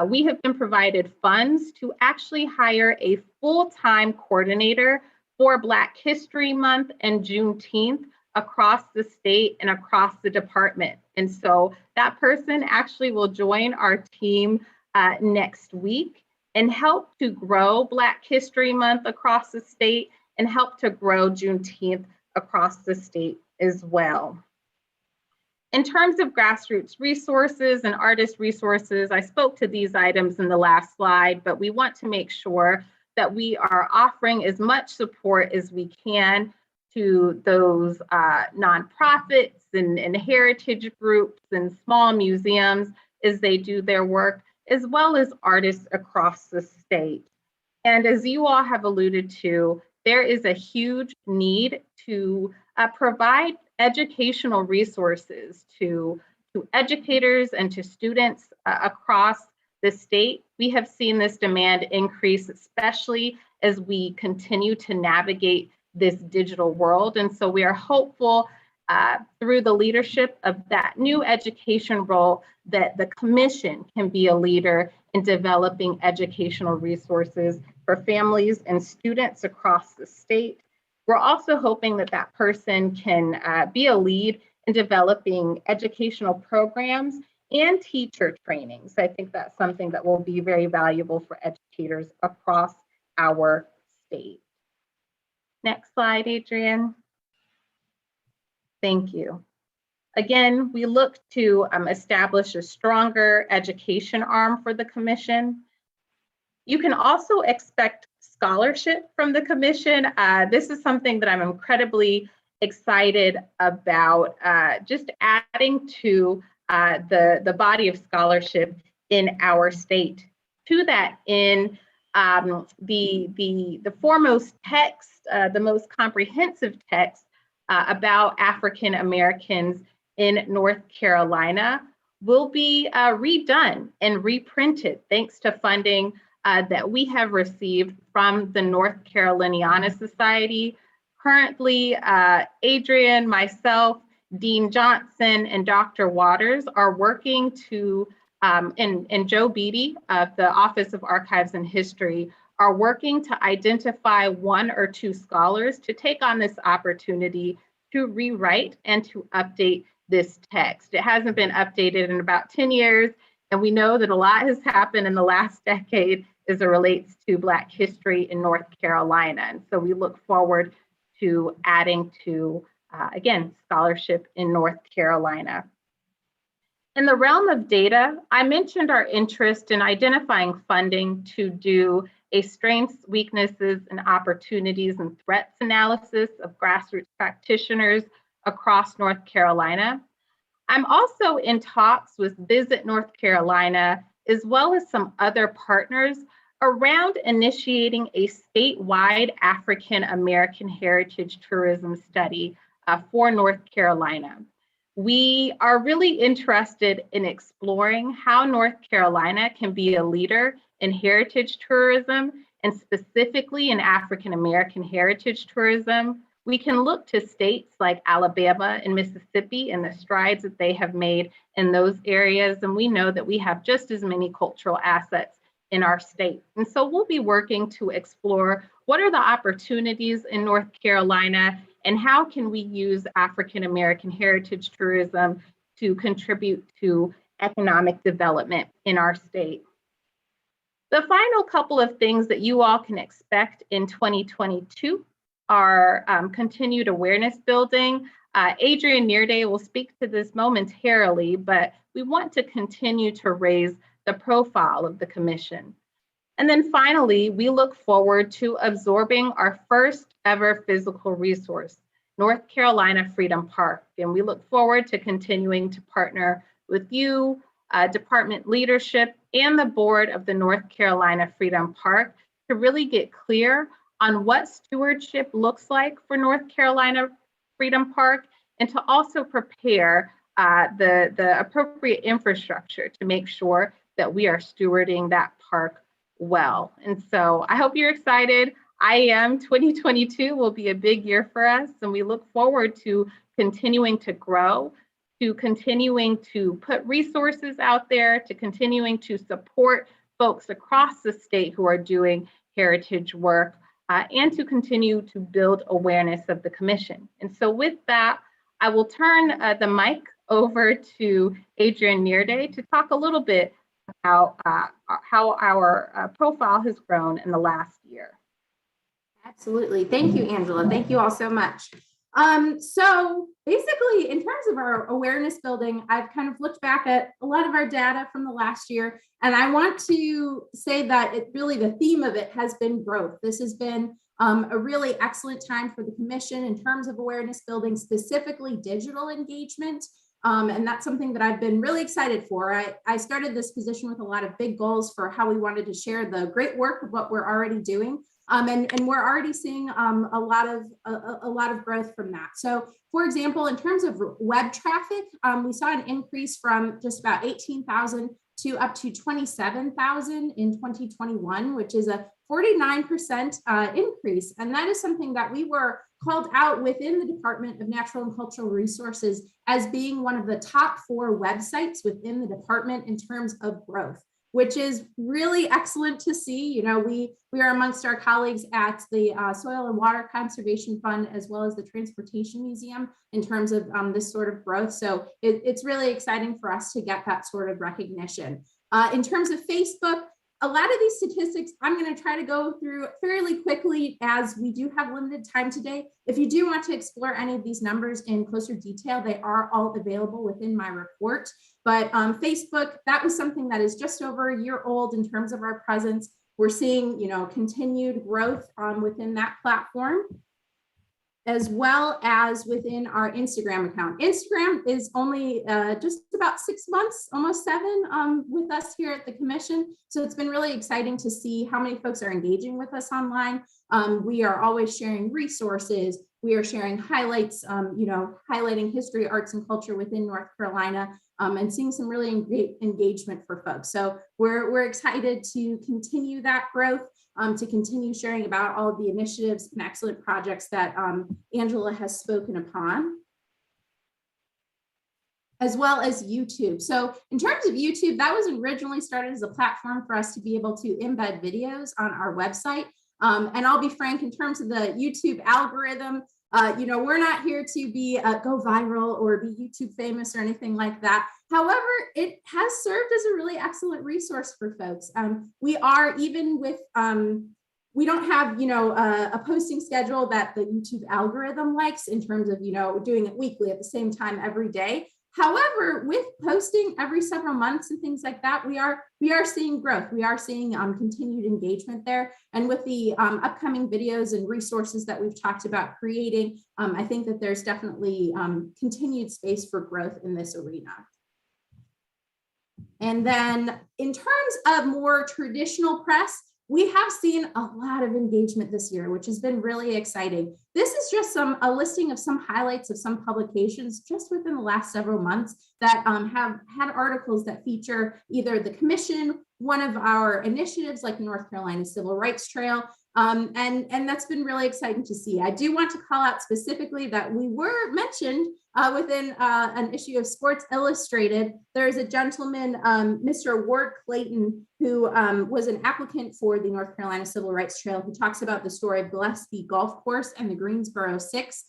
We have been provided funds to actually hire a full-time coordinator for Black History Month and Juneteenth across the state and across the department. And so that person actually will join our team next week and help to grow Black History Month across the state and help to grow Juneteenth across the state as well. In terms of grassroots resources and artist resources, I spoke to these items in the last slide, but we want to make sure that we are offering as much support as we can to those nonprofits and heritage groups and small museums as they do their work, as well as artists across the state. And as you all have alluded to, there is a huge need to provide educational resources to educators and to students across the state. We have seen this demand increase, especially as we continue to navigate this digital world. And so we are hopeful through the leadership of that new education role that the commission can be a leader in developing educational resources for families and students across the state. We're also hoping that that person can be a lead in developing educational programs and teacher trainings. I think that's something that will be very valuable for educators across our state. Next slide, Adrienne. Thank you. Again, we look to establish a stronger education arm for the commission. You can also expect scholarship from the commission. This is something that I'm incredibly excited about, just adding to the body of scholarship in our state. To that, in the foremost text, the most comprehensive text about African Americans in North Carolina will be redone and reprinted thanks to funding that we have received from the North Caroliniana Society. Currently, Adrienne, myself, Dean Johnson, and Dr. Waters are working to, and Joe Beatty of the Office of Archives and History are working to identify 1 or 2 scholars to take on this opportunity to rewrite and to update this text. It hasn't been updated in about 10 years, and we know that a lot has happened in the last decade as it relates to Black history in North Carolina. And so we look forward to adding to, again, scholarship in North Carolina. In the realm of data, I mentioned our interest in identifying funding to do a strengths, weaknesses, and opportunities and threats analysis of grassroots practitioners across North Carolina. I'm also in talks with Visit North Carolina, as well as some other partners around initiating a statewide African American heritage tourism study for North Carolina. We are really interested in exploring how North Carolina can be a leader in heritage tourism, and specifically in African American heritage tourism. We can look to states like Alabama and Mississippi and the strides that they have made in those areas. And we know that we have just as many cultural assets in our state. And so we'll be working to explore what are the opportunities in North Carolina and how can we use African American heritage tourism to contribute to economic development in our state. The final couple of things that you all can expect in 2022 are continued awareness building. Adrienne Nearday will speak to this momentarily, but we want to continue to raise the profile of the commission. And then finally, we look forward to absorbing our first ever physical resource, North Carolina Freedom Park. And we look forward to continuing to partner with you, department leadership, and the board of the North Carolina Freedom Park to really get clear on what stewardship looks like for North Carolina Freedom Park, and to also prepare the appropriate infrastructure to make sure that we are stewarding that park well. And so I hope you're excited. I am. 2022 will be a big year for us, and we look forward to continuing to grow, to continuing to put resources out there, to continuing to support folks across the state who are doing heritage work, and to continue to build awareness of the commission. And so with that, I will turn the mic over to Adrienne Nearday to talk a little bit about how our profile has grown in the last year. Absolutely. Thank you, Angela. Thank you all so much. So basically, in terms of our awareness building, I've kind of looked back at a lot of our data from the last year, and I want to say that the theme of it has been growth. This has been a really excellent time for the commission in terms of awareness building, specifically digital engagement. And that's something that I've been really excited for. I started this position with a lot of big goals for how we wanted to share the great work of what we're already doing. And we're already seeing a lot of growth from that. So for example, in terms of web traffic, we saw an increase from just about 18,000 to up to 27,000 in 2021, which is a 49% increase. And that is something that we were called out within the Department of Natural and Cultural Resources as being one of the top 4 websites within the department in terms of growth, which is really excellent to see. You know, we are amongst our colleagues at the Soil and Water Conservation Fund, as well as the Transportation Museum in terms of this sort of growth. So it's really exciting for us to get that sort of recognition. In terms of Facebook, a lot of these statistics, I'm going to try to go through fairly quickly as we do have limited time today. If you do want to explore any of these numbers in closer detail, they are all available within my report. But Facebook, that was something that is just over a year old in terms of our presence. We're seeing, you know, continued growth within that platform, as well as within our Instagram account. Instagram is only just about 6 months, almost 7 with us here at the commission. So it's been really exciting to see how many folks are engaging with us online. We are always sharing resources. We are sharing highlights, you know, highlighting history, arts, and culture within North Carolina, and seeing some really great engagement for folks. So we're excited to continue that growth. To continue sharing about all of the initiatives and excellent projects that Angela has spoken upon, as well as YouTube. So in terms of YouTube, that was originally started as a platform for us to be able to embed videos on our website. And I'll be frank, in terms of the YouTube algorithm, you know, we're not here to be go viral or be YouTube famous or anything like that. However, it has served as a really excellent resource for folks. We are, even with, we don't have, you know, a posting schedule that the YouTube algorithm likes in terms of, you know, doing it weekly at the same time every day. However, with posting every several months and things like that, we are seeing growth. We are seeing continued engagement there. And with the upcoming videos and resources that we've talked about creating, I think that there's definitely continued space for growth in this arena. And then in terms of more traditional press, we have seen a lot of engagement this year, which has been really exciting. This is just a listing of some highlights of some publications just within the last several months that have had articles that feature either the commission, one of our initiatives like North Carolina Civil Rights Trail, and that's been really exciting to see. I do want to call out specifically that we were mentioned within an issue of Sports Illustrated. There's a gentleman, Mr. Ward Clayton, who was an applicant for the North Carolina Civil Rights Trail, who talks about the story of Gillespie Golf Course and the Greensboro Six.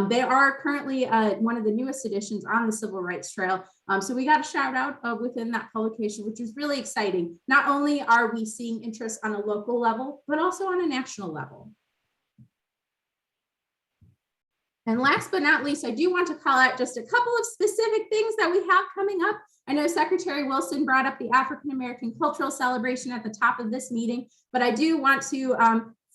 They are currently one of the newest editions on the Civil Rights Trail. So we got a shout out within that publication, which is really exciting. Not only are we seeing interest on a local level, but also on a national level. And last but not least, I do want to call out just a couple of specific things that we have coming up. I know Secretary Wilson brought up the African American Cultural Celebration at the top of this meeting, but I do want to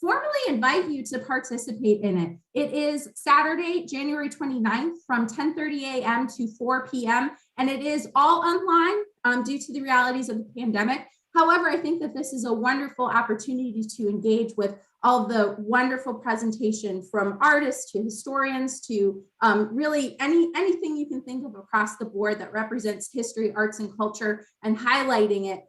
formally invite you to participate in it. It is Saturday, January 29th from 10:30 a.m. to 4 p.m. And it is all online due to the realities of the pandemic. However, I think that this is a wonderful opportunity to engage with all the wonderful presentation from artists to historians to really anything you can think of across the board that represents history, arts, and culture, and highlighting it.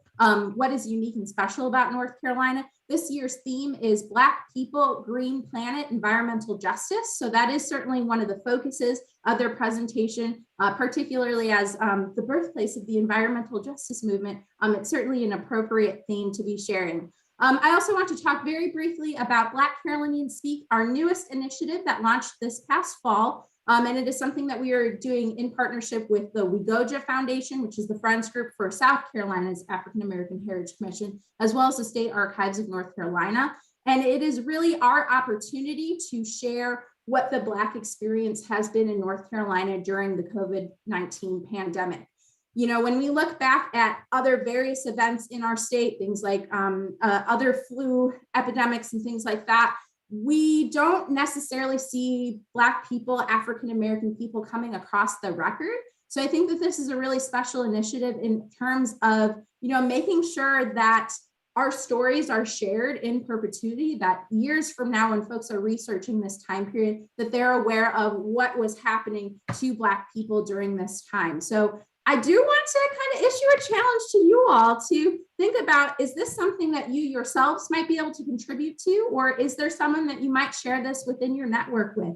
What is unique and special about North Carolina. This year's theme is Black People, Green Planet, Environmental Justice. So that is certainly one of the focuses of their presentation, particularly as the birthplace of the environmental justice movement. It's certainly an appropriate theme to be sharing. I also want to talk very briefly about Black Carolinians Speak, our newest initiative that launched this past fall. And it is something that we are doing in partnership with the Wegoja Foundation, which is the Friends Group for South Carolina's African American Heritage Commission, as well as the State Archives of North Carolina. And it is really our opportunity to share what the Black experience has been in North Carolina during the COVID-19 pandemic. You know, when we look back at other various events in our state, things like other flu epidemics and things like that, we don't necessarily see Black people, African American people coming across the record. So I think that this is a really special initiative in terms of, making sure that our stories are shared in perpetuity, that years from now, when folks are researching this time period, that they're aware of what was happening to Black people during this time. So I do want to kind of issue a challenge to you all to think about, is this something that you yourselves might be able to contribute to, or is there someone that you might share this within your network with?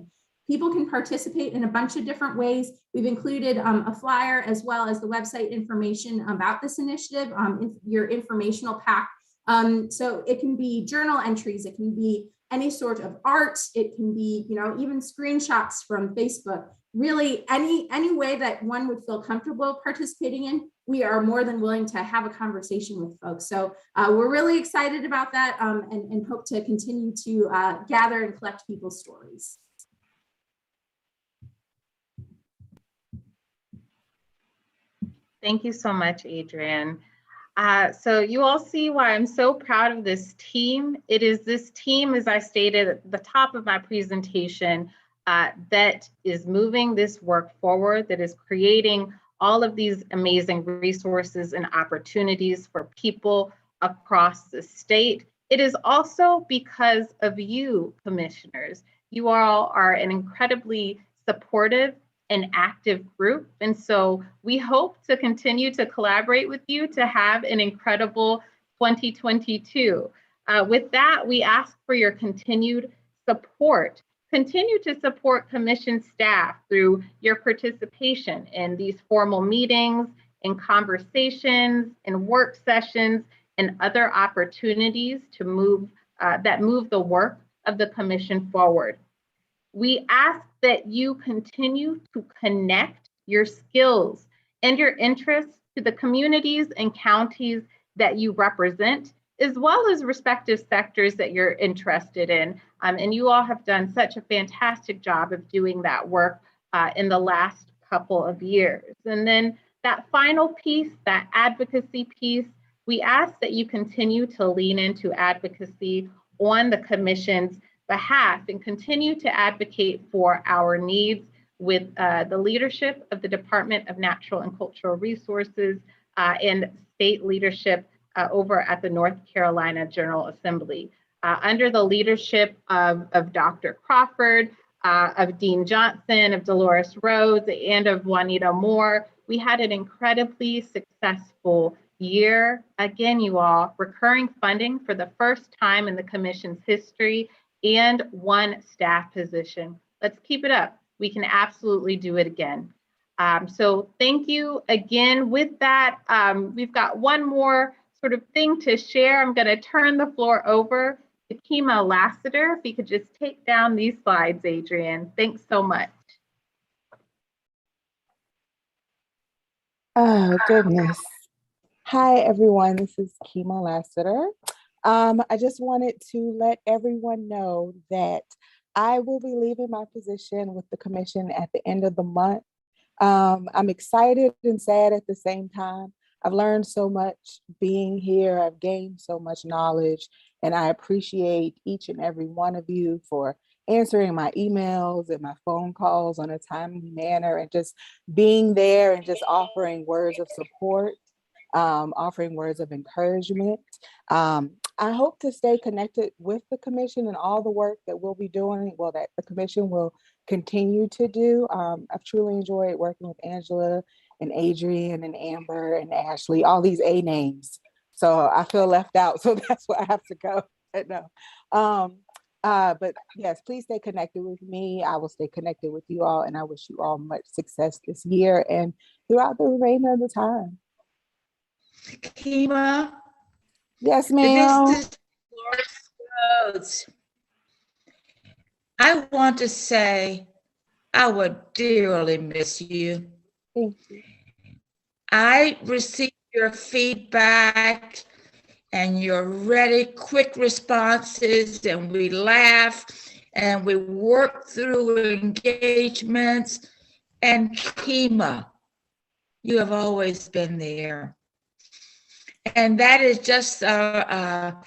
People can participate in a bunch of different ways. We've included a flyer as well as the website information about this initiative, your informational pack. So it can be journal entries, it can be any sort of art, it can be, even screenshots from Facebook. Really, any way that one would feel comfortable participating in, we are more than willing to have a conversation with folks. So we're really excited about that and hope to continue to gather and collect people's stories. Thank you so much, Adrienne. So you all see why I'm so proud of this team. It is this team, as I stated at the top of my presentation, that is moving this work forward, that is creating all of these amazing resources and opportunities for people across the state. It is also because of you, commissioners. You all are an incredibly supportive and active group. And so we hope to continue to collaborate with you to have an incredible 2022. With that, we ask for your continued support. Continue to support commission staff through your participation in these formal meetings, in conversations, in work sessions, and other opportunities to move the work of the commission forward. We ask that you continue to connect your skills and your interests to the communities and counties that you represent, as well as respective sectors that you're interested in. And you all have done such a fantastic job of doing that work in the last couple of years. And then that final piece, that advocacy piece, we ask that you continue to lean into advocacy on the commission's behalf and continue to advocate for our needs with the leadership of the Department of Natural and Cultural Resources and state leadership over at the North Carolina General Assembly. Under the leadership of Dr. Crawford, of Dean Johnson, of Dolores Rhodes, and of Juanita Moore, we had an incredibly successful year. Again, you all, recurring funding for the first time in the commission's history, and one staff position. Let's keep it up. We can absolutely do it again. So thank you again. With that, we've got one more sort of thing to share. I'm going to turn the floor over to Kima Lassiter. If you could just take down these slides, Adrienne. Thanks so much. Oh, goodness. Hi, everyone. This is Kima Lassiter. I just wanted to let everyone know that I will be leaving my position with the commission at the end of the month. I'm excited and sad at the same time. I've learned so much being here. I've gained so much knowledge, and I appreciate each and every one of you for answering my emails and my phone calls on a timely manner and just being there and just offering words of support, offering words of encouragement. I hope to stay connected with the commission and all the work that we'll be doing, well, that the commission will continue to do. I've truly enjoyed working with Angela and Adrienne and Amber and Ashley, all these A names. So I feel left out, so that's why I have to go. No. But yes, please stay connected with me. I will stay connected with you all, and I wish you all much success this year and throughout the remainder of the time. Kima. Yes, ma'am. This is Rhodes. I want to say I would dearly miss you. Thank you. I received your feedback and your ready, quick responses, and we laugh and we work through engagements. And Kima, you have always been there. And that is just a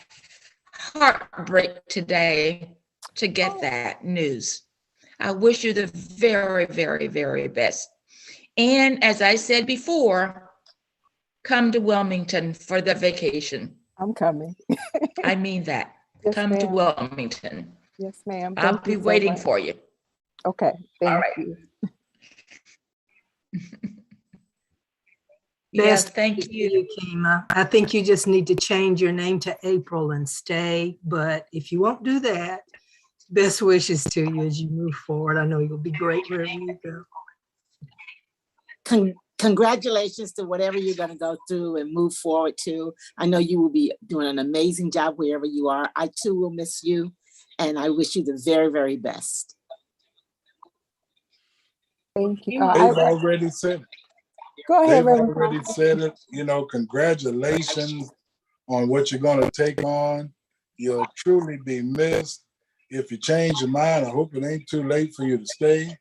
heartbreak today to get that news. I wish you the very, very, very best. And as I said before, come to Wilmington for the vacation. I'm coming. I mean that. Yes, Come to ma'am. Wilmington. Yes, ma'am. I'll Thank be you so waiting much. for you. Okay, All thank right. you. Yes, Best thank wishes to you. Kima. I think you just need to change your name to April and stay. But if you won't do that, best wishes to you as you move forward. I know you'll be great wherever you go. Congratulations to whatever you're going to go through and move forward to. I know you will be doing an amazing job wherever you are. I too will miss you, and I wish you the very, very best. Thank you. They've already said it. Go ahead, They've Reverend already Crawford. said it. You know, congratulations on what you're going to take on. You'll truly be missed. If you change your mind, I hope it ain't too late for you to stay.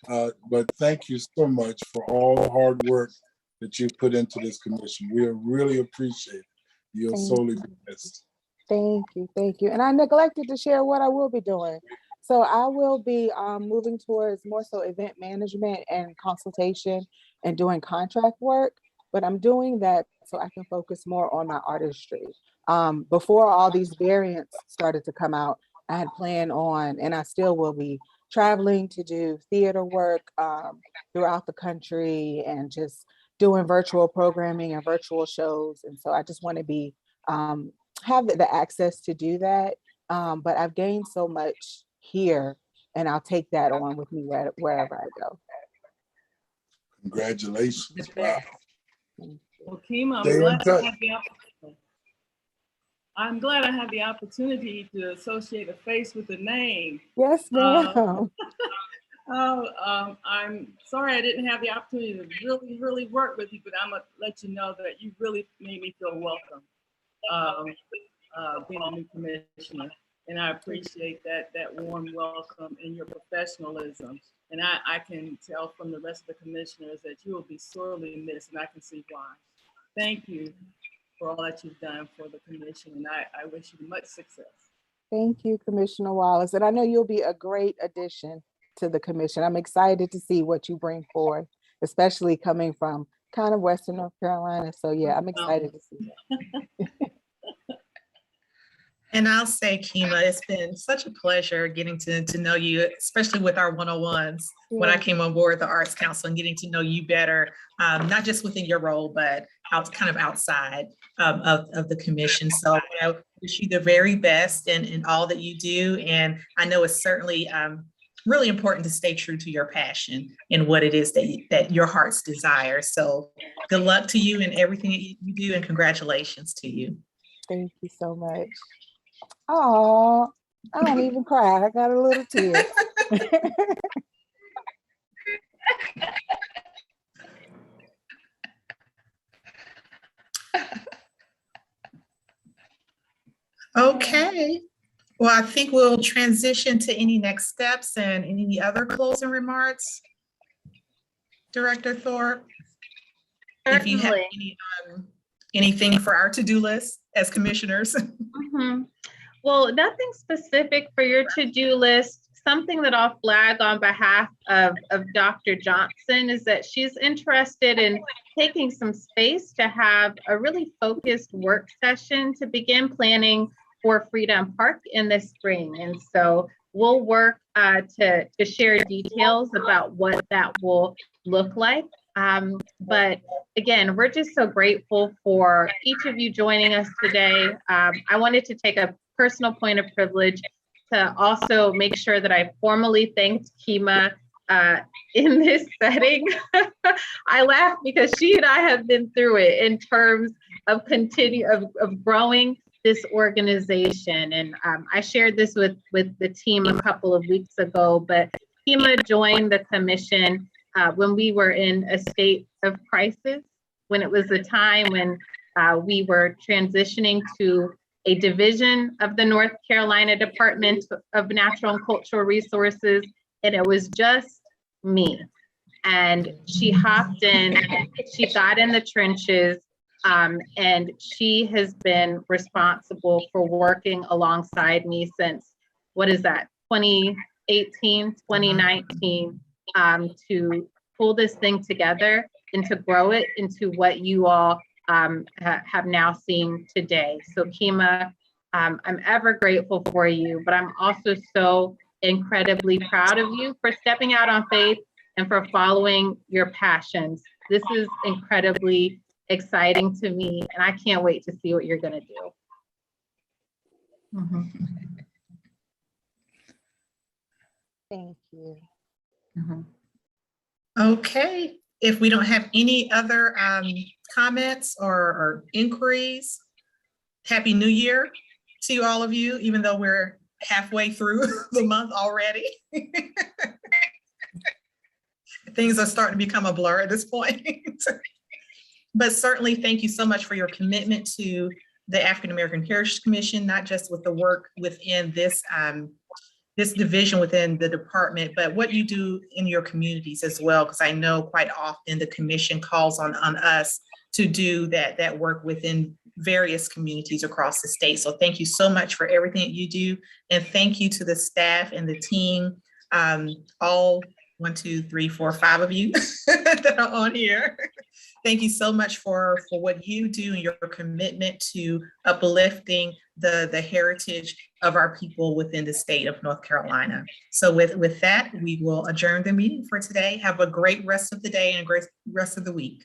But thank you so much for all the hard work that you put into this commission. We really appreciate it. You'll solely be missed. Thank you, thank you. And I neglected to share what I will be doing. So I will be moving towards more so event management and consultation and doing contract work, but I'm doing that so I can focus more on my artistry. Before all these variants started to come out, I had planned on, and I still will be, traveling to do theater work throughout the country and just doing virtual programming and virtual shows. And so I just want to be, have the access to do that. But I've gained so much here, and I'll take that on with me wherever I go. Congratulations. Wow. Well, Kima, Stay in touch. I'm glad I had the opportunity to associate a face with a name. Yes, ma'am. I'm sorry I didn't have the opportunity to really work with you, but I'm gonna let you know that you really made me feel welcome being a new commissioner. And I appreciate that warm welcome and your professionalism. And I can tell from the rest of the commissioners that you will be sorely missed, and I can see why. Thank you for all that you've done for the commission, and I wish you much success. Thank you, Commissioner Wallace. And I know you'll be a great addition to the commission. I'm excited to see what you bring forth, especially coming from kind of Western North Carolina. So yeah, I'm excited to see that. And I'll say, Kima, it's been such a pleasure getting to know you, especially with our 101s. When I came on board the Arts Council and getting to know you better, not just within your role, but kind of outside of the commission. So I wish you the very best in all that you do. And I know it's certainly really important to stay true to your passion and what it is that your heart's desire. So good luck to you in everything that you do, and congratulations to you. Thank you so much. Oh, I don't even cry. I got a little tear. Okay. Well, I think we'll transition to any next steps and any other closing remarks. Director Thorpe, if you have anything for our to-do list as commissioners. Well, nothing specific for your to-do list. Something that I'll flag on behalf of Dr. Johnson is that she's interested in taking some space to have a really focused work session to begin planning for Freedom Park in the spring. And so we'll work to share details about what that will look like. But again, we're just so grateful for each of you joining us today. I wanted to take a personal point of privilege to also make sure that I formally thanked Kima in this setting. I laugh because she and I have been through it in terms of of growing this organization. And I shared this with the team a couple of weeks ago, but Kima joined the commission when we were in a state of crisis, when it was a time when we were transitioning to a division of the North Carolina Department of Natural and Cultural Resources, and it was just me. And she hopped in, she got in the trenches, and she has been responsible for working alongside me since, 2018, 2019, to pull this thing together and to grow it into what you all have now seen today. So Kima, I'm ever grateful for you, but I'm also so incredibly proud of you for stepping out on faith and for following your passions. This is incredibly exciting to me, and I can't wait to see what you're going to do. Thank you. Okay, if we don't have any other comments or inquiries, Happy New Year to all of you, even though we're halfway through the month already. Things are starting to become a blur at this point. But certainly thank you so much for your commitment to the African American Heritage Commission, not just with the work within this this division within the department, but what you do in your communities as well, because I know quite often the commission calls on us to do that work within various communities across the state. So thank you so much for everything that you do. And thank you to the staff and the team, all 1, 2, 3, 4, 5 of you that are on here. Thank you so much for what you do and your commitment to uplifting the heritage of our people within the state of North Carolina. So with that, we will adjourn the meeting for today. Have a great rest of the day and a great rest of the week.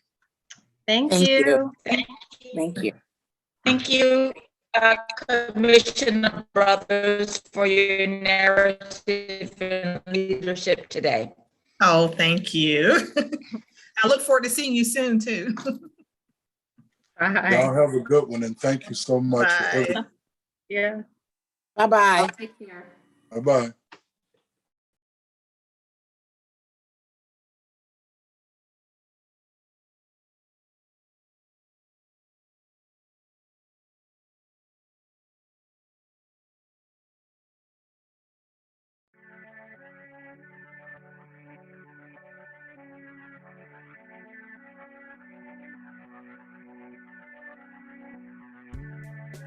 Thank you. Thank you. Thank you, Commissioner Brothers, for your narrative and leadership today. Oh, thank you. I look forward to seeing you soon too. Y'all have a good one, and thank you so much for everything. Yeah. Bye-bye. Take care. Bye-bye.